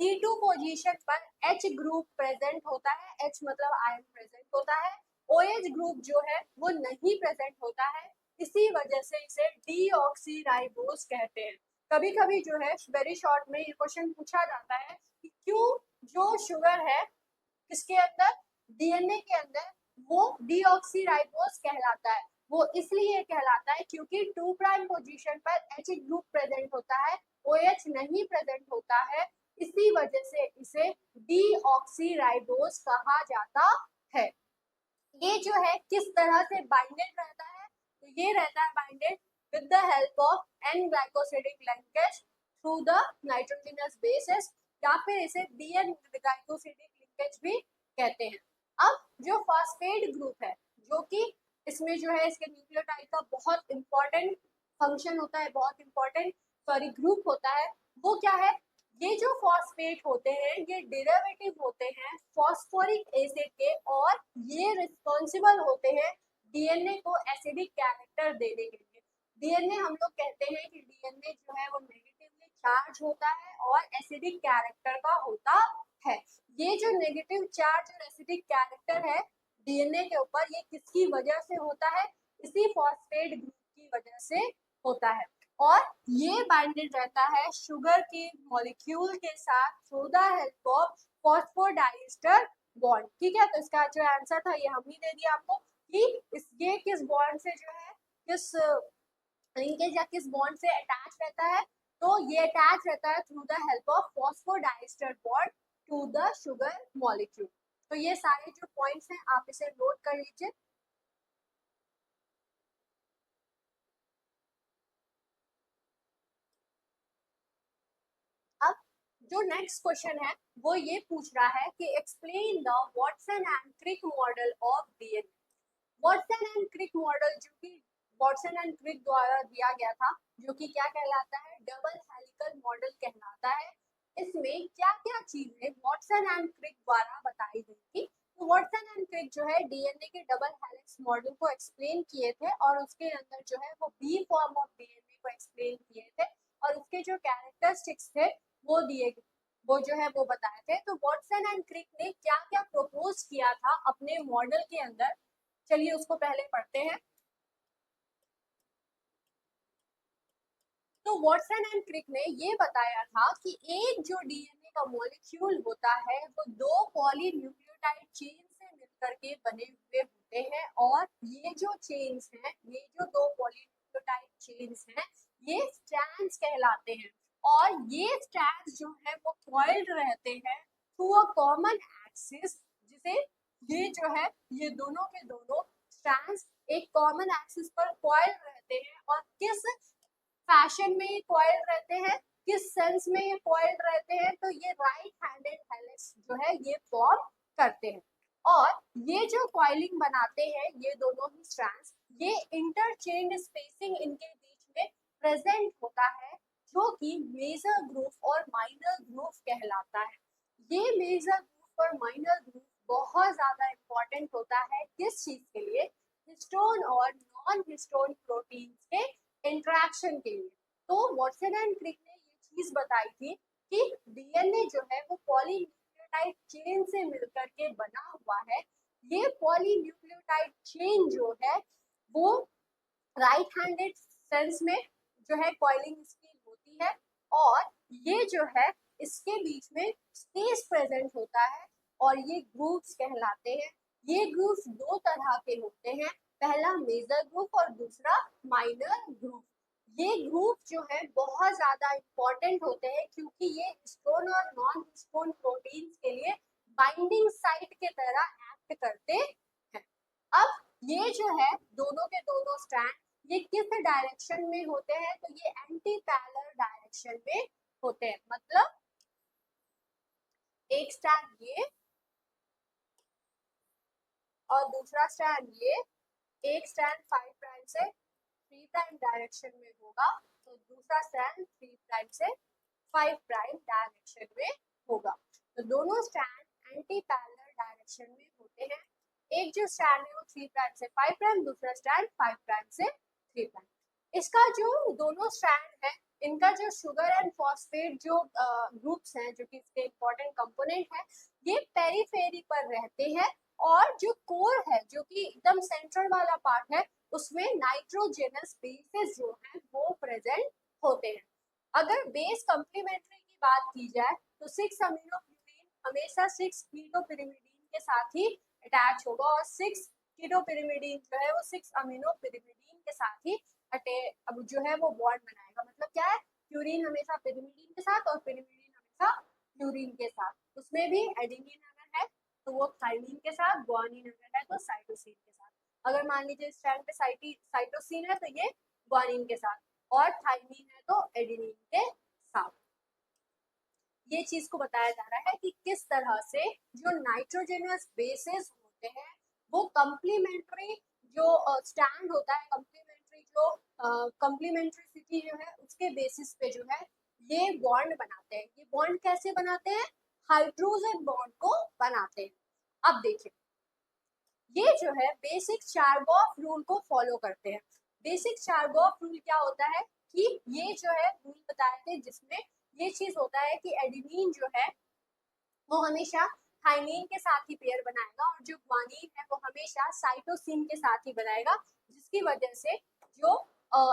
C2 पोजीशन पर H ग्रुप प्रेजेंट होता है, H मतलब आयन प्रेजेंट होता है। OH ग्रुप जो है वो नहीं प्रेजेंट होता है, इसी वजह से इसे डीऑक्सीराइबोज कहते हैं। कभी कभी जो है वेरी शॉर्ट में ये क्वेश्चन पूछा जाता है कि क्यों जो शुगर है किसके अंदर, डीएनए के अंदर, वो डीऑक्सीराइबोज कहलाता है। वो इसलिए कहलाता है क्योंकि 2 प्राइम पोजीशन पर H ग्रुप प्रेजेंट होता है, OH नहीं प्रेजेंट होता है, इसी वजह से इसे डीऑक्सीराइबोज कहा जाता है। ये जो है किस तरह से बाइंडेड रहता है, तो ये रहता है binded with the help of an glycosidic linkage through the nitrogenous bases, या फिर इसे डीएन ग्लाइकोसिडिक लिंकेज भी कहते हैं। अब जो फॉस्फेट ग्रुप है जो कि इसमें जो है इसके न्यूक्लियोटाइड का बहुत इंपॉर्टेंट फंक्शन होता है, बहुत इंपॉर्टेंट सॉरी ग्रुप होता है, वो क्या है? ये जो फॉस्फेट होते हैं ये डेरिवेटिव होते हैं फॉस्फोरिक एसिड के, और ये रिस्पॉन्सिबल होते हैं डीएनए को एसिडिक कैरेक्टर देने के लिए। डीएनए हम लोग कहते हैं कि डीएनए जो है वो नेगेटिवली चार्ज होता है और एसिडिक कैरेक्टर का होता है। ये जो नेगेटिव चार्ज और एसिडिक कैरेक्टर है डीएनए के ऊपर, ये किसकी वजह से होता है? इसी फॉस्फेट ग्रुप की वजह से होता है। और ये बाइंडेड रहता है शुगर के मॉलिक्यूल के साथ through the help of phosphodiester bond. ठीक है, तो इसका जो आंसर था ये हम ही दे दिया आपको कि ये किस बॉन्ड से जो है किस लिंकेज या किस बॉन्ड से अटैच रहता है। तो ये अटैच रहता है through the help of phosphodiester bond to the sugar molecule. तो ये सारे जो पॉइंट्स हैं आप इसे नोट कर लीजिए। अब जो नेक्स्ट क्वेश्चन है वो ये पूछ रहा है कि explain the Watson and Crick model of DNA. Watson and Crick model जो कि वाटसन एंड क्रिक द्वारा दिया गया था, जो कि क्या कहलाता है, डबल हेलिकल मॉडल कहलाता है। इसमें क्या क्या चीजें वाटसन एंड क्रिक द्वारा बताई गई थी। तो वाटसन एंड क्रिक जो है डीएनए के डबल हेलिक्स मॉडल को एक्सप्लेन किए थे और उसके अंदर जो है वो बी फॉर्म ऑफ डीएनए को एक्सप्लेन किए थे और उसके जो कैरेक्टरिस्टिक्स थे वो दिए वो जो है वो बताए थे। तो वाटसन एंड क्रिक ने क्या क्या प्रपोज किया था अपने मॉडल के अंदर, चलिए उसको पहले पढ़ते हैं। तो वाटसन एंड क्रिक ने ये बताया था कि एक जो डीएनए का मॉलिक्यूल होता है वो दो पॉलीन्यूक्लियोटाइड चेन से मिलकर के बने हुए होते हैं और ये जो चेन्स हैं, ये जो दो पॉलीन्यूक्लियोटाइड चेन्स हैं, ये स्ट्रैंड्स कहलाते हैं और ये स्ट्रैंड्स जो है वो कॉइल्ड रहते हैं थ्रू अ कॉमन एक्सिस, जिसे ये जो है ये दोनों के दोनों स्ट्रैंड्स एक कॉमन एक्सिस पर कॉइल्ड रहते हैं और किस फैशन में ये कॉइल रहते हैं, किस सेंस में ये कॉइल रहते हैं, तो ये राइट हैंडेड हेलिक्स जो है ये फॉर्म करते हैं और ये जो कॉइलिंग बनाते हैं ये दोनों ही स्ट्रैंड्स, ये इंटरचेंज स्पेसिंग इनके बीच में प्रेजेंट होता है जो कि मेजर ग्रूव और माइनर ग्रूव कहलाता है। ये मेजर ग्रूव और माइनर ग्रूव बहुत ज्यादा इंपॉर्टेंट होता है किस चीज के लिए, हिस्टोन और नॉन हिस्टोन प्रोटीन्स के इंटरेक्शन के लिए। तो वाटसन एंड क्रिक ने ये चीज बताई थी कि डीएनए जो है वो पॉलीन्यूक्लियोटाइड चेन से मिलकर के बना हुआ है। ये पॉलीन्यूक्लियोटाइड चेन जो है वो राइट हैंडेड सेंस में जो है कॉइलिंग स्कील होती है और ये जो है इसके बीच में स्पेस प्रेजेंट होता है और ये ग्रूव्स कहलाते हैं। ये ग्रूव्स दो तरह के होते हैं, पहला मेजर ग्रुप और दूसरा माइनर ग्रुप। ये ग्रुप जो है बहुत ज्यादा इंपॉर्टेंट होते हैं क्योंकि ये हिस्टोन और नॉन हिस्टोन प्रोटीन्स के लिए बाइंडिंग साइट के तरह एक्ट करते हैं। अब ये जो है दोनों के दोनों स्ट्रैंड ये किस डायरेक्शन में होते हैं, तो ये एंटी पैरेलल डायरेक्शन में होते हैं। मतलब एक स्ट्रैंड ये और दूसरा स्ट्रैंड ये, एक स्ट्रैंड 5 प्राइम से 3 प्राइम डायरेक्शन में होगा तो दूसरा स्ट्रैंड 3 प्राइम से 5 प्राइम डायरेक्शन में होगा। तो दोनों स्ट्रैंड एंटी पैरेलल डायरेक्शन में होते हैं। एक जो स्ट्रैंड है वो 3 प्राइम से 5 प्राइम, दूसरा स्ट्रैंड 5 प्राइम से 3 प्राइम। इसका जो दोनों स्ट्रैंड है इनका जो शुगर एंड फॉस्फेट जो ग्रुप्स हैं जो कि इसके इंपॉर्टेंट कंपोनेंट है, ये पेरिफेरी पर रहते हैं और जो कोर है जो कि एकदम सेंट्रल वाला पार्ट है उसमें नाइट्रोजनस बेसेस जो है वो प्रेजेंट होते हैं। अगर बेस कॉम्प्लीमेंट्री की बात की जाए तो 6 अमीनो प्यूरीन हमेशा 6 कीटो पिरिमिडीन के साथ ही अटैच होगा और 6 कीटो पिरिमिडीन जो है वो 6 अमीनो पिरिमिडीन के साथ ही अब जो है वो बॉन्ड बनाएगा। मतलब क्या है, प्यूरीन हमेशा पिरिमिडीन के साथ और पिरिमिडीन हमेशा प्यूरीन के साथ। उसमें भी एडेनिन अगर है तो वो थाइमिन के साथ, ग्वानिन अगर है तो साइटोसिन के साथ। अगर मान लीजिए स्ट्रैंड पे साइटोसिन है तो ये ग्वानिन के साथ और थाइमिन है तो एडेनिन के साथ। ये चीज को बताया जा रहा है कि किस तरह से जो नाइट्रोजनस बेसेस होते हैं वो कंप्लीमेंट्री जो स्टैंड होता है, कंप्लीमेंट्री जो कंप्लीमेंट्रिसिटी जो है उसके बेसिस पे जो है ये बॉन्ड बनाते हैं। ये बॉन्ड कैसे बनाते हैं, हाइड्रोजन बॉन्ड को बनाते हैं। अब देखिए ये जो है बेसिक चारगॉफ रूल को फॉलो करते हैं। बेसिक चारगॉफ रूल क्या होता है कि ये जो है रूल बताए थे जिसमें ये चीज होता है कि एडेनिन जो है वो हमेशा थाइमिन के साथ ही पेयर बनाएगा और जो ग्वानिन है वो हमेशा साइटोसिन के साथ ही बनाएगा, जिसकी वजह से जो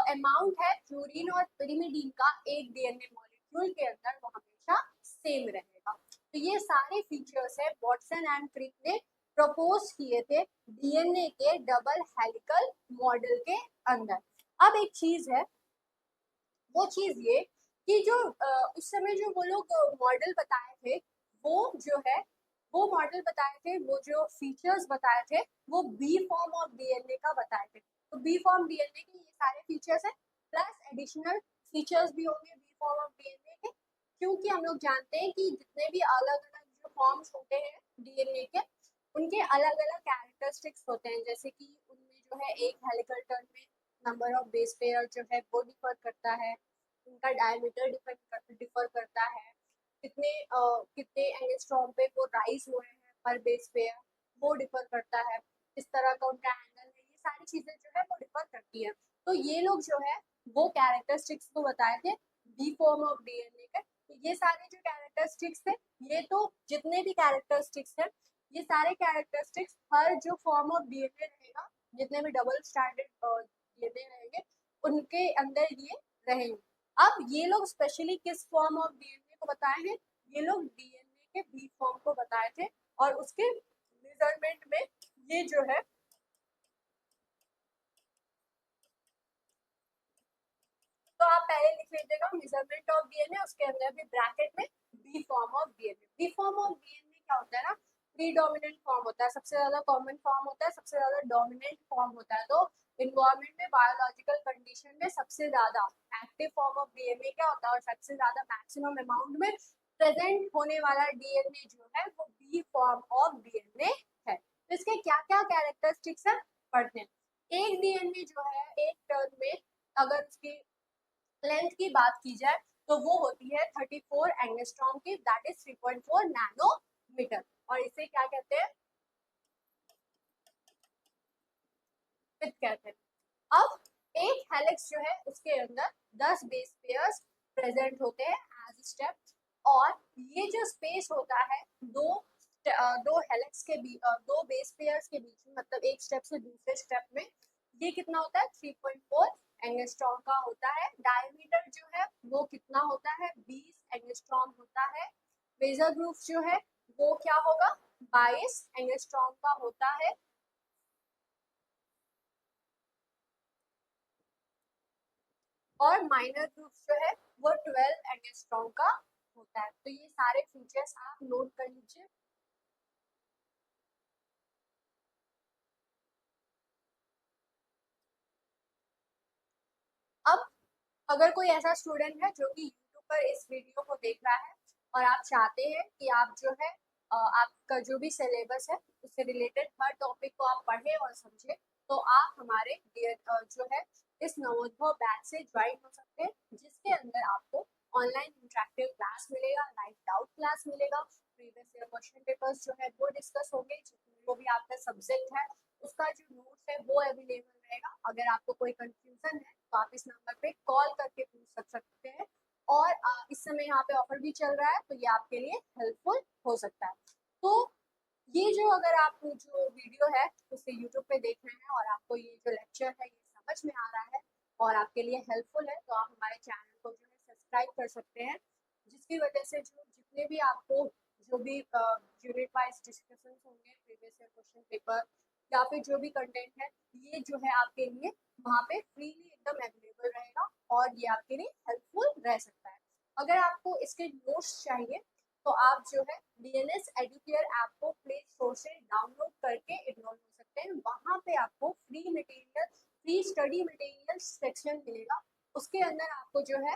अमाउंट है फ्लोरीन और पिरिमिडीन का एक डीएनए मॉलिक्यूल के अंदर वो हमेशा सेम रहेगा। तो ये सारे फीचर्स है वाटसन एंड क्रिक ने प्रपोज किए थे डीएनए के डबल हेलिकल मॉडल के अंदर। अब एक चीज है, वो चीज ये कि जो उस समय जो वो लोग मॉडल बताए थे, वो जो है वो मॉडल बताए थे, वो जो फीचर्स बताए थे वो बी फॉर्म ऑफ डीएनए का बताए थे। तो बी फॉर्म डीएनए के ये सारे फीचर्स है, प्लस एडिशनल फीचर्स भी होंगे बी फॉर्म ऑफ डीएनए के, क्योंकि हम लोग जानते हैं कि जितने भी अलग अलग जो फॉर्म्स होते हैं डीएनए के, उनके अलग अलग कैरेक्टरिस्टिक्स होते हैं। जैसे कि उनमें जो है एक हेलिकल टर्न में नंबर ऑफ बेस पेयर जो है वो डिफर करता है, उनका डायमीटर डिफर करता है, कितने एंगस्ट्रॉम पे वो राइज हो रहे हैं पर बेस पेयर वो डिफर करता है, इस तरह का उनका एंगल है, ये सारी चीजें जो है वो डिफर करती है। तो ये लोग जो है वो कैरेक्टरिस्टिक्स को बताए थे बी फॉर्म ऑफ डीएनए के। तो ये सारे जो कैरेक्टरिस्टिक्स थे, ये तो जितने भी कैरेक्टरिस्टिक्स है, ये सारे कैरेक्टरिस्टिक्स हर जो फॉर्म ऑफ डीएनए रहेगा, जितने भी डबल स्टैंडर्ड डीएनए रहेंगे उनके अंदर ये रहेंगे। अब ये लोग स्पेशली किस फॉर्म ऑफ डीएनए को बताए हैं, ये लोग डीएनए के बी फॉर्म को बताए थे, और उसके मेजरमेंट में ये जो है तो आप पहले लिख लीजिएगा मेजरमेंट ऑफ डीएनए, उसके अंदर भी ब्रैकेट में B form of DNA. B form of DNA क्या होता है ना, प्रीडोमिनेंट फॉर्म होता है, सबसे ज्यादा कॉमन फॉर्म होता है, सबसे ज्यादा डोमिनेंट फॉर्म होता है। तो इन्वायरमेंट में बायोलॉजिकल कंडीशन में सबसे ज्यादा एक्टिव फॉर्म ऑफ डीएनए क्या होता है, और सबसे ज्यादा मैक्सिमम अमाउंट में प्रेजेंट होने वाला डीएनए जो है वो बी फॉर्म ऑफ डीएनए है। तो इसके क्या क्या कैरेक्टरिस्टिक्स है पढ़ते हैं। एक डीएनए जो है एक टर्न में अगर उसकी लेंथ की बात की जाए तो वो होती है 34 एंगस्ट्रॉम की, दैट इज 3.4 नैनोमीटर। और इसे क्या कहते हैं, विड्थ कहते हैं। अब एक हेलिक्स जो है उसके अंदर 10 बेस पेयर्स प्रेजेंट होते हैं एज स्टेप, और ये जो स्पेस होता है दो हेलिक्स के बीच, दो बेस पेयर्स के बीच में, मतलब एक स्टेप से दूसरे स्टेप में, ये कितना होता है 3.4 एंगस्ट्रॉम का होता है। डायमीटर जो है वो कितना होता है 20 एंगस्ट्रॉम होता है। वेजर ग्रुप जो है वो क्या होगा 22 एंगस्ट्रॉम का होता है। और माइनर ग्रुप जो है वो 12 एंगस्ट्रॉम का होता है। तो ये सारे फीचर्स आप नोट कर लीजिए। अब अगर कोई ऐसा स्टूडेंट है जो कि यूट्यूब पर इस वीडियो को देख रहा है और आप चाहते हैं कि आप जो है आपका जो भी सिलेबस है उससे रिलेटेड हर टॉपिक को आप पढ़े और समझे, तो आप हमारे जो है इस नवोदय बैच से ज्वाइन हो सकते हैं, जिसके अंदर आपको ऑनलाइन इंटरेक्टिव क्लास मिलेगा, लाइव डाउट क्लास मिलेगा, प्रीवियस ईयर क्वेश्चन पेपर्स जो है वो डिस्कस होंगे, जो भी आपका सब्जेक्ट है उसका जो नोट्स है वो अवेलेबल रहेगा। अगर आपको कोई कंफ्यूजन है तो आप इस नंबर पे कॉल करके पूछ सकते हैं, और इस समय यहाँ पे ऑफर भी चल रहा है तो ये आपके लिए हेल्पफुल हो सकता है। तो ये जो अगर आप जो वीडियो है उसे यूट्यूब पे देख रहे हैं और आपको ये जो लेक्चर है ये समझ में आ रहा है और आपके लिए हेल्पफुल है, तो आप हमारे चैनल को जो है सब्सक्राइब कर सकते हैं, जिसकी वजह से जो जितने भी आपको जो भी यूनिट वाइज डिस्कशन होंगे, प्रीवियस ईयर क्वेश्चन पेपर या फिर जो भी कंटेंट है, ये जो है आपके लिए वहाँ पे फ्रीली एकदम अवेलेबल रहेगा और ये आपके लिए हेल्पफुल रह सकता है। अगर आपको इसके नोट्स चाहिए तो आप जो है डीएनएस एडुकेयर ऐप को प्ले स्टोर से डाउनलोड करके इनरोल हो सकते हैं। वहाँ पे आपको free material, free study material section मिलेगा, उसके अंदर आपको जो है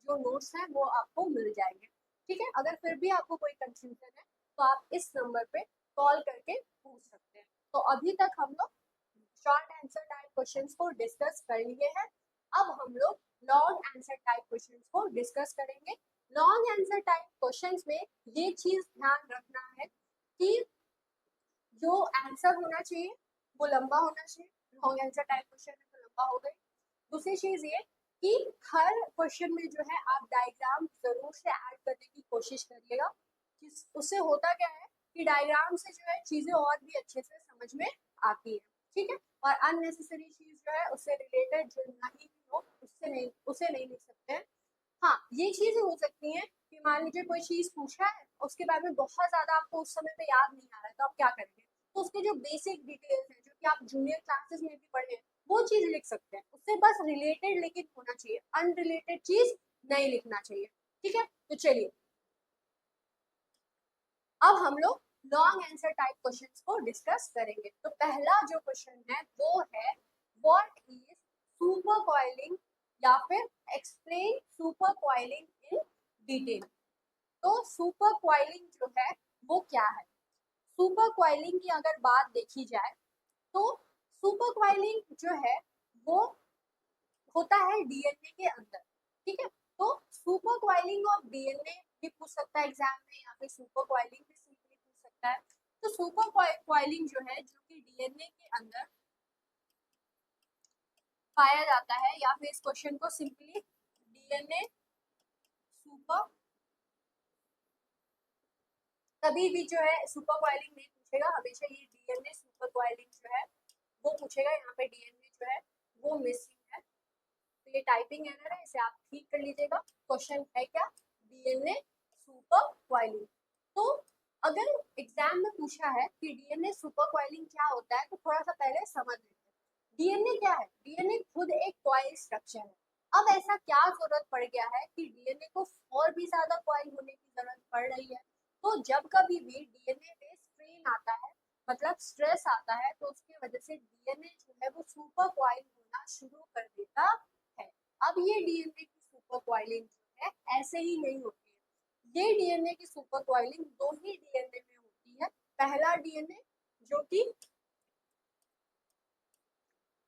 जो नोट्स हैं वो आपको मिल जाएंगे। ठीक है, अगर फिर भी आपको कोई कंफ्यूजन है तो आप इस नंबर पे कॉल करके पूछ सकते हैं। तो अभी तक हम लोग शॉर्ट आंसर टाइप क्वेश्चंस को डिस्कस कर लिए हैं। अब हम लोग लॉन्ग आंसर टाइप क्वेश्चंस को डिस्कस करेंगे। लॉन्ग आंसर टाइप क्वेश्चंस में ये चीज ध्यान रखना है कि जो आंसर होना चाहिए वो लंबा होना चाहिए। लॉन्ग आंसर टाइप क्वेश्चन में तो लंबा हो गई। दूसरी चीज ये कि हर क्वेश्चन में जो है आप डायग्राम जरूर से ऐड करने की कोशिश करिएगा। उससे होता क्या है कि डायग्राम से जो है चीजें और भी अच्छे से समझ में आती है। ठीक है। और अननेसेसरी चीज जो है उससे रिलेटेड जो नहीं हो उसे नहीं लिख सकते हैं। हाँ, ये चीजें हो सकती हैं कि मान लीजिए कोई चीज पूछा है, उसके बारे में बहुत ज्यादा आपको उस समय पे याद नहीं आ रहा है, तो आप क्या करेंगे? तो उसके जो बेसिक डिटेल्स हैं, जो कि आप जूनियर क्लासेस में भी पढ़े हैं, वो चीज लिख सकते हैं। उससे बस रिलेटेड लेकिन होना चाहिए, अनरिलेटेड चीज नहीं लिखना चाहिए। ठीक है, तो चलिए अब हम लोग लॉन्ग आंसर टाइप क्वेश्चंस को डिस्कस करेंगे। तो पहला जो क्वेश्चन है वो है व्हाट इज सुपर कॉइलिंग, या फिर explain super coiling in detail. तो सुपर कॉइलिंग जो है वो क्या है? सुपर कॉइलिंग की अगर बात देखी जाए तो सुपर कॉइलिंग जो है वो होता है डीएनए के अंदर। ठीक है, तो सुपर कॉइलिंग ऑफ डीएनए भी पूछ सकता है एग्जाम में, या फिर सुपर कॉइलिंग भी सिंपली पूछ सकता है। तो सुपर कॉइलिंग जो है, जो कि डीएनए के अंदर पाया जाता है, या फिर इस क्वेश्चन को सिंपली डीएनए सुपर, कभी भी जो है सुपर कॉइलिंग नहीं पूछेगा, हमेशा ये डीएनए सुपर कॉइलिंग जो है वो पूछेगा। यहाँ पे डीएनए जो है वो मिसिंग है, तो ये टाइपिंग एरर है, इसे आप ठीक कर लीजिएगा। क्वेश्चन है क्या? DNA super coiling. तो अगर एग्जाम में पूछा है कि डीएनए सुपर कॉइलिंग क्या होता है, तो थोड़ा सा पहले समझ लेते हैं। डीएनए क्या है? डीएनए खुद एक कॉइल स्ट्रक्चर है। अब ऐसा क्या जरूरत पड़ गया है कि डीएनए को और भी ज्यादा कॉइल होने की जरूरत पड़ रही है? तो जब कभी भी डीएनए पे स्ट्रेन आता है, मतलब स्ट्रेस आता है, तो उसकी वजह से डीएनए जो है वो सुपर कॉइल होना शुरू कर देता है। अब ये डीएनए की सुपर कॉइलिंग जो है ऐसे ही नहीं होती है। ये डीएनए की सुपर कॉइलिंग दो ही डीएनए में होती है। पहला डीएनए जो कि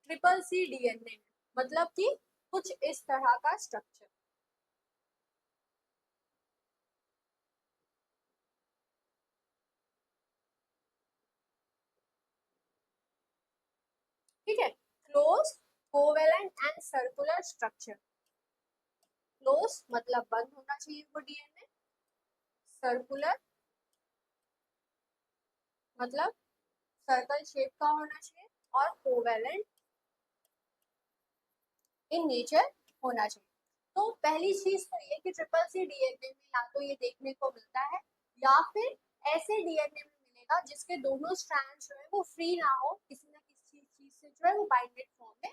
ट्रिपल सी डीएनए है, मतलब कि कुछ इस तरह का स्ट्रक्चर। ठीक है, close, covalent and circular structure. Close मतलब बंद होना चाहिए वो डीएनए, सर्कुलर मतलब सर्कल शेप का होना चाहिए, और कोवेलेंट इन नेचर होना चाहिए। तो पहली चीज तो ये कि ट्रिपल सी डीएनए में या तो ये देखने को मिलता है, या फिर ऐसे डीएनए में मिलेगा जिसके दोनों स्ट्रैंड जो है वो फ्री ना हो, किसी ना किसी चीज से जो है वो बाइंडेड फॉर्म में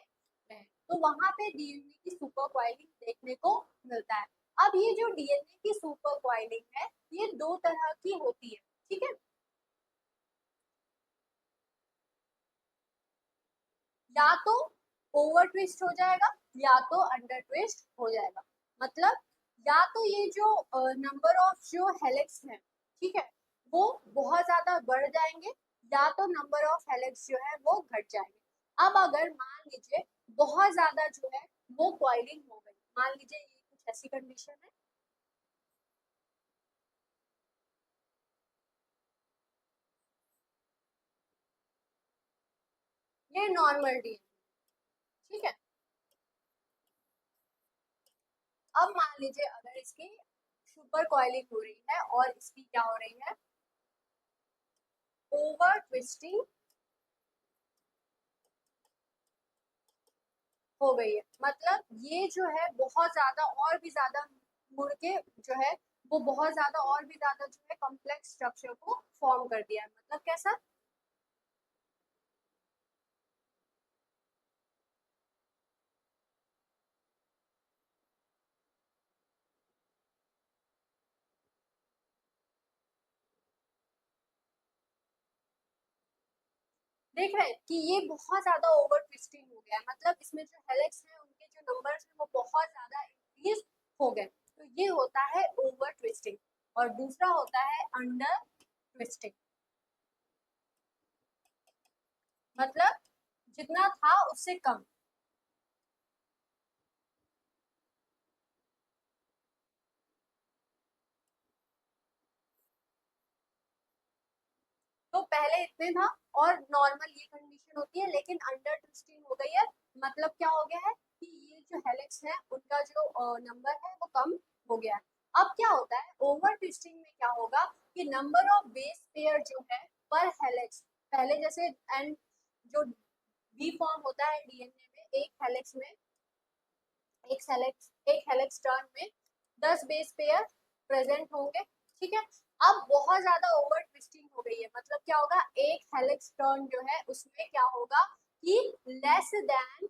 रहे, तो वहां पे डीएनए की सुपर कॉइलिंग देखने को मिलता है। अब ये जो डीएनए की सुपर कॉइलिंग है, ये दो तरह की होती है। ठीक है, या तो ओवर ट्विस्ट हो जाएगा, या तो अंडर ट्विस्ट हो जाएगा। मतलब या तो ये जो नंबर ऑफ जो हेलिक्स है, ठीक है, वो बहुत ज्यादा बढ़ जाएंगे, या तो नंबर ऑफ हेलिक्स जो है वो घट जाएंगे। अब अगर मान लीजिए बहुत ज्यादा जो है वो कॉइलिंग हो गई, मान लीजिए ये कुछ ऐसी कंडीशन है, ये नॉर्मल डी, ठीक है। अब मान लीजिए अगर इसकी सुपर कॉइलिंग हो रही है और इसकी क्या हो रही है, ओवर ट्विस्टिंग हो गई है। मतलब ये जो है बहुत ज्यादा और भी ज्यादा मुड़ के जो है वो बहुत ज्यादा और भी ज्यादा जो है कॉम्प्लेक्स स्ट्रक्चर को फॉर्म कर दिया है। मतलब कैसा? देख रहे हैं कि ये बहुत ज्यादा ओवर ट्विस्टिंग हो गया है, मतलब इसमें जो हेलिक्स है उनके जो नंबर्स है वो बहुत ज्यादा इंक्रीज हो गए, तो ये होता है ओवर ट्विस्टिंग। और दूसरा होता है अंडर ट्विस्टिंग, मतलब जितना था उससे कम। तो पहले इतने था, और नॉर्मल ये कंडीशन होती है, लेकिन अंडर ट्विस्टिंग हो गई है। मतलब क्या हो गया है कि ये जो हेलिक्स है उनका जो नंबर है वो कम हो गया है। अब क्या होता है ओवर ट्विस्टिंग में, क्या होगा कि नंबर ऑफ बेस पेयर जो है पर हेलिक्स, पहले जैसे एंड जो वी फॉर्म होता है डीएनए में, एक हेलिक्स टर्न में 10 बेस पेयर प्रेजेंट होंगे, ठीक है। अब बहुत ज्यादा ओवर ट्विस्टिंग हो गई है, मतलब क्या होगा, एक हेलिक्स टर्न जो है उसमें क्या होगा कि लेस देन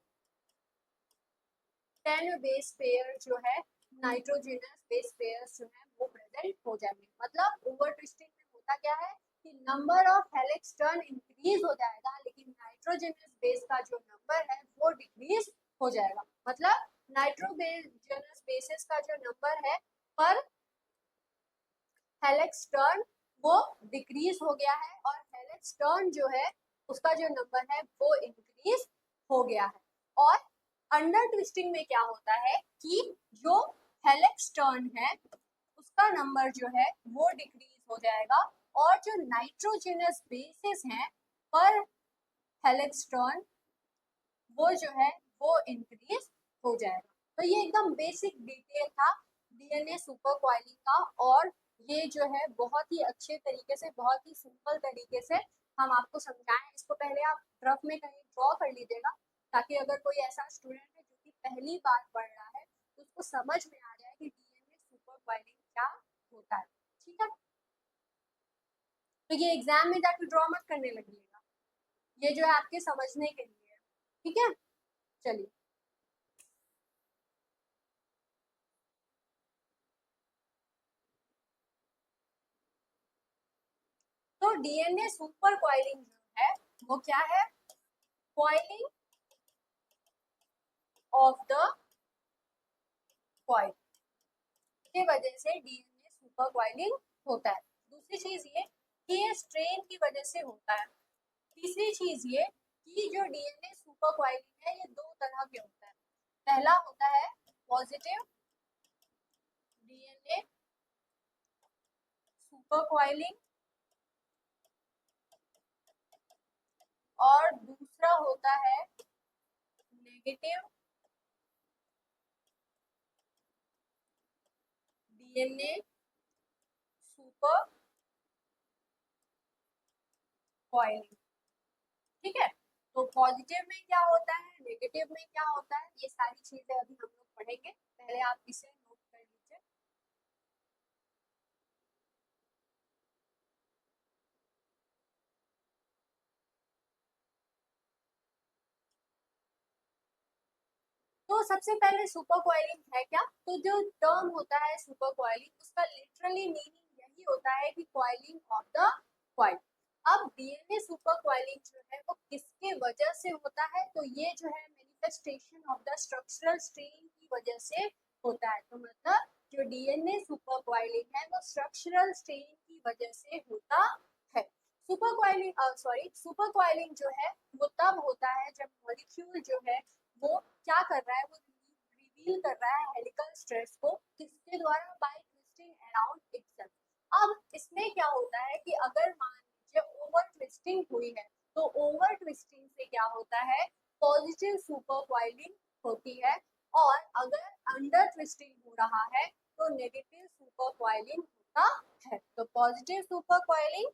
10 बेस पेयर जो है, नाइट्रोजनस बेस पेयर जो है वो प्रेजेंट हो जाएंगे। मतलब ओवर ट्विस्टिंग में होता क्या है कि number of helix turn increase हो जाएगा, लेकिन नाइट्रोजनस बेस का जो नंबर है वो डिक्रीज हो जाएगा। मतलब नाइट्रोजनस बेसिस का जो नंबर है पर हेलिक्स टर्न वो डिक्रीज हो गया है, और हेलिक्स टर्न जो है उसका जो नंबर है वो इंक्रीज हो गया है। और अंडर ट्विस्टिंग में क्या होता है कि जो हेलिक्स टर्न है उसका नंबर जो है वो डिक्रीज हो जाएगा, और जो नाइट्रोजनस बेसिस हैं पर हेलिक्स टर्न वो जो है वो इंक्रीज हो जाएगा। तो ये एकदम बेसिक डिटेल था डीएनए सुपर कॉइलिंग का, और ये जो है बहुत ही अच्छे तरीके से, बहुत ही सिंपल तरीके से हम आपको समझाएं। इसको पहले आप रफ में कहीं ड्रॉ कर लीजिएगा, ताकि अगर कोई ऐसा स्टूडेंट है जो कि पहली बार पढ़ रहा है तो उसको समझ में आ जाए कि डीएनए सुपर कॉइलिंग क्या होता है, ठीक है। तो ये एग्जाम में जाकर ड्रॉ मत करने लगिएगा, ये जो है आपके समझने के लिए है, ठीक है। चलिए, तो डीएनए सुपर कॉइलिंग जो है वो क्या है, कॉइलिंग ऑफ द कॉइल की वजह से डीएनए सुपर कॉइलिंग होता है। दूसरी चीज ये कि ये स्ट्रेन की वजह से होता है। तीसरी चीज ये कि जो डीएनए सुपर कॉइलिंग है ये दो तरह के होता है। पहला होता है पॉजिटिव डीएनए सुपर कॉइलिंग, और दूसरा होता है नेगेटिव डीएनए सुपर कॉइलिंग, ठीक है। तो पॉजिटिव में क्या होता है, नेगेटिव में क्या होता है, ये सारी चीजें अभी हम लोग पढ़ेंगे। पहले आप इसे नोट कर लीजिए। तो सबसे पहले सुपर कॉइलिंग है क्या, तो जो टर्म होता है सुपर कॉइलिंग उसका लिटरली मीनिंग यही होता है कि कॉइलिंग ऑफ द कॉइल। अब डीएनए सुपर कॉइलिंग जो है वो किसके वजह से होता है, तो ये जो है manifestation of the structural strain की वजह से होता है। तो मतलब जो डीएनए सुपर कॉइलिंग है वो स्ट्रक्चरल स्ट्रेन की वजह से होता है। सुपर कॉइलिंग सुपर कॉइलिंग जो है वो तब होता है जब मॉलिक्यूल जो है वो क्या कर रहा है, वो रिवील कर रहा है हेलिकल स्ट्रेस को, किसके द्वारा, बाय ट्विस्टिंग अराउंड इटसेल्फ। अब इसमें क्या होता है कि अगर मान लीजिए ओवर ट्विस्टिंग हुई है, तो ओवर ट्विस्टिंग से क्या होता है, पॉजिटिव सुपर कॉइलिंग होती है, और अगर अंडर ट्विस्टिंग हो रहा है तो नेगेटिव सुपर कॉइलिंग होता है। तो पॉजिटिव सुपर कॉइलिंग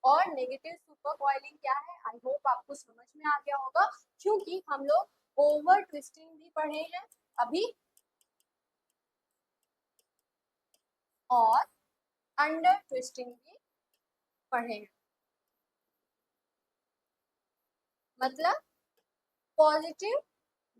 और नेगेटिव सुपर कॉइलिंग क्या है, आई होप आपको समझ में आ गया होगा, क्योंकि हम लोग ओवर ट्विस्टिंग भी पढ़े हैं अभी, और अंडर ट्विस्टिंग भी पढ़े हैं। मतलब पॉजिटिव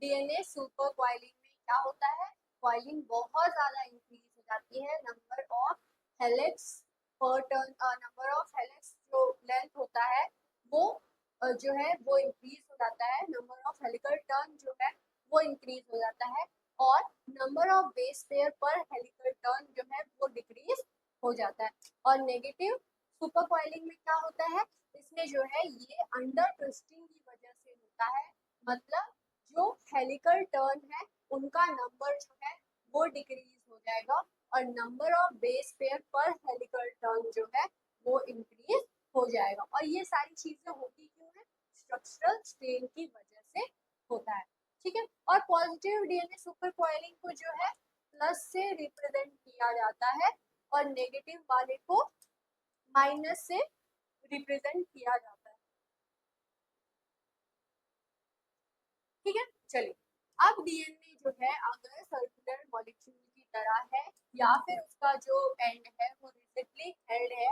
डीएनए सुपर कॉइलिंग में क्या होता है, कॉइलिंग बहुत ज्यादा इंक्रीज हो जाती है, नंबर ऑफ हेलिक्स पर टर्न, नंबर ऑफ हेलिक्स जो लेंथ होता है वो जो है वो इंक्रीज हो जाता है, नंबर ऑफ हेलिकल टर्न जो है वो इंक्रीज हो जाता है, और नंबर ऑफ बेस पेयर पर हेलिकल टर्न जो है वो डिक्रीज हो जाता है। और नेगेटिव सुपर कॉइलिंग में क्या होता है, इसमें जो है ये अंडर ट्विस्टिंग की वजह से होता है। मतलब जो हेलिकल टर्न है उनका नंबर जो है वो डिक्रीज हो जाएगा, और नंबर ऑफ बेस पेयर पर हेलिकल टर्न जो है वो इंक्रीज हो जाएगा। और ये सारी चीजें होती क्यों है, स्ट्रक्चरल स्ट्रेन की वजह से होता है, ठीक है। और पॉजिटिव डीएनए सुपर कॉइलिंग को जो है प्लस से रिप्रेजेंट किया जाता है, और नेगेटिव वाले को माइनस से रिप्रेजेंट किया जाता है। ठीक है, चलिए अब डीएनए जो है अगर सर्कुलर मॉलिक्यूल की तरह है या फिर उसका जो एंड है वो रिजिडली हेल्ड है,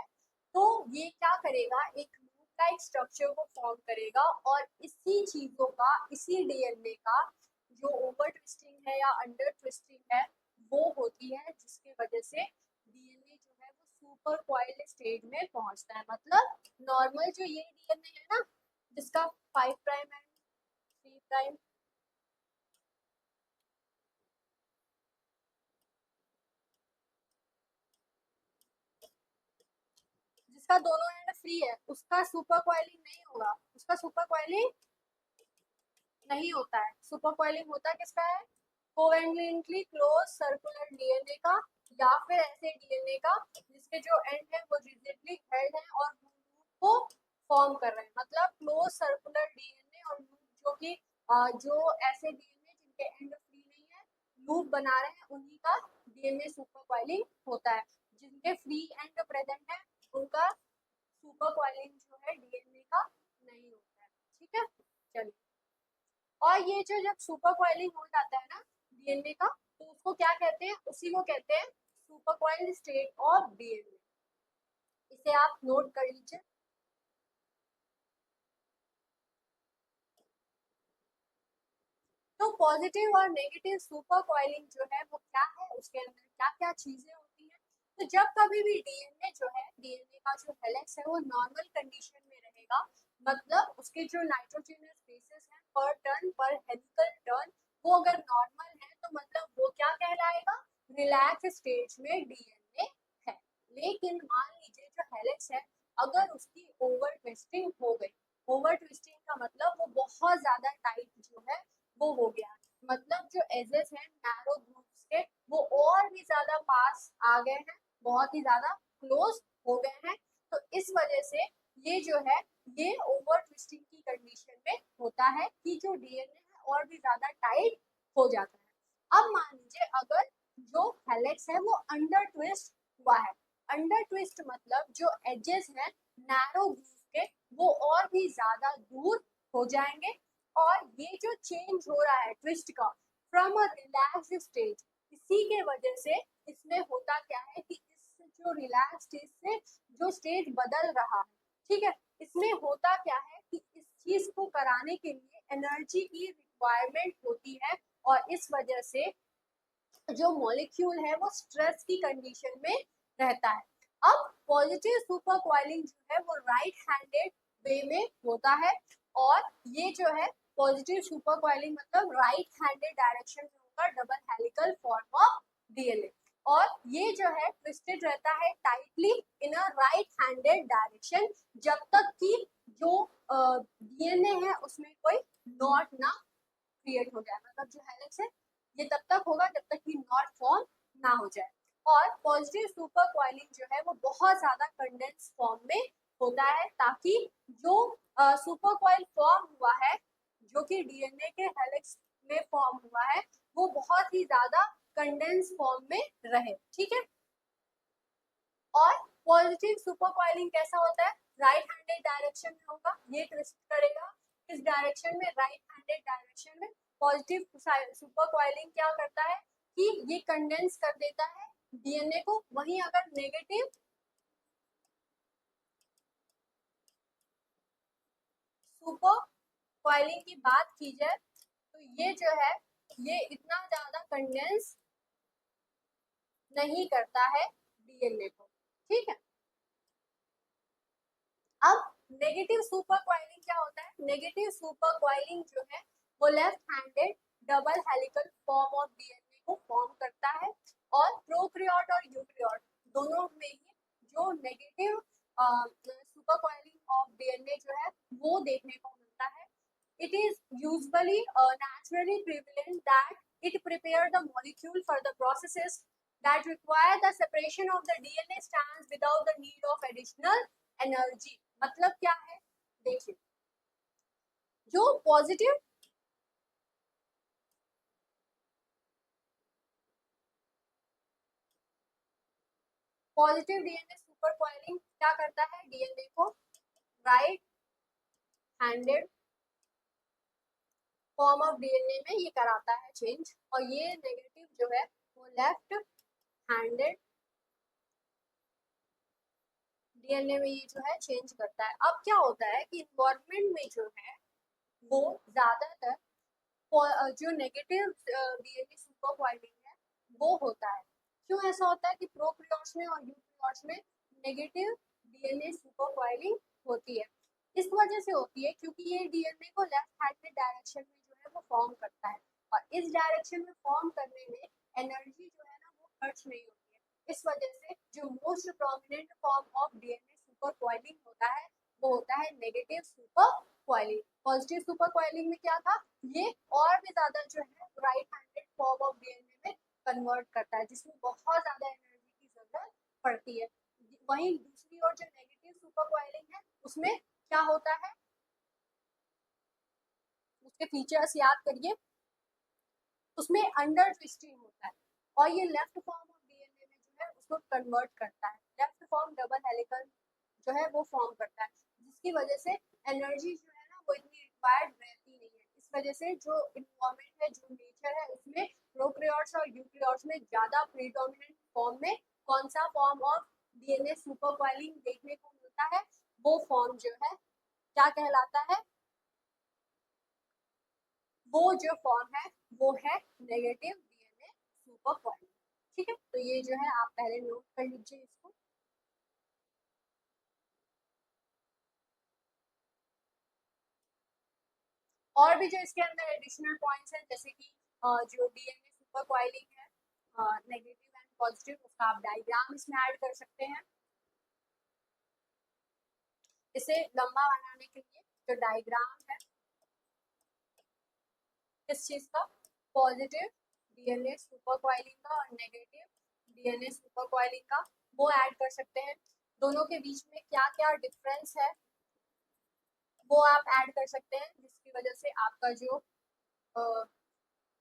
तो ये क्या करेगा, एक लूप टाइप स्ट्रक्चर को फॉर्म करेगा और इसी चीजों का, इसी डीएनए का जो ओवर ट्विस्टिंग है या अंडर ट्विस्टिंग है वो होती है, जिसकी वजह से डीएनए जो है वो सुपर कॉइल स्टेज में पहुंचता है। मतलब नॉर्मल जो ये डीएनए है ना, जिसका 5 प्राइम एंड 3 प्राइम, जिसका दोनों एंड फ्री है, उसका सुपर कॉइलिंग नहीं होगा, उसका सुपर कॉइलिंग नहीं होता है। सुपर कॉइलिंग होता किसका है, कोवेलेंटली क्लोज सर्कुलर डीएनए का या फिर ऐसे डीएनए का जिसके जो एंड है वो रिजिडली हेल्ड है और लूप को फॉर्म कर रहे हैं। मतलब क्लोज सर्कुलर डीएनए और लूप जो कि जो ऐसे डीएनए जिनके एंड फ्री नहीं है, लूप बना रहे हैं, उन्हीं का डीएनए सुपर कॉइलिंग होता है। जिनके फ्री एंड प्रेजेंट है उनका सुपर कॉइलिंग जो है डीएनए का नहीं होता है। ठीक है, चलिए, और ये जो जब सुपर कॉइलिंग हो जाता है ना डीएनए का, तो उसको क्या कहते हैं, उसी को कहते हैं super coiled state of DNA. इसे आप नोट कर लीजिए। तो पॉजिटिव और नेगेटिव सुपर कॉइलिंग जो है वो क्या है, उसके अंदर क्या क्या चीजें होती हैं। तो जब कभी भी डीएनए जो है, डीएनए का जो हेलिक्स है वो नॉर्मल कंडीशन में रहेगा, मतलब उसके जो नाइट्रोजनस बेसेस हैं पर टर्न, पर हेलिकल टर्न, वो अगर नॉर्मल है तो मतलब वो क्या कहलाएगा, रिलैक्स स्टेज में डीएनए है। लेकिन मान लीजिए जो हेलिक्स है अगर उसकी ओवर ट्विस्टिंग हो गई, ओवर ट्विस्टिंग का मतलब वो बहुत ज्यादा टाइट जो है वो हो गया, मतलब जो एजेस हैं नैरो ग्रुप्स के वो और भी ज्यादा पास आ गए हैं, बहुत ही ज्यादा क्लोज हो गए हैं। तो इस वजह से ये जो है ये ओवर ट्विस्टिंग की कंडीशन में होता है कि जो डीएनए है और भी ज्यादा टाइट हो जाता है। अब मान लीजिए अगर जो हेलिक्स है वो अंडर ट्विस्ट हुआ है, अंडर ट्विस्ट मतलब जो एजेस हैं नैरो ग्रुप के वो और भी ज्यादा दूर हो जाएंगे, और ये जो चेंज हो रहा है ट्विस्ट का फ्रॉम अ रिलैक्स स्टेज, इसी के वजह से इसमें होता क्या है कि इस जो रिलैक्स स्टेज से जो स्टेज बदल रहा है, ठीक है, इसमें होता क्या है कि इस चीज को कराने के लिए एनर्जी की रिक्वायरमेंट होती है, और इस वजह से जो मॉलिक्यूल है वो स्ट्रेस की कंडीशन में रहता है। अब पॉजिटिव सुपर कॉइलिंग जो है वो राइट हैंडेड वे में होता है, और ये जो है पॉजिटिव सुपर कॉइलिंग मतलब राइट हैंडेड डायरेक्शन में होगा, double helical form of DNA, और ये जो है ट्विस्टेड रहता है tightly in a right handed direction, जब तक कि जो डीएनए है उसमें कोई नॉट ना क्रिएट हो जाए। मतलब जो हेलिक्स है ये तब तक होगा जब तक कि नॉट फॉर्म ना हो जाए। और पॉजिटिव सुपर कॉइलिंग जो है वो बहुत ज्यादा कंडेंस फॉर्म में होता है, ताकि जो सुपर कॉइल फॉर्म हुआ है जो कि डीएनए के हेलिक्स में फॉर्म हुआ है वो बहुत ही ज्यादा कंडेंस फॉर्म में रहे। ठीक है, और पॉजिटिव सुपर कॉइलिंग कैसा होता है, राइट हैंडेड डायरेक्शन में होगा, ये ट्विस्ट करेगा इस डायरेक्शन में, राइट हैंडेड डायरेक्शन में। पॉजिटिव सुपर कॉइलिंग क्या करता है कि ये कंडेंस कर देता है डीएनए को। वहीं अगर नेगेटिव सुपर कॉइलिंग की बात की जाए तो ये जो है ये इतना ज्यादा कंडेंस नहीं करता है डीएनए को। ठीक है, अब नेगेटिव सुपर कॉइलिंग क्या होता है, नेगेटिव सुपर कॉइलिंग जो है वो left handed double helical form of DNA को फॉर्म करता है, और प्रोकैरियोट और यूकैरियोट दोनों में ही जो negative super coiling of DNA जो है वो देखने को मिलता है। It is usually naturally prevalent that it prepare the molecule for the processes that require the separation of the DNA strands without the need of additional energy। मतलब क्या है, देखिए जो positive positive DNA super coiling क्या करता है, DNA को right handed form of DNA में ये कराता है चेंज, और ये नेगेटिव जो है वो लेफ्ट हैंडेड डीएनए में ये जो है चेंज करता है। अब क्या होता है कि इन्वायरमेंट में जो है वो ज्यादातर जो नेगेटिव डीएनए सुपर क्वाइलिंग है वो होता है। क्यों ऐसा होता है कि प्रोकैरियोट्स में और यूकैरियोट्स में नेगेटिव डीएनए सुपर क्वाइलिंग होती है? इस वजह से होती है क्योंकि ये डीएनए को लेफ्ट हैंडेड डायरेक्शन में जो है वो फॉर्म करता है, और इस डायरेक्शन में फॉर्म करने में एनर्जी जो है ना वो खर्च नहीं होती है। इस वजह से जो most prominent form of DNA super coiling होता है वो होता है negative super coiling. Positive super coiling में क्या था, ये और भी ज्यादा जो है right handed form of DNA में कन्वर्ट करता है, जिसमें बहुत ज्यादा एनर्जी की जरूरत पड़ती है। वहीं दूसरी ओर जो नेगेटिव सुपर क्वाइलिंग है उसमें क्या होता है, उसके फीचर्स याद करिए। उसमें अंडर ट्विस्टिंग होता है, और ये लेफ्ट फॉर्म ऑफ डीएनए में जो है उसको कन्वर्ट करता है। लेफ्ट फॉर्म डबल हेलिकल जो है वो फॉर्म करता है, जिसकी वजह से एनर्जी जो है ना वो इतनी रिक्वायर्ड रहती नहीं है। इस वजह से जो इन्वायरमेंट है, जो नेचर है, उसमें प्रोकैरियोट्स और यूकैरियोट्स में ज्यादा प्रीडोमिनेंट फॉर्म में कौन सा form of DNA super coiling देखने को मिलता है, वो फॉर्म जो है क्या कहलाता है, वो जो फॉर्म है वो है नेगेटिव डीएनए सुपर क्वाइलिंग। ठीक है, तो ये जो है आप पहले नोट कर लीजिए इसको। और भी जो इसके अंदर एडिशनल पॉइंट्स हैं, जैसे कि जो डीएनए सुपर क्वाइलिंग है नेगेटिव एंड पॉजिटिव, उसका आप डायग्राम इसमें ऐड कर सकते हैं। इसे लंबा बनाने के लिए जो डायग्राम है किस चीज का, पॉजिटिव डीएनए सुपर क्वाइलिंग का और नेगेटिव डीएनए सुपर क्वाइलिंग का, वो ऐड कर सकते हैं। दोनों के बीच में क्या क्या डिफरेंस है वो आप ऐड कर सकते हैं, जिसकी वजह से आपका जो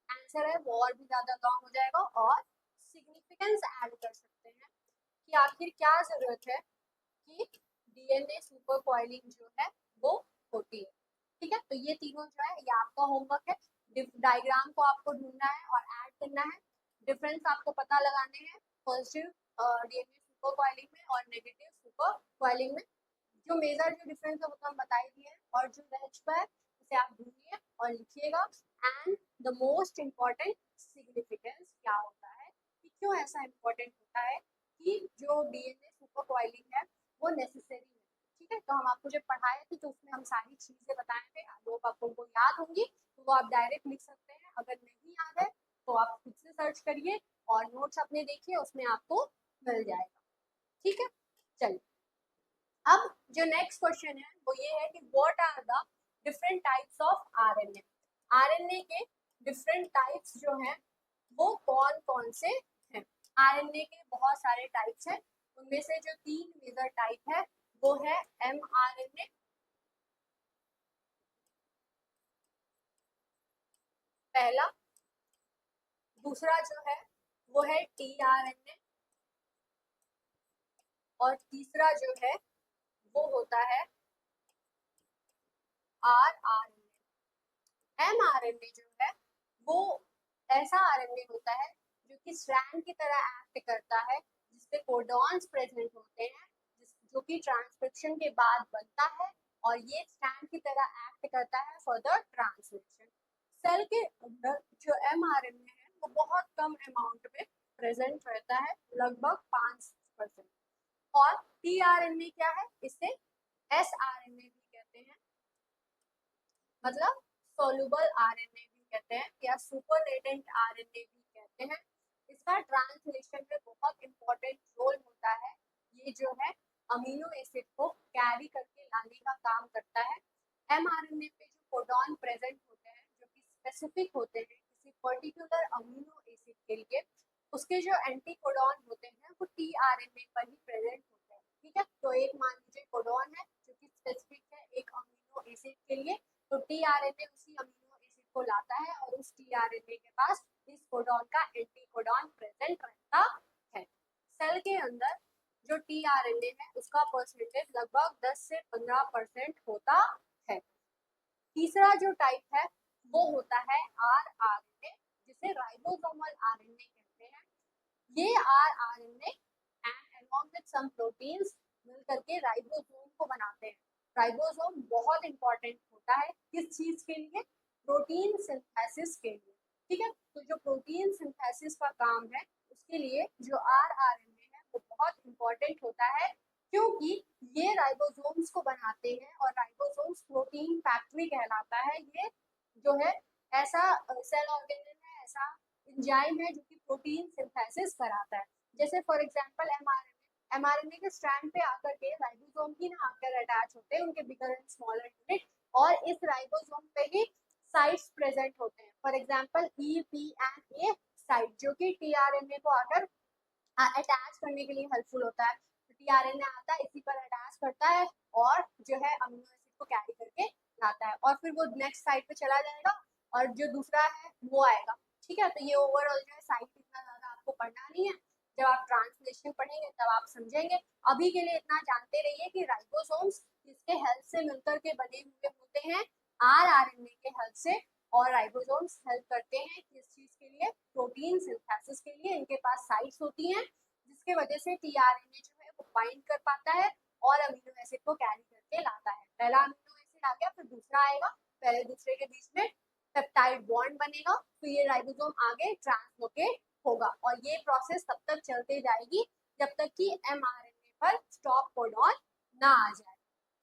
आंसर है वो और भी ज्यादा लॉन्ग हो जाएगा। और सिग्निफिकेंस ऐड कर सकते हैं कि आखिर क्या जरूरत है कि डीएनए सुपर क्वाइलिंग जो है वो होती है। ठीक है, तो ये तीनों जो है ये आपका होमवर्क है। डायग्राम को आपको ढूंढना है और ऐड करना है, डिफरेंस आपको पता लगाने हैं पॉजिटिव डीएनए सुपर क्वाइलिंग में और नेगेटिव सुपर क्वाइलिंग में। जो मेजर जो डिफरेंस है वो तो हम बता ही दिए हैं, और जो रह चुका है उसे आप ढूंढिए और लिखिएगा। And the most important significance क्या होता है, कि क्यों ऐसा इम्पोर्टेंट होता है कि जो डीएनए सुपर क्वाइलिंग है वो नेसेसरी है। ठीक है, तो हम आपको जब पढ़ाए थे तो उसमें हम सारी चीजें बताए थे, वो आपको वो याद होंगी तो वो आप डायरेक्ट लिख सकते हैं। अगर नहीं याद है तो आप खुद से सर्च करिए और नोट्स अपने देखिए, उसमें आपको मिल जाएगा। ठीक है, चलिए अब जो नेक्स्ट क्वेश्चन है वो ये है कि what are the different types of RNA. RNA के डिफरेंट टाइप्स जो हैं वो कौन कौन से हैं। आरएनए के बहुत सारे टाइप्स हैं, उनमें से जो तीन मेजर टाइप है वो है एमआरएनए, पहला। दूसरा जो है वो है टीआरएनए, और तीसरा जो है वो होता है आरआरएनए। एमआरएनए जो है वो ऐसा आरएनए होता है जो कि स्ट्रैंड की तरह एक्ट करता है, जिसपे कोडॉन्स प्रेजेंट होते हैं, जो कि ट्रांसक्रिप्शन के बाद बनता है, और ये स्ट्रैंड की तरह एक्ट करता है फॉर द ट्रांसलेशन। सेल के अंदर जो एमआरएनए है वो बहुत कम अमाउंट में प्रेजेंट रहता है, लगभग 5%। और टीआरएनए क्या है, इसे एसआरएनए भी कहते हैं, मतलब सोलुबल आरएनए भी कहते हैं या सुपरनेटेंट आरएनए भी कहते हैं। इसका ट्रांसलेशन में बहुत इंपॉर्टेंट रोल होता है। ये जो है अमीनो एसिड को कैरी करके लाने का काम करता है। एमआरएनए पे जो कोडॉन प्रेजेंट होते हैं जो कि स्पेसिफिक होते हैं किसी पर्टिकुलर अमीनो एसिड के लिए, उसके जो एंटी कोडॉन होते हैं वो टीआरएनए पर ही प्रेजेंट होते हैं। ठीक है, तो एक मान लीजिए कोडॉन है जो कि स्पेसिफिक है एक अमीनो एसिड के लिए, तो टीआरएनए उसी अमीनो एसिड को लाता है और उस टीआरएनए के पास इस कोडॉन का एंटी कोडॉन प्रेजेंट रहता है। सेल के अंदर जो टीआरएनए है उसका परसेंटेज लगभग 10 से 15% होता है। तीसरा जो टाइप है वो होता है rRNA, जिसे राइबोसोमल आरएनए कहते हैं। ये rRNA and along with some proteins मिल करके राइबोसोम को बनाते हैं। राइबोसोम बहुत इंपॉर्टेंट होता है किस चीज के लिए? प्रोटीन सिंथेसिस के लिए। ठीक है, तो जो प्रोटीन सिंथेसिस का काम है उसके लिए जो rRNA है वो बहुत इंपॉर्टेंट होता है, क्योंकि ये राइबोसोम्स को बनाते हैं और राइबोसोम्स प्रोटीन फैक्ट्री कहलाता है। ये जो है ऐसा सेल ऑर्गेनल है, ऐसा एंजाइम है जो कि प्रोटीन सिंथेसिस कराता है। जैसे फॉर एग्जांपल एमआरएनए के स्ट्रैंड पे आकर के राइबोसोम ही ना आकर अटैच होते हैं उनके बिगर एंड स्मॉलर यूनिट, और इस राइबोसोम पे ही साइट्स प्रेजेंट होते हैं। For example E P and A site, जो कि टीआरएनए को आकर अटैच करने के लिए हेल्पफुल होता है। तो टीआरएनए आता है, इसी पर अटैच करता है और जो है अमीनो एसिड को कैरी करके लाता है, और फिर वो नेक्स्ट साइट पे चला जाएगा और जो दूसरा है वो आएगा। ठीक है, तो ये ओवरऑल जो है साइट इतना ज्यादा आपको पढ़ना नहीं है, जब आप ट्रांसलेशन पढ़ेंगे तब आप समझेंगे। अभी के लिए इतना जानते रहिए कि राइबोसोम्स किसके हेल्प से मिलकर के बने हुए होते हैं? rRNA के हेल्प से। और राइबोसोम्स हेल्प करते हैं किस चीज के लिए? प्रोटीन सिंथेसिस के लिए। इनके पास साइट्स होती हैं जिसके वजह से टीआरएनए जो है वो बाइंड कर पाता है और अमीनो एसिड को कैरी करके लाता है। पहला अमीनो एसिड आ गया, फिर दूसरा आएगा, पहले दूसरे के बीच में पेप्टाइड बॉन्ड बनेगा, तो ये राइबोसोम आगे ट्रांसलोकेट होगा, और ये प्रोसेस तब तक चलते जाएगी जब तक कि एमआरएनए पर स्टॉप कोडॉन ना आ जाए।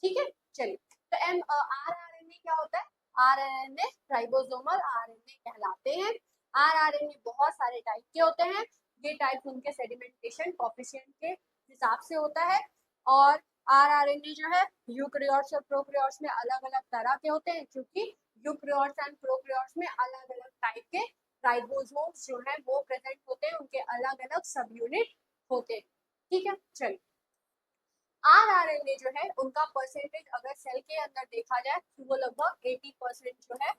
ठीक है, चलिए, तो rRNA क्या होता है? rRNA राइबोसोमल आरएनए कहलाते हैं। rRNA बहुत सारे टाइप के होते हैं, ये टाइप उनके सेडिमेंटेशन कोएफिशिएंट के हिसाब से होता है। और rRNA जो है यूकेरियोट्स और प्रोकैरियोट्स में अलग अलग तरह के होते हैं, क्योंकि यूकेरियोट्स एंड प्रोकैरियोट्स में अलग अलग टाइप के राइबोसोम्स जो है वो प्रेजेंट होते हैं, उनके अलग अलग सब यूनिट होते हैं। ठीक है, चलिए, rRNA जो है उनका परसेंटेज अगर सेल के अंदर देखा जाए तो वो लगभग 80% जो है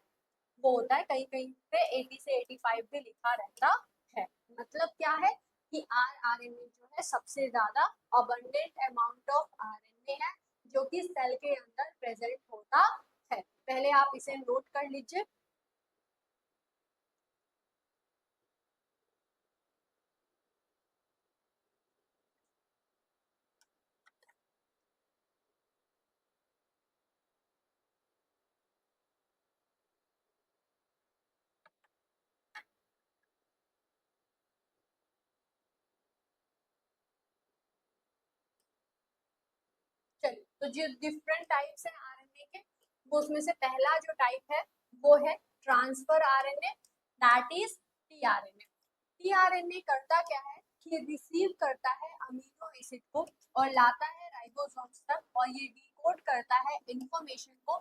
वो होता है, कहीं कहीं पे 80 से 85 भी लिखा रहता है। मतलब क्या है कि rRNA जो है सबसे ज्यादा अबंडेंट अमाउंट ऑफ RNA है जो कि सेल के अंदर प्रेजेंट होता है। पहले आप इसे नोट कर लीजिए। चलिए, तो जो डिफरेंट टाइप्स हैं आरएनए के, वो उसमें से पहला जो टाइप है वो है transfer RNA, that is tRNA. TRNA करता क्या है कि रिसीव करता है अमीनो एसिड को और लाता है राइबोसोम्स तक, और ये डिकोड करता है इंफॉर्मेशन को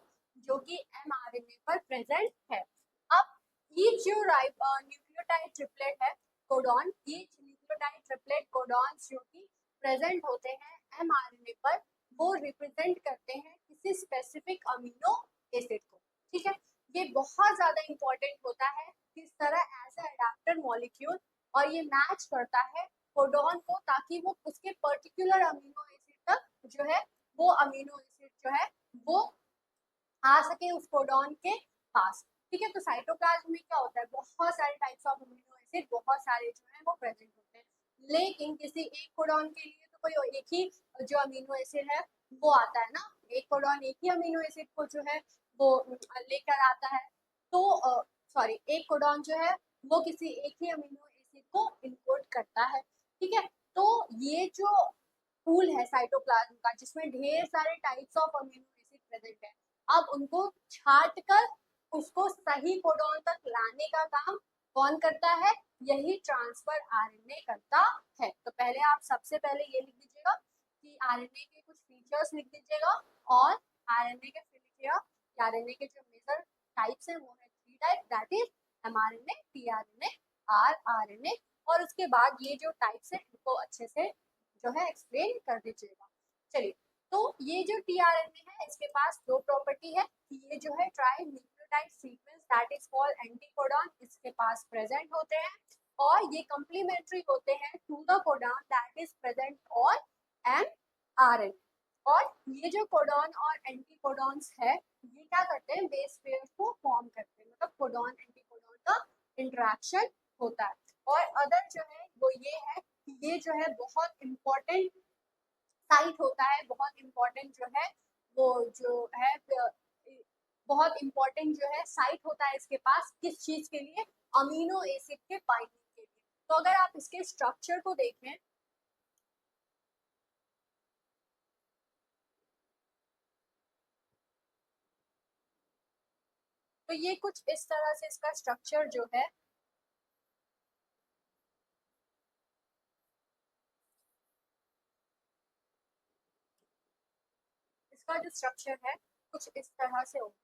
जो कि एमआरएनए पर प्रेजेंट है। अब ईच जो न्यूक्लियोटाइड ट्रिपलेट है codon, each nucleotide triplet codons जो कि प्रेजेंट होते हैं एमआरएनए पर, वो रिप्रेजेंट करते हैं किसी स्पेसिफिक अमीनो एसिड को। ठीक है, ये बहुत ज्यादा इंपॉर्टेंट होता है किस तरह एज ए अडेप्टर मॉलिक्यूल, और ये मैच करता है कोडॉन को ताकि वो उसके पर्टिकुलर अमीनो एसिड तक जो है वो अमीनो एसिड जो है वो आ सके उस कोडॉन के पास। ठीक है, तो साइटोप्लाज्म में क्या होता है? बहुत सारे टाइप्स ऑफ अमीनो एसिड, बहुत सारे जो है वो प्रेजेंट होते हैं, लेकिन किसी एक कोडॉन के लिए तो कोई एक ही जो अमीनो एसिड है वो आता है ना, एक कोडॉन एक ही अमीनो एसिड को जो है वो लेकर आता है। तो सॉरी, एक कोडॉन जो है वो किसी एक ही अमीनो एसिड को इनकोड करता है। ठीक है, तो ये जो पूल है साइटोप्लाज्म का जिसमें ढेर सारे types of amino acid present है, अब उनको छाट कर उसको सही कोडॉन तक लाने का काम कौन करता है? यही ट्रांसफर आरएनए करता है। तो पहले आप सबसे पहले ये लिख दीजिएगा कि आरएनए के कुछ फीचर्स लिख दीजिएगा, और आरएनए के फिर लिखिएगा कि आरएनए के जो मेजर टाइप्स हैं वो है 3 type, that is mRNA, tRNA, rRNA, और उसके बाद ये जो टाइप्स हैं इनको अच्छे से जो है एक्सप्लेन कर दीजिएगा। चलिए, तो ये जो टीआरएनए है इसके पास दो प्रॉपर्टी है कि ये जो है tri nucleotide sequence that is called anticodon इसके पास प्रेजेंट होते हैं, और ये कंप्लीमेंट्री होते हैं to the codon that is present on mRNA. और ये जो कोडॉन और एंटी कोडॉन्स है ये क्या करते हैं, बेस पेयर को फॉर्म करते हैं, मतलब कोडॉन एंटी कोडॉन का इंटरेक्शन होता है। और अदर जो है वो ये है कि ये जो है बहुत इंपॉर्टेंट साइट होता है, बहुत इंपॉर्टेंट जो है वो जो है बहुत इंपॉर्टेंट जो है साइट होता है इसके पास, किस चीज के लिए, अमीनो एसिड के बाइंडिंग के लिए। तो अगर आप इसके स्ट्रक्चर को देखें तो ये कुछ इस तरह से इसका स्ट्रक्चर जो है, इसका जो स्ट्रक्चर है कुछ इस तरह से होता है।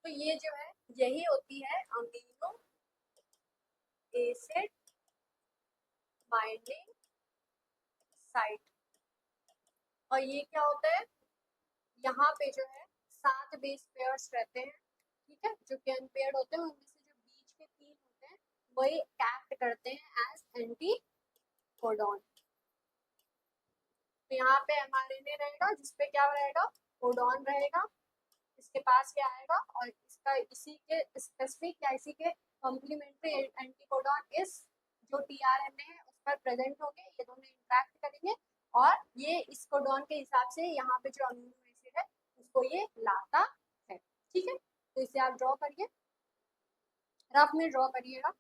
तो ये जो है यही होती है अमीनो एसिड बाइंडिंग साइट। और ये क्या होता है, यहाँ पे जो है 7 बेस पेयर्स रहते हैं, ठीक है, जो कि अनपेयर्ड होते हैं, उनमें से जो बीच के 3 होते हैं वही एक्ट करते हैं एज एंटी कोडॉन। तो यहाँ पे एमआरएनए रहेगा जिसपे क्या रहेगा, कोडॉन रहेगा, इसके पास क्या आएगा और इसका इसी के स्पेसिफिक या इसी के कॉम्प्लीमेंट्री एंटीकोडॉन इस जो टीआरएनए है उस पर प्रेजेंट होंगे, ये दोनों इंटरेक्ट करेंगे और ये इस कोडॉन के हिसाब से यहाँ पे जो अमीनो एसिड है उसको ये लाता है, ठीक है। तो इसे आप ड्रॉ करिए, रफ में ड्रॉ करिएगा।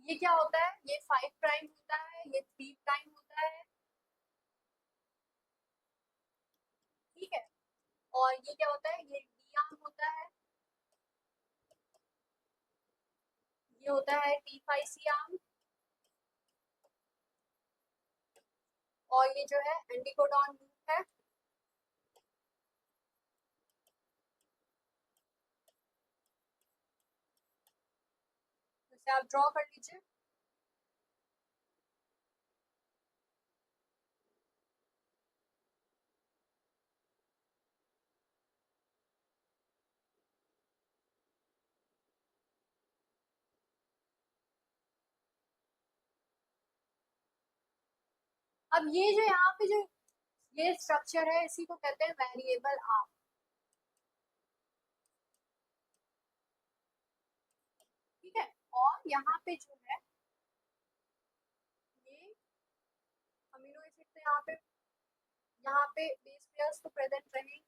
ये क्या होता है, ये 5 प्राइम होता है, ये 3 प्राइम होता है, ठीक है। और ये क्या होता है, ये डी आर्म होता है, ये होता है T5C आर्म, और ये जो है एंटीकोडॉन लूप है। इसे आप ड्रॉ कर लीजिए। अब ये जो यहाँ पे जो ये स्ट्रक्चर है इसी को कहते हैं वेरिएबल आर्म, ठीक है। और यहाँ पे जो है ये अमीनो एसिड तो यहाँ पे बेस पेयर्स तो प्रेजेंट रहेंगे,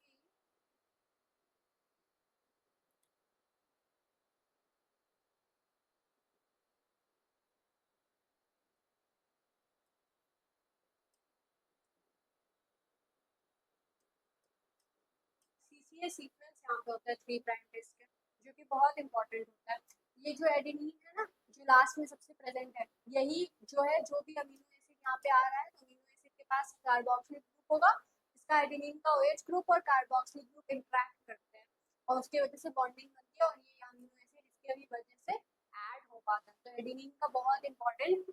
सीसीए सीक्वेंस यहाँ पे होता है 3 प्राइम बेस के, जो कि बहुत इंपॉर्टेंट होता है। ये जो एडेनिन है ना जो लास्ट में सबसे प्रेजेंट है, यही जो है जो भी अमीनो एसिड यहाँ पे आ रहा है तो अमीनो एसिड के पास कार्बोक्सिल ग्रुप होगा, इसका एडेनिन का OH ग्रुप और कार्बोक्सिल ग्रुप इंटरेक्ट करते हैं और उसकी वजह से बॉन्डिंग बनती है और ये अमीनो एसिड इसके भी वजह से ऐड हो पाता है। तो एडेनिन का बहुत इंपॉर्टेंट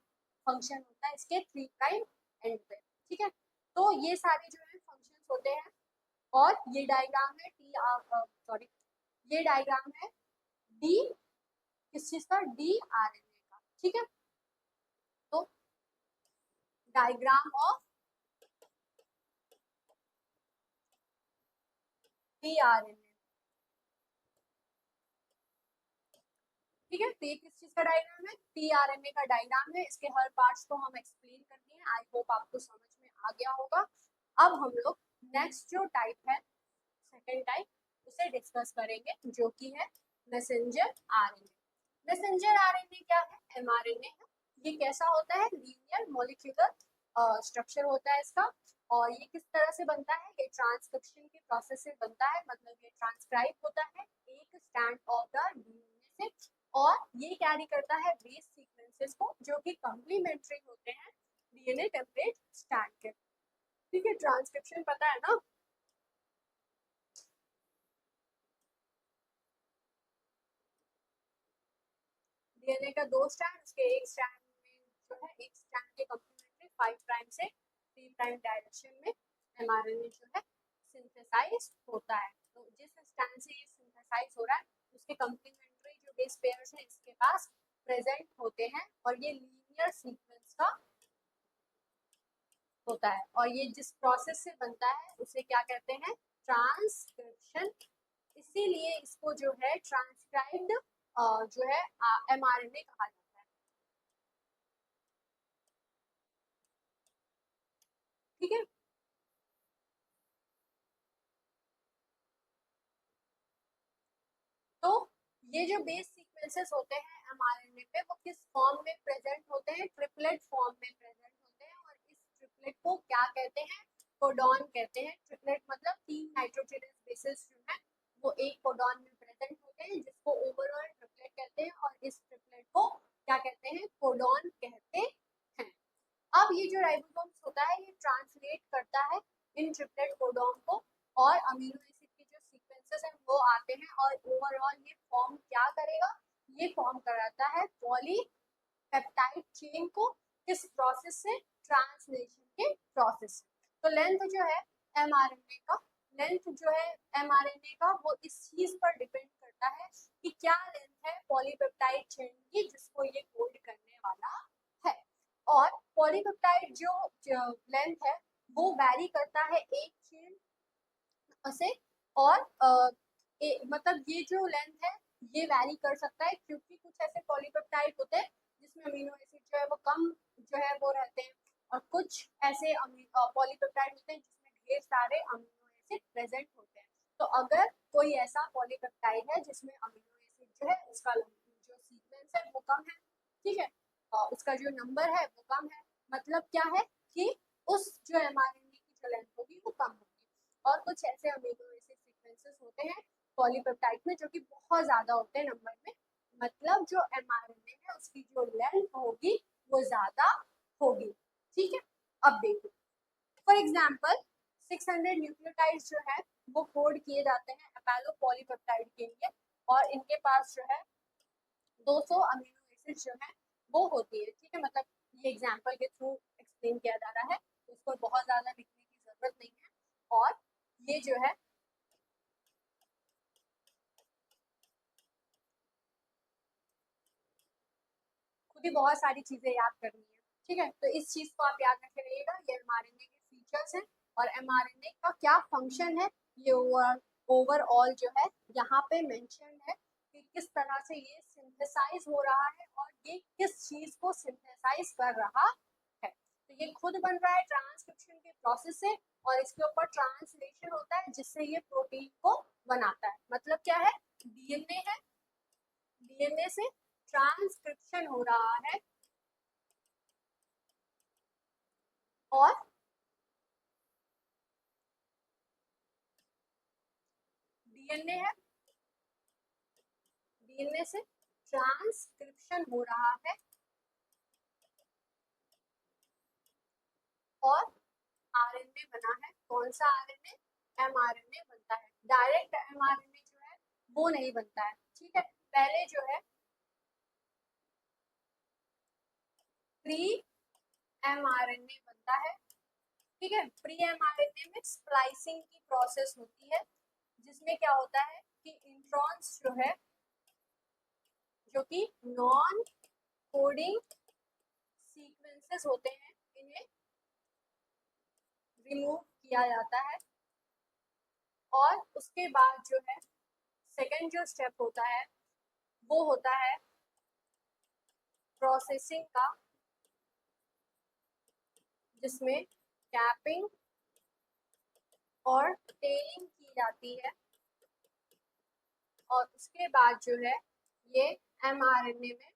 फंक्शन होता है इसके 3 प्राइम एंड पे, ठीक है। तो ये सारे जो है फंक्शंस होते हैं। और ये डायग्राम है सॉरी ये डायग्राम है डी किस चीज का, DRNA का, ठीक है। तो डायग्राम ऑफ DRNA, ठीक है। तो ये किस चीज का डायग्राम है, टीआरएनए का डायग्राम है, इसके हर पार्ट्स को हम एक्सप्लेन कर दिए, आई होप आपको समझ में आ गया होगा। अब हम लोग नेक्स्ट जो टाइप है, सेकेंड टाइप उसे डिस्कस करेंगे जो कि है मैसेंजर आरएनए। मैसेंजर आरएनए क्या है, एमआरएनए है। ये कैसा होता है, लीनियर मॉलिक्यूलर स्ट्रक्चर होता है इसका। और ये किस तरह से बनता है, ये ट्रांसक्रिप्शन के प्रोसेस से बनता है, मतलब ये ट्रांसक्राइब होता है एक स्टैंड ऑफ द डीएनए से, और ये कैरी करता है बेस सीक्वेंसेस को जो कि कॉम्प्लीमेंट्री होते हैं डीएनए टेम्पलेट स्टैंड के। ठीक है, ट्रांसक्रिप्शन पता है ना। डीएनए का 2 स्टैंड, उसके एक स्टैंड में जो है एक स्टैंड के कॉम्प्लीमेंट्री 5 प्राइम से 3 प्राइम डायरेक्शन में एमआरएनए जो है सिंथेसाइज होता है। तो जिस स्टैंड से ये सिंथेसाइज हो रहा है उसके कॉम्प्लीमेंट्री जो बेस पेयर्स हैं इसके पास प्रेजेंट होते हैं, और ये लीनियर सीक्वेंस का होता है। और ये जिस प्रोसेस से बनता है उसे क्या कहते हैं, ट्रांसक्रिप्शन। इसीलिए इसको जो है ट्रांसक्राइब्ड जो है एमआरएनए कहा जाता है। ठीक है, तो ये जो बेस सीक्वेंसेस होते हैं एमआरएनए पे वो किस फॉर्म में प्रेजेंट होते हैं, ट्रिपलेट फॉर्म में प्रेजेंट होते हैं, और इस ट्रिपलेट को क्या कहते हैं, कोडॉन कहते हैं। ट्रिपलेट मतलब 3 नाइट्रोजनस बेसेस जो है वो एक कोडॉन में प्रेजेंट होते हैं, जिसको ओवरऑल ट्रिपलेट कहते हैं, और इस ट्रिपलेट को क्या कहते हैं, कोडॉन कहते हैं। अब ये जो राइबोसोम्स होता है ये ट्रांसलेट करता है इन ट्रिपलेट कोडॉन को, और अमीनो एसिड के जो सीक्वेंसेस हैं वो आते हैं, और ओवरऑल ये फॉर्म क्या करेगा, ये फॉर्म कराता है पॉलीपेप्टाइड चेन को। किस प्रोसेस से, ट्रांसलेशन के प्रोसेस से। तो लेंथ जो है एमआरएनए का, लेंथ जो है एमआरएनए का वो इस चीज पर डिपेंड करता है कि क्या लेंथ है पॉलीपेप्टाइड चेन की जिसको ये होल्ड करने वाला है। और पॉलीपेप्टाइड जो लेंथ है वो वैरी करता है एक चेन से, और मतलब ये जो लेंथ है ये वैरी कर सकता है, क्योंकि कुछ ऐसे पॉलीपेप्टाइड होते हैं जिसमें अमीनो एसिड जो है वो कम जो है वो रहते हैं, और कुछ ऐसे पॉलीपेप्टाइड होते हैं जिसमें ढेर सारे अमीनो एसिड प्रेजेंट होते हैं। तो अगर कोई ऐसा पॉलीपेप्टाइड है जिसमें अमीनो एसिड जो है उसका जो सीक्वेंस है वो कम है, ठीक है, उसका जो नंबर है वो कम है, मतलब क्या है कि उस जो एमआरएनए की जो लेंथ होगी वो कम होगी। और कुछ ऐसे अमीनो एसिड सीक्वेंसेस होते हैं पॉलीपेप्टाइड में जो कि बहुत ज्यादा होते हैं नंबर में, मतलब जो एमआरएनए है उसकी जो लेंथ होगी वो ज्यादा होगी। ठीक है, अब देखो फॉर एग्जांपल 600 न्यूक्लियोटाइड्स जो है वो कोड किए जाते हैं अपोलो पॉलीपेप्टाइड के लिए, और इनके पास जो है 200 अमीनो एसिड जो है वो होती है। ठीक है, मतलब ये एग्जांपल के थ्रू एक्सप्लेन किया जा रहा है, उसको बहुत ज्यादा लिखने की जरूरत नहीं है। और ये जो है खुद ही बहुत सारी चीजें याद करनी है। ठीक है, तो इस चीज को आप याद रखे रहिएगा, ये एमआरएनए के फीचर्स हैं और एमआरएनए का क्या फंक्शन है, ये ओवरऑल जो है यहाँ पे मेंशन है कि किस तरह से ये सिंथेसाइज हो रहा है और ये किस चीज को सिंथेसाइज कर रहा है। तो ये खुद बन रहा है ट्रांसक्रिप्शन के प्रोसेस से, और इसके ऊपर ट्रांसलेशन होता है जिससे ये प्रोटीन को बनाता है। मतलब क्या है, डीएनए है, डीएनए से ट्रांसक्रिप्शन हो रहा है, और डीएनए है, डीएनए से ट्रांसक्रिप्शन हो रहा है, और आरएनए बना है। कौन सा आरएनए, एमआरएनए बनता है। डायरेक्ट एमआरएनए जो है वो नहीं बनता है। ठीक है, पहले जो है प्री एमआरएनए बनता है। ठीक है, प्री एमआरएनए में स्प्लाइसिंग की प्रोसेस होती है, जिसमें क्या होता है कि इंट्रॉन्स जो है जो कि नॉन कोडिंग सीक्वेंसेस होते हैं इन्हें रिमूव किया जाता है, और उसके बाद जो है सेकंड जो स्टेप होता है वो होता है प्रोसेसिंग का, जिसमें कैपिंग और टेलिंग की जाती है, और उसके बाद जो है ये एमआरएनए में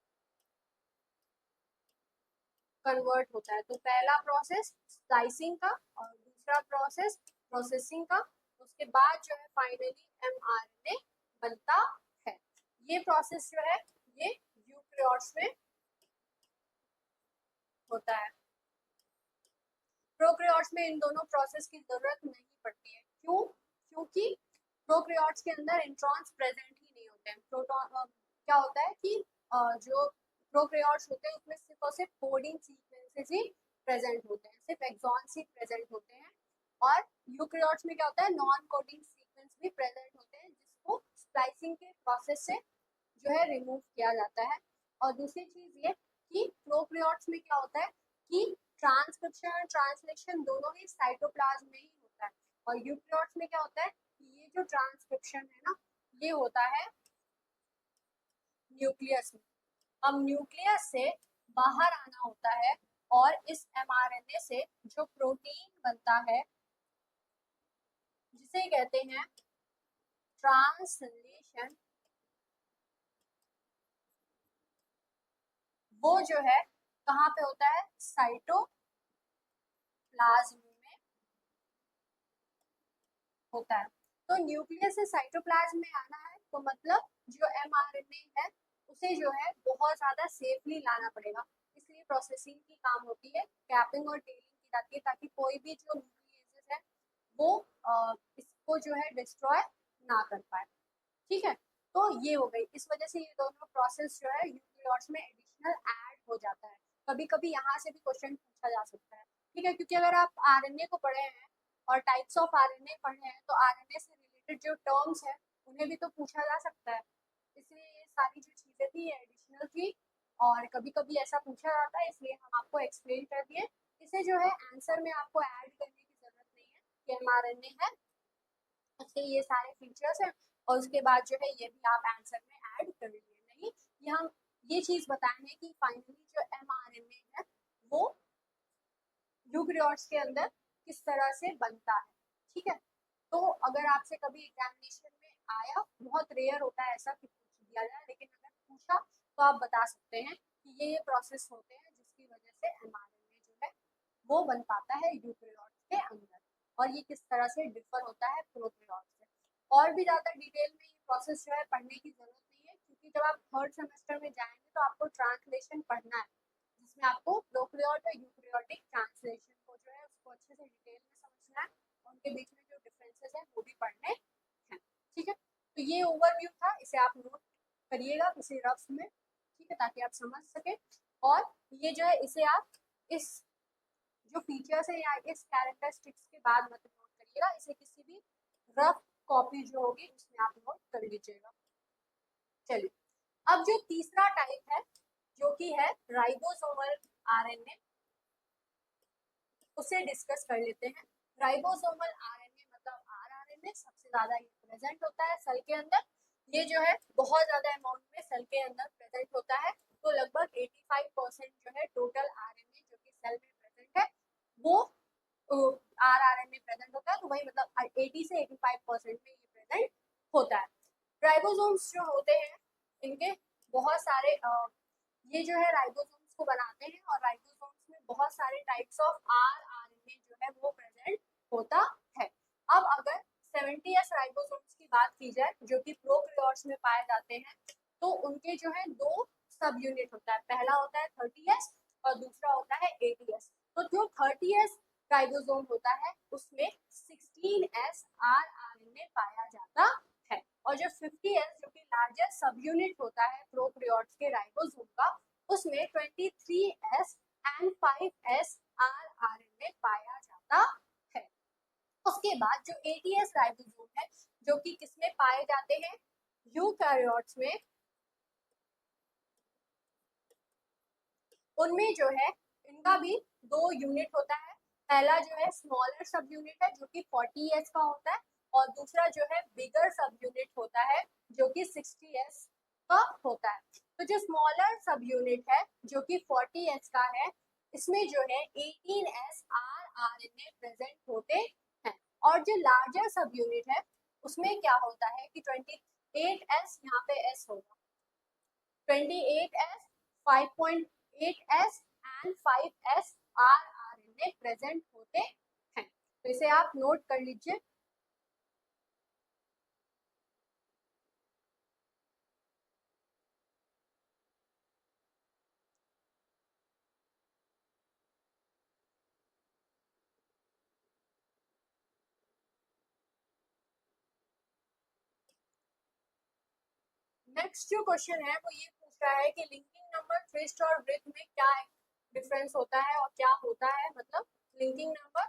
कन्वर्ट होता है। तो पहला प्रोसेस स्लाइसिंग का और दूसरा प्रोसेस प्रोसेसिंग का, उसके बाद जो है फाइनली mRNA बनता है। ये प्रोसेस जो है ये यूकेरियोट्स में होता है। प्रोकैरियोट्स में इन दोनों प्रोसेस की जरूरत नहीं पड़ती है। क्यों? क्योंकि प्रोकैरियोट्स के अंदर इंट्रॉन्स प्रेजेंट ही नहीं होते हैं। प्रोटॉन क्या होता है कि जो प्रोकैरियोट्स होते हैं उसमें सिर्फ और सिर्फ कोडिंग सीक्वेंसेस ही प्रेजेंट होते हैं, सिर्फ एक्सॉन्स ही प्रेजेंट होते हैं। और यूकेरियोट्स में क्या होता है, नॉन कोडिंग सीक्वेंस भी प्रेजेंट होते हैं जिसको स्प्लाइसिंग के प्रोसेस से जो है रिमूव किया जाता है। और दूसरी चीज ये कि प्रोकैरियोट्स में क्या होता है कि ट्रांसक्रिप्शन और ट्रांसलेशन दोनों ही साइटोप्लाज्म में ही होता है। और यूकेरियोट्स में क्या होता है कि ये जो ट्रांसक्रिप्शन है ना, ये होता है न्यूक्लियस में। अब न्यूक्लियस से बाहर आना होता है और इस mRNA से जो प्रोटीन बनता है जिसे कहते हैं ट्रांसलेशन, वो जो है कहाँ पे होता है, साइटोप्लाज्म में होता है। तो न्यूक्लियस से साइटोप्लाज्म में आना है तो मतलब जो mRNA है उसे जो है बहुत ज्यादा सेफली लाना पड़ेगा, इसलिए प्रोसेसिंग की काम होती है, कैपिंग और टेलिंग की जाती है ताकि कोई भी जो न्यूक्लियस है वो इसको जो है डिस्ट्रॉय ना कर पाए। ठीक है, तो ये हो गई। इस वजह से ये दोनों प्रोसेस जो है यूकेरियोट्स में एडिशनल ऐड हो जाता है। कभी कभी यहाँ से भी क्वेश्चन पूछा जा सकता है। ठीक है, क्योंकि अगर आप आरएनए को पढ़े हैं और टाइप्स ऑफ आरएनए पढ़े हैं तो आरएनए से रिलेटेड जो टर्म्स है उन्हें भी तो पूछा जा सकता है। इसलिए ये सारी जो चीजें थी ये एडिशनल थी और कभी कभी ऐसा पूछा जाता है, इसलिए हम आपको एक्सप्लेन कर दिए। इसे जो है आंसर में आपको ऐड करने की जरूरत नहीं है कि एमआरएनए है, उसके ये सारे फीचर्स हैं और उसके बाद जो है ये भी आप आंसर में ऐड कर लीजिए। नहीं, ये हम ये चीज बताएंगे कि फाइनली जो mRNA है वो यूकेरियोट्स के अंदर किस तरह से बनता है। ठीक है, तो अगर आपसे कभी एग्जामिनेशन में आया, बहुत रेयर होता है ऐसा कि पूछ दिया जाए, लेकिन अगर पूछा तो आप बता सकते हैं कि ये प्रोसेस होते हैं जिसकी वजह से mRNA जो है वो बन पाता है यूकेरियोट्स के अंदर, और ये किस तरह से डिफर होता है प्रोकैरियोट्स से। और भी ज़्यादा डिटेल में ये प्रोसेस जो है पढ़ने की जरूरत नहीं है, क्योंकि जब आप थर्ड सेमेस्टर में जाएंगे तो आपको ट्रांसलेशन पढ़ना है, जिसमें आपको प्रोकैरियोट और यूकेरियोटिक ट्रांसलेशन को जो है उसको अच्छे से डिटेल में समझना है, उनके बीच में जो डिफरेंसेस है वो भी पढ़ने हैं। ठीक है, तो ये ओवरव्यू था, इसे आप नोट करिएगा किसी रफ में, ठीक है, ताकि आप समझ सके। और ये जो है इसे आप इस जो फीचर्स है या इस कैरेक्टरिस्टिक्स के बाद मत नोट करिएगा, इसे किसी भी रफ कॉपी जो होगी उसमें आप नोट कर लीजिएगा। चलिए, अब जो तीसरा टाइप है जो कि है राइबोसोमल आरएनए, उसे डिस्कस कर लेते हैं। राइबोसोमल आरएनए मतलब आरआरएनए सबसे ज्यादा ये प्रेजेंट होता है सेल के अंदर। ये जो है बहुत ज्यादा अमाउंट में सेल के अंदर प्रेजेंट होता है, तो लगभग 85% जो है टोटल आरएनए जो कि सेल में प्रेजेंट है वो आरआरएनए प्रेजेंट होता है। तो वही मतलब 80 से 85% में ये प्रेजेंट होता है। राइबोसोम्स जो होते हैं इनके बहुत सारे ये जो है राइबोसोम्स को बनाते हैं और राइबोसोम्स में बहुत सारे टाइप्स ऑफ आरआरएनए जो है वो प्रेजेंट होता है। अब अगर 70s राइबोसोम्स की बात की जाए जो कि प्रोकैरियोट्स में पाए जाते हैं, तो उनके जो है दो सब यूनिट होता है, पहला होता है 30s और दूसरा होता है 80s। तो जो 30s राइबोसोम होता है उसमें 16s आरआरएनए पाया जाता है, और जो 50s जो कि लार्जेस्ट सब यूनिट होता है प्रोकैरियोट्स के राइबोसोम का, उसमें 23s एंड 5s आरआरएनए पाया जाता है। उसके बाद जो 80s राइबोसोम है जो कि किसमें पाए जाते हैं, यूकैरियोट्स में, उनमें जो है इनका भी दो यूनिट होता है। पहला जो है स्मॉलर सब यूनिट है जो कि 40s का होता है, और दूसरा जो है बिगर सब यूनिट होता है जो कि 60s का होता है। तो जो स्मॉलर सब यूनिट है जो कि 40s का है, इसमें जो है 18s आरआरएनए प्रेजेंट होते हैं, और जो लार्जर सब यूनिट है उसमें क्या होता है कि 28s, यहाँ पे s होगा, 28s, 5.8s and 5s rRNA present होते हैं। तो इसे आप नोट कर लीजिए। नेक्स्ट जो क्वेश्चन है वो ये पूछ रहा है कि लिंकिंग नंबर, ट्विस्ट और ब्रेथ में क्या डिफरेंस होता है और क्या होता है, मतलब लिंकिंग नंबर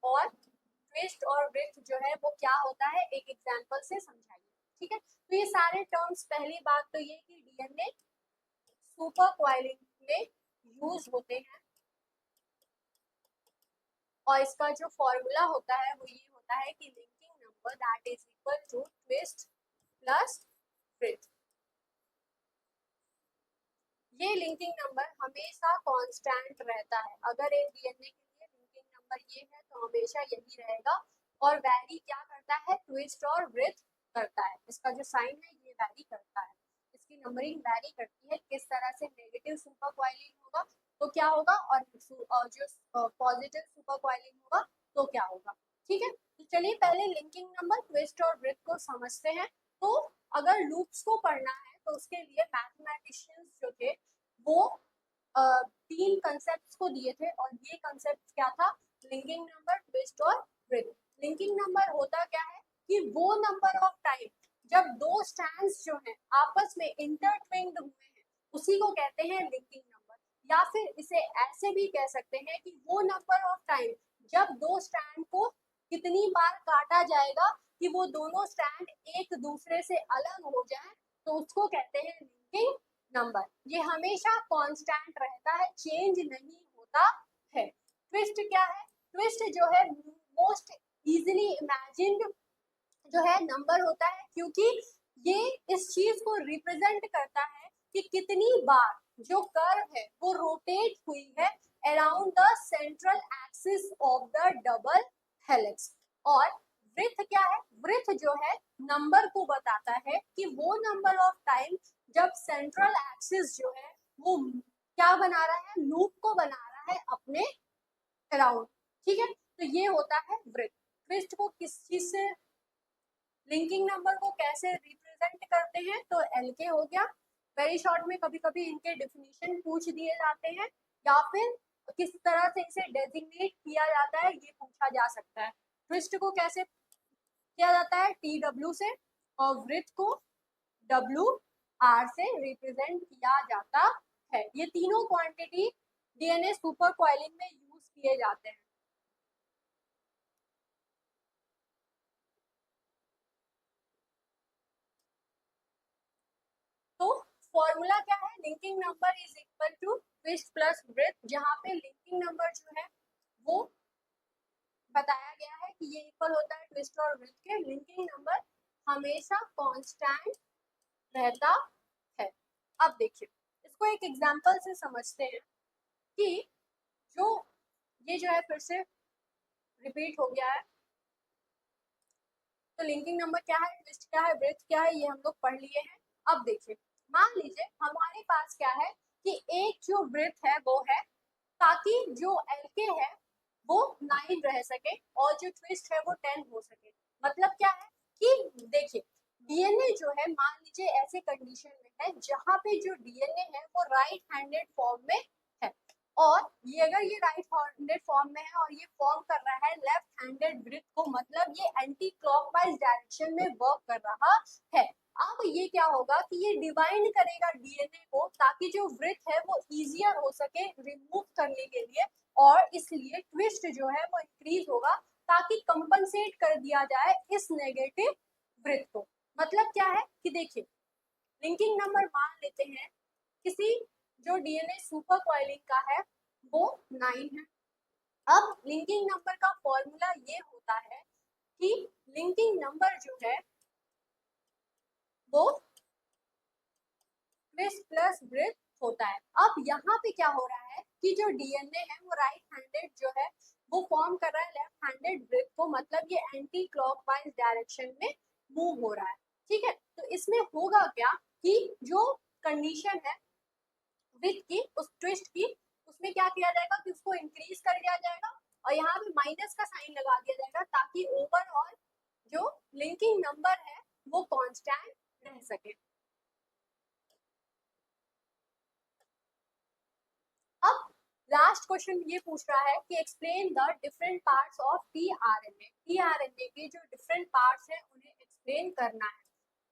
और ट्विस्ट और ब्रेथ जो है वो क्या होता है, एक एग्जांपल से समझाइए। ठीक है, तो ये सारे टर्म्स, पहली बात तो ये कि डीएनए सुपर कॉइलिंग में यूज होते हैं और इसका जो फॉर्मूला होता है वो ये होता है कि linking number that is equal to twist plus breath. ये लिंकिंग नंबर हमेशा कांस्टेंट रहता है। अगर एक डीएनए के लिए लिंकिंग नंबर ये है तो हमेशा यही रहेगा और वैरी क्या करता है, ट्विस्ट और ब्रेथ करता है। इसका जो साइन है ये वैरी करता है, इसकी नंबरिंग वैरी करती है। किस तरह से नेगेटिव सुपर कॉइलिंग होगा तो क्या होगा और जो पॉजिटिव सुपर कॉइलिंग होगा तो क्या होगा। ठीक है, तो चलिए पहले लिंकिंग नंबर, ट्विस्ट और ब्रेथ को समझते हैं। तो अगर लूप्स को पढ़ना है तो उसके लिए मैथमेटिशियंस जो थे वो तीन कंसेप्ट्स को दिए थे और ये कंसेप्ट क्या था, लिंकिंग नंबर, ट्विस्ट और ब्रेथ। लिंकिंग नंबर होता क्या है कि वो नंबर ऑफ टाइम जब दो स्ट्रैंड्स जो हैं आपस में इंटरट्विंग्ड हुए हैं उसी को कहते हैं लिंकिंग नंबर। या फिर इसे ऐसे भी कह सकते हैं कि वो नंबर ऑफ टाइम जब दो स्ट्रैंड को कितनी बार काटा जाएगा कि वो दोनों स्ट्रैंड एक दूसरे से अलग हो जाए तो उसको कहते हैं लिंकिंग नंबर। ये हमेशा कांस्टेंट रहता है, चेंज नहीं होता है। ट्विस्ट क्या है, ट्विस्ट जो है मोस्ट इजीली इमेजिन्ड जो है नंबर होता है, क्योंकि ये इस चीज को रिप्रेजेंट करता है कि कितनी बार जो कर्व है वो रोटेट हुई है around the central axis of the double helix. और वृत्त क्या है, वृत्त जो है नंबर को बताता है कि वो नंबर ऑफ टाइम जब सेंट्रल एक्सिस जो है वो क्या बना रहा है, लूप को बना रहा है अपने अराउंड। ठीक है, तो ये होता है वृत्त। ट्विस्ट को किस चीज से, लिंकिंग नंबर को कैसे रिप्रेजेंट करते हैं, तो एल के हो गया। वेरी शॉर्ट में कभी कभी इनके डेफिनेशन पूछ दिए जाते हैं या फिर किस तरह से इसे डेजिग्नेट किया जाता है ये पूछा जा सकता है। ट्विस्ट को कैसे किया जाता है, टी डब्ल्यू से, और वृत्त को डब्ल्यू आर से रिप्रेजेंट किया जाता है। ये तीनों क्वांटिटी डीएनए सुपर कॉइलिंग में यूज किए जाते हैं। तो फॉर्मूला क्या है, linking number is equal to twist plus breath, जहाँ पे लिंकिंग नंबर जो है वो बताया गया है कि ये इक्वल होता है ट्विस्ट और ब्रेथ के। लिंकिंग नंबर हमेशा कांस्टेंट रहता है। अब देखिए इसको एक एग्जांपल से समझते हैं कि जो ये जो है फिर से रिपीट हो गया है। तो लिंकिंग नंबर क्या है, ट्विस्ट क्या है, ब्रेथ क्या है, ये हम लोग पढ़ लिए हैं। अब देखिए मान लीजिए हमारे पास क्या है कि एक जो ब्रेथ है वो है ताकि जो एलके है वो 9 रह सके और जो ट्विस्ट है वो 10 हो सके। मतलब क्या है कि देखिए डीएनए जो है मान लीजिए ऐसे कंडीशन में है जहाँ पे जो डीएनए है वो राइट हैंडेड फॉर्म में है और ये अगर ये राइट हैंडेड फॉर्म में है और ये फॉर्म कर रहा है लेफ्ट हैंडेड ब्रेथ को, मतलब ये एंटी क्लॉकवाइज डायरेक्शन में वर्क कर रहा है। अब ये क्या होगा कि ये डिवाइड करेगा डीएनए को ताकि जो वृत्त है वो इजियर हो सके रिमूव करने के लिए, और इसलिए ट्विस्ट जो है वो इंक्रीज होगा ताकि कंपनसेट कर दिया जाए इस नेगेटिव वृत्त को। मतलब क्या है कि देखिए लिंकिंग नंबर मान लेते हैं किसी जो डीएनए सुपर कॉइलिंग का है वो 9 है। अब लिंकिंग नंबर का फॉर्मूला ये होता है कि लिंकिंग नंबर जो है वो ट्विस्ट प्लस ब्रेथ होता है। अब यहाँ पे क्या हो रहा है कि जो डीएनए है वो राइट हैंडेड जो है वो फॉर्म कर रहा है लेफ्ट हैंडेड ब्रेथ को, मतलब ये एंटी क्लॉकवाइज डायरेक्शन में मूव हो रहा है। ठीक है, तो इसमें होगा क्या कि जो कंडीशन है विथ की, उस ट्विस्ट की, उसमें क्या किया जाएगा कि उसको इंक्रीज कर दिया जाएगा और यहाँ पे माइनस का साइन लगा दिया जाएगा ताकि ओवरऑल जो लिंकिंग नंबर है वो कांस्टेंट रह सके। अब लास्ट क्वेश्चन ये पूछ रहा है कि explain the different parts of tRNA. TRNA के जो डिफरेंट पार्ट्स हैं उन्हें एक्सप्लेन करना है।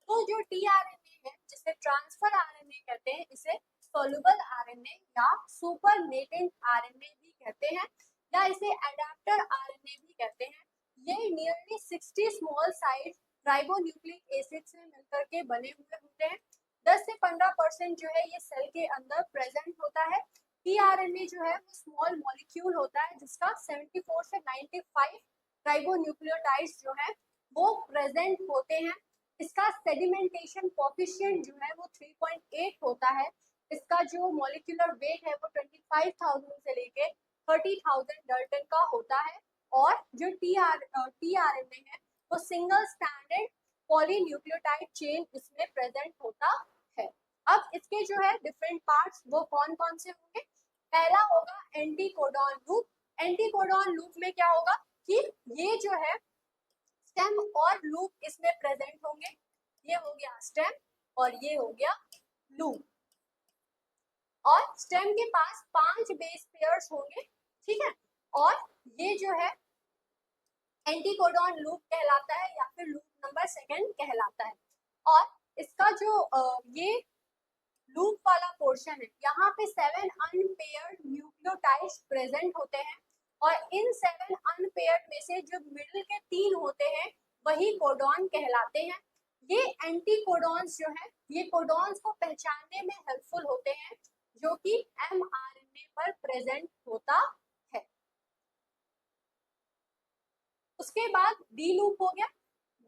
तो जो टीआरएनए है जिसे ट्रांसफर आरएनए कहते हैं, इसे सोलुबल आरएनए या सुपर नेटेंट आरएनए भी कहते हैं या इसे एडेप्टर आरएनए भी कहते हैं। ये nearly 60 small size ribonucleic acid से मिलकर के बने हुए होते हैं। 10 से 15% जो है ये सेल के अंदर प्रेजेंट होता है। टीआरएनए जो है वो स्मॉल मॉलिक्यूल होता है जिसका 74 से 95 राइबोन्यूक्लियोटाइड्स जो है वो प्रेजेंट होते हैं। इसका सेडिमेंटेशन कोएफिशिएंट जो है वो 3.8 होता है। इसका जो मॉलिक्यूलर वेट है वो 25,000 से लेके 30,000 डाल्टन का होता है और जो टीआरएनए है वो सिंगल स्टैंडर्ड पॉलीन्यूक्लियोटाइड चेन इसमें प्रेजेंट होता है। अब इसके जो है डिफरेंट पार्ट्स वो कौन कौन से होंगे। पहला होगा एंटीकोडॉन लूप। एंटीकोडॉन लूप में क्या होगा कि ये जो है स्टेम और लूप इसमें प्रेजेंट होंगे। ये हो गया स्टेम और ये हो गया लूप। और स्टेम के पास 5 बेस पेयर्स होंगे, ठीक है। और ये जो है एंटीकोडॉन लूप कहलाता है या फिर लूप नंबर 2 कहलाता है। और इसका जो ये लूप वाला पोर्शन है यहाँ पे 7 अनपेयर्ड न्यूक्लियोटाइड्स प्रेजेंट होते हैं और इन 7 अनपेयर्ड में से जो मिडिल के 3 होते हैं वही कोडॉन कहलाते हैं। ये एंटी कोडॉन्स जो है ये कोडॉन्स को पहचानने में हेल्पफुल होते हैं जो कि एमआरएनए पर प्रेजेंट होता है। उसके बाद डी लूप हो गया।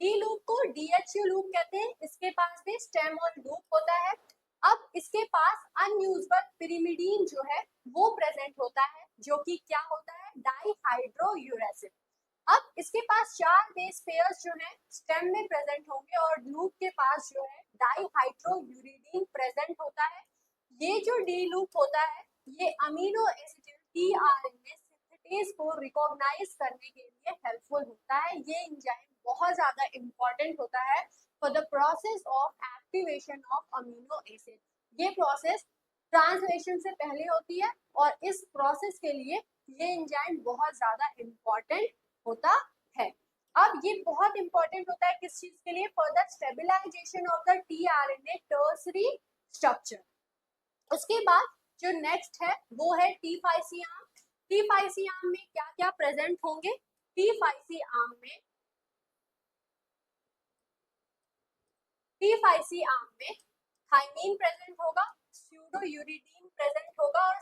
डी लूप को डीएचयू लूप कहते हैं। इसके पास भी स्टेम और लूप होता है। अब इसके पास अनयूजुअल पिरिमिडीन जो है वो प्रेजेंट होता है जो कि क्या होता है डाइहाइड्रोयूरेसिल। अब इसके पास 4 बेस पेयर्स जो है स्टेम में प्रेजेंट होंगे और लूप के पास जो है डाइहाइड्रोयूरिडीन प्रेजेंट होता है। ये जो डी लूप होता है ये अमीनो एसिड टीआरएनए सिंथेटेज को रिकॉग्नाइज करने के लिए हेल्पफुल होता है। ये एंजाइम बहुत ज्यादा इंपॉर्टेंट होता है for the process of activation of amino acid. ये प्रोसेस ट्रांसलेशन से पहले होती है और इस प्रोसेस के लिए ये एंजाइम बहुत ज्यादा इंपॉर्टेंट होता है। अब ये बहुत इंपॉर्टेंट होता है किस चीज के लिए, for the stabilisation of the tRNA tertiary structure. उसके बाद जो नेक्स्ट है वो है टी5सी आर्म। टी5सी आर्म में क्या क्या प्रेजेंट होंगे। टी5सी आर्म में थाइमीन प्रेजेंट होगा, स्यूडोयूरिडीन प्रेजेंट होगा और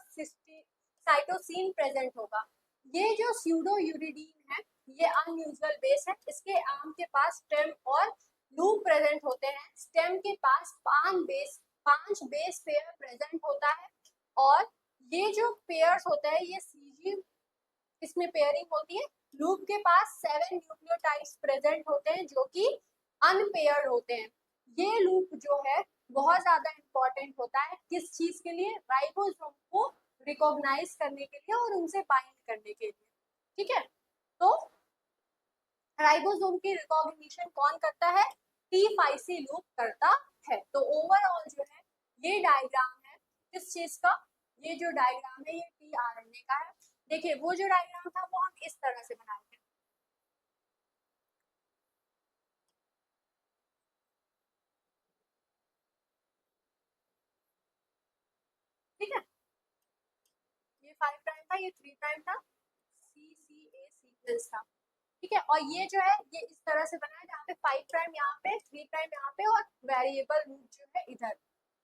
साइटोसिन प्रेजेंट होगा। ये जो स्यूडोयूरिडीन है ये अनयूजुअल बेस है। इसके आर्म के पास स्टेम और लूप प्रेजेंट होते हैं। स्टेम के पास 5 बेस पेयर प्रेजेंट होता है और ये जो पेयर्स होता है ये सीजी इसमें पेयरिंग होती है। लूप के पास 7 न्यूक्लियोटाइड्स प्रेजेंट होते हैं जो कि अनपेयर्ड होते हैं। ये लूप जो है बहुत ज्यादा इंपॉर्टेंट होता है किस चीज के लिए, राइबोसोम को रिकॉग्नाइज करने के लिए और उनसे बाइंड करने के लिए, ठीक है। तो राइबोसोम की रिकॉग्निशन कौन करता है, टी5सी लूप करता है। तो ओवरऑल जो है ये डायग्राम है किस चीज का, ये जो डायग्राम है ये टीआरएनए का है। देखिए वो जो डायग्राम था वो हम इस तरह से बनाए थे, ठीक है। ये 5 प्राइम था, ये 3 प्राइम था, CCA सीक्वेंस था, ठीक है। और ये जो है ये इस तरह से बना है जहाँ पे 5 प्राइम यहाँ पे, 3 प्राइम यहाँ पे और वेरिएबल रूट जो है इधर,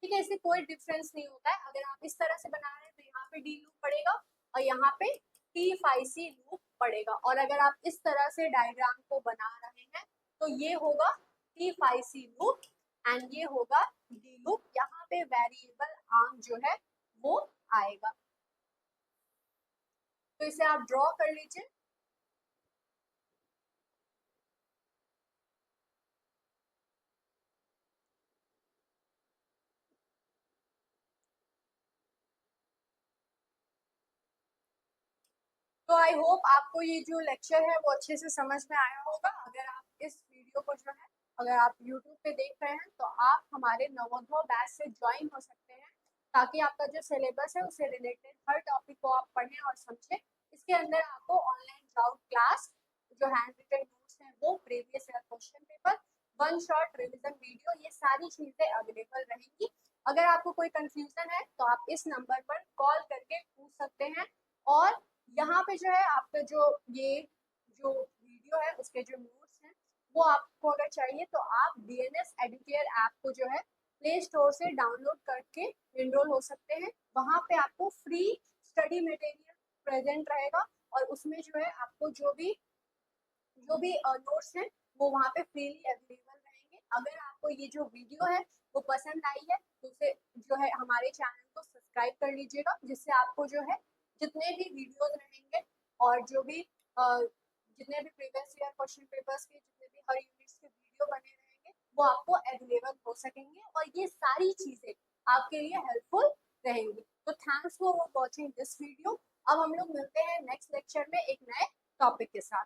ठीक है। इससे कोई डिफरेंस नहीं होता है। अगर आप इस तरह से बना रहे हैं तो यहाँ पे डी लूप पड़ेगा और यहाँ पे टी5सी लूप पड़ेगा। और अगर आप इस तरह से डायग्राम को बना रहे हैं तो ये होगा टी5सी लूप एंड ये होगा डी लूप। यहाँ पे वेरिएबल आर्म जो है वो आएगा। तो इसे आप ड्रॉ कर लीजिए। तो आई होप आपको ये जो लेक्चर है वो अच्छे से समझ में आया होगा। अगर आप इस वीडियो को जो है अगर आप YouTube पे देख रहे हैं तो आप हमारे नवोदय बैच से ज्वाइन हो सकते हैं, ताकि आपका जो सिलेबस है उससे रिलेटेड हर टॉपिक को आप पढ़ें और समझें। इसके अंदर आपको ऑनलाइन डाउट क्लास, जो हैंड रिटन नोट्स हैं वो, previous year question paper, one shot revision video, ये सारी चीजें अवेलेबल रहेंगी। अगर आपको कोई कंफ्यूजन है तो आप इस नंबर पर कॉल करके पूछ सकते हैं। और यहाँ पे जो है आपका ये जो वीडियो है उसके जो नोट्स हैं वो आपको अगर चाहिए तो आप DNS एडुकेयर ऐप को जो है प्ले स्टोर से डाउनलोड करके एनरोल हो सकते हैं। वहाँ पे आपको फ्री स्टडी मटेरियल प्रेजेंट रहेगा और उसमें जो है आपको जो भी नोट्स हैं वो वहाँ पे फ्रीली अवेलेबल रहेंगे। अगर आपको ये जो वीडियो है वो पसंद आई है तो उसे जो है हमारे चैनल को सब्सक्राइब कर लीजिएगा, जिससे आपको जो है जितने भी वीडियोस रहेंगे और जितने भी प्रीवियस ईयर क्वेश्चन पेपर्स के जितने भी हर यूनिट्स के वीडियो बने रहेंगे वो आपको अवेलेबल हो सकेंगे और ये सारी चीजें आपके लिए हेल्पफुल रहेंगी। तो thanks for watching this video. अब हम लोग मिलते हैं नेक्स्ट लेक्चर में एक नए टॉपिक के साथ।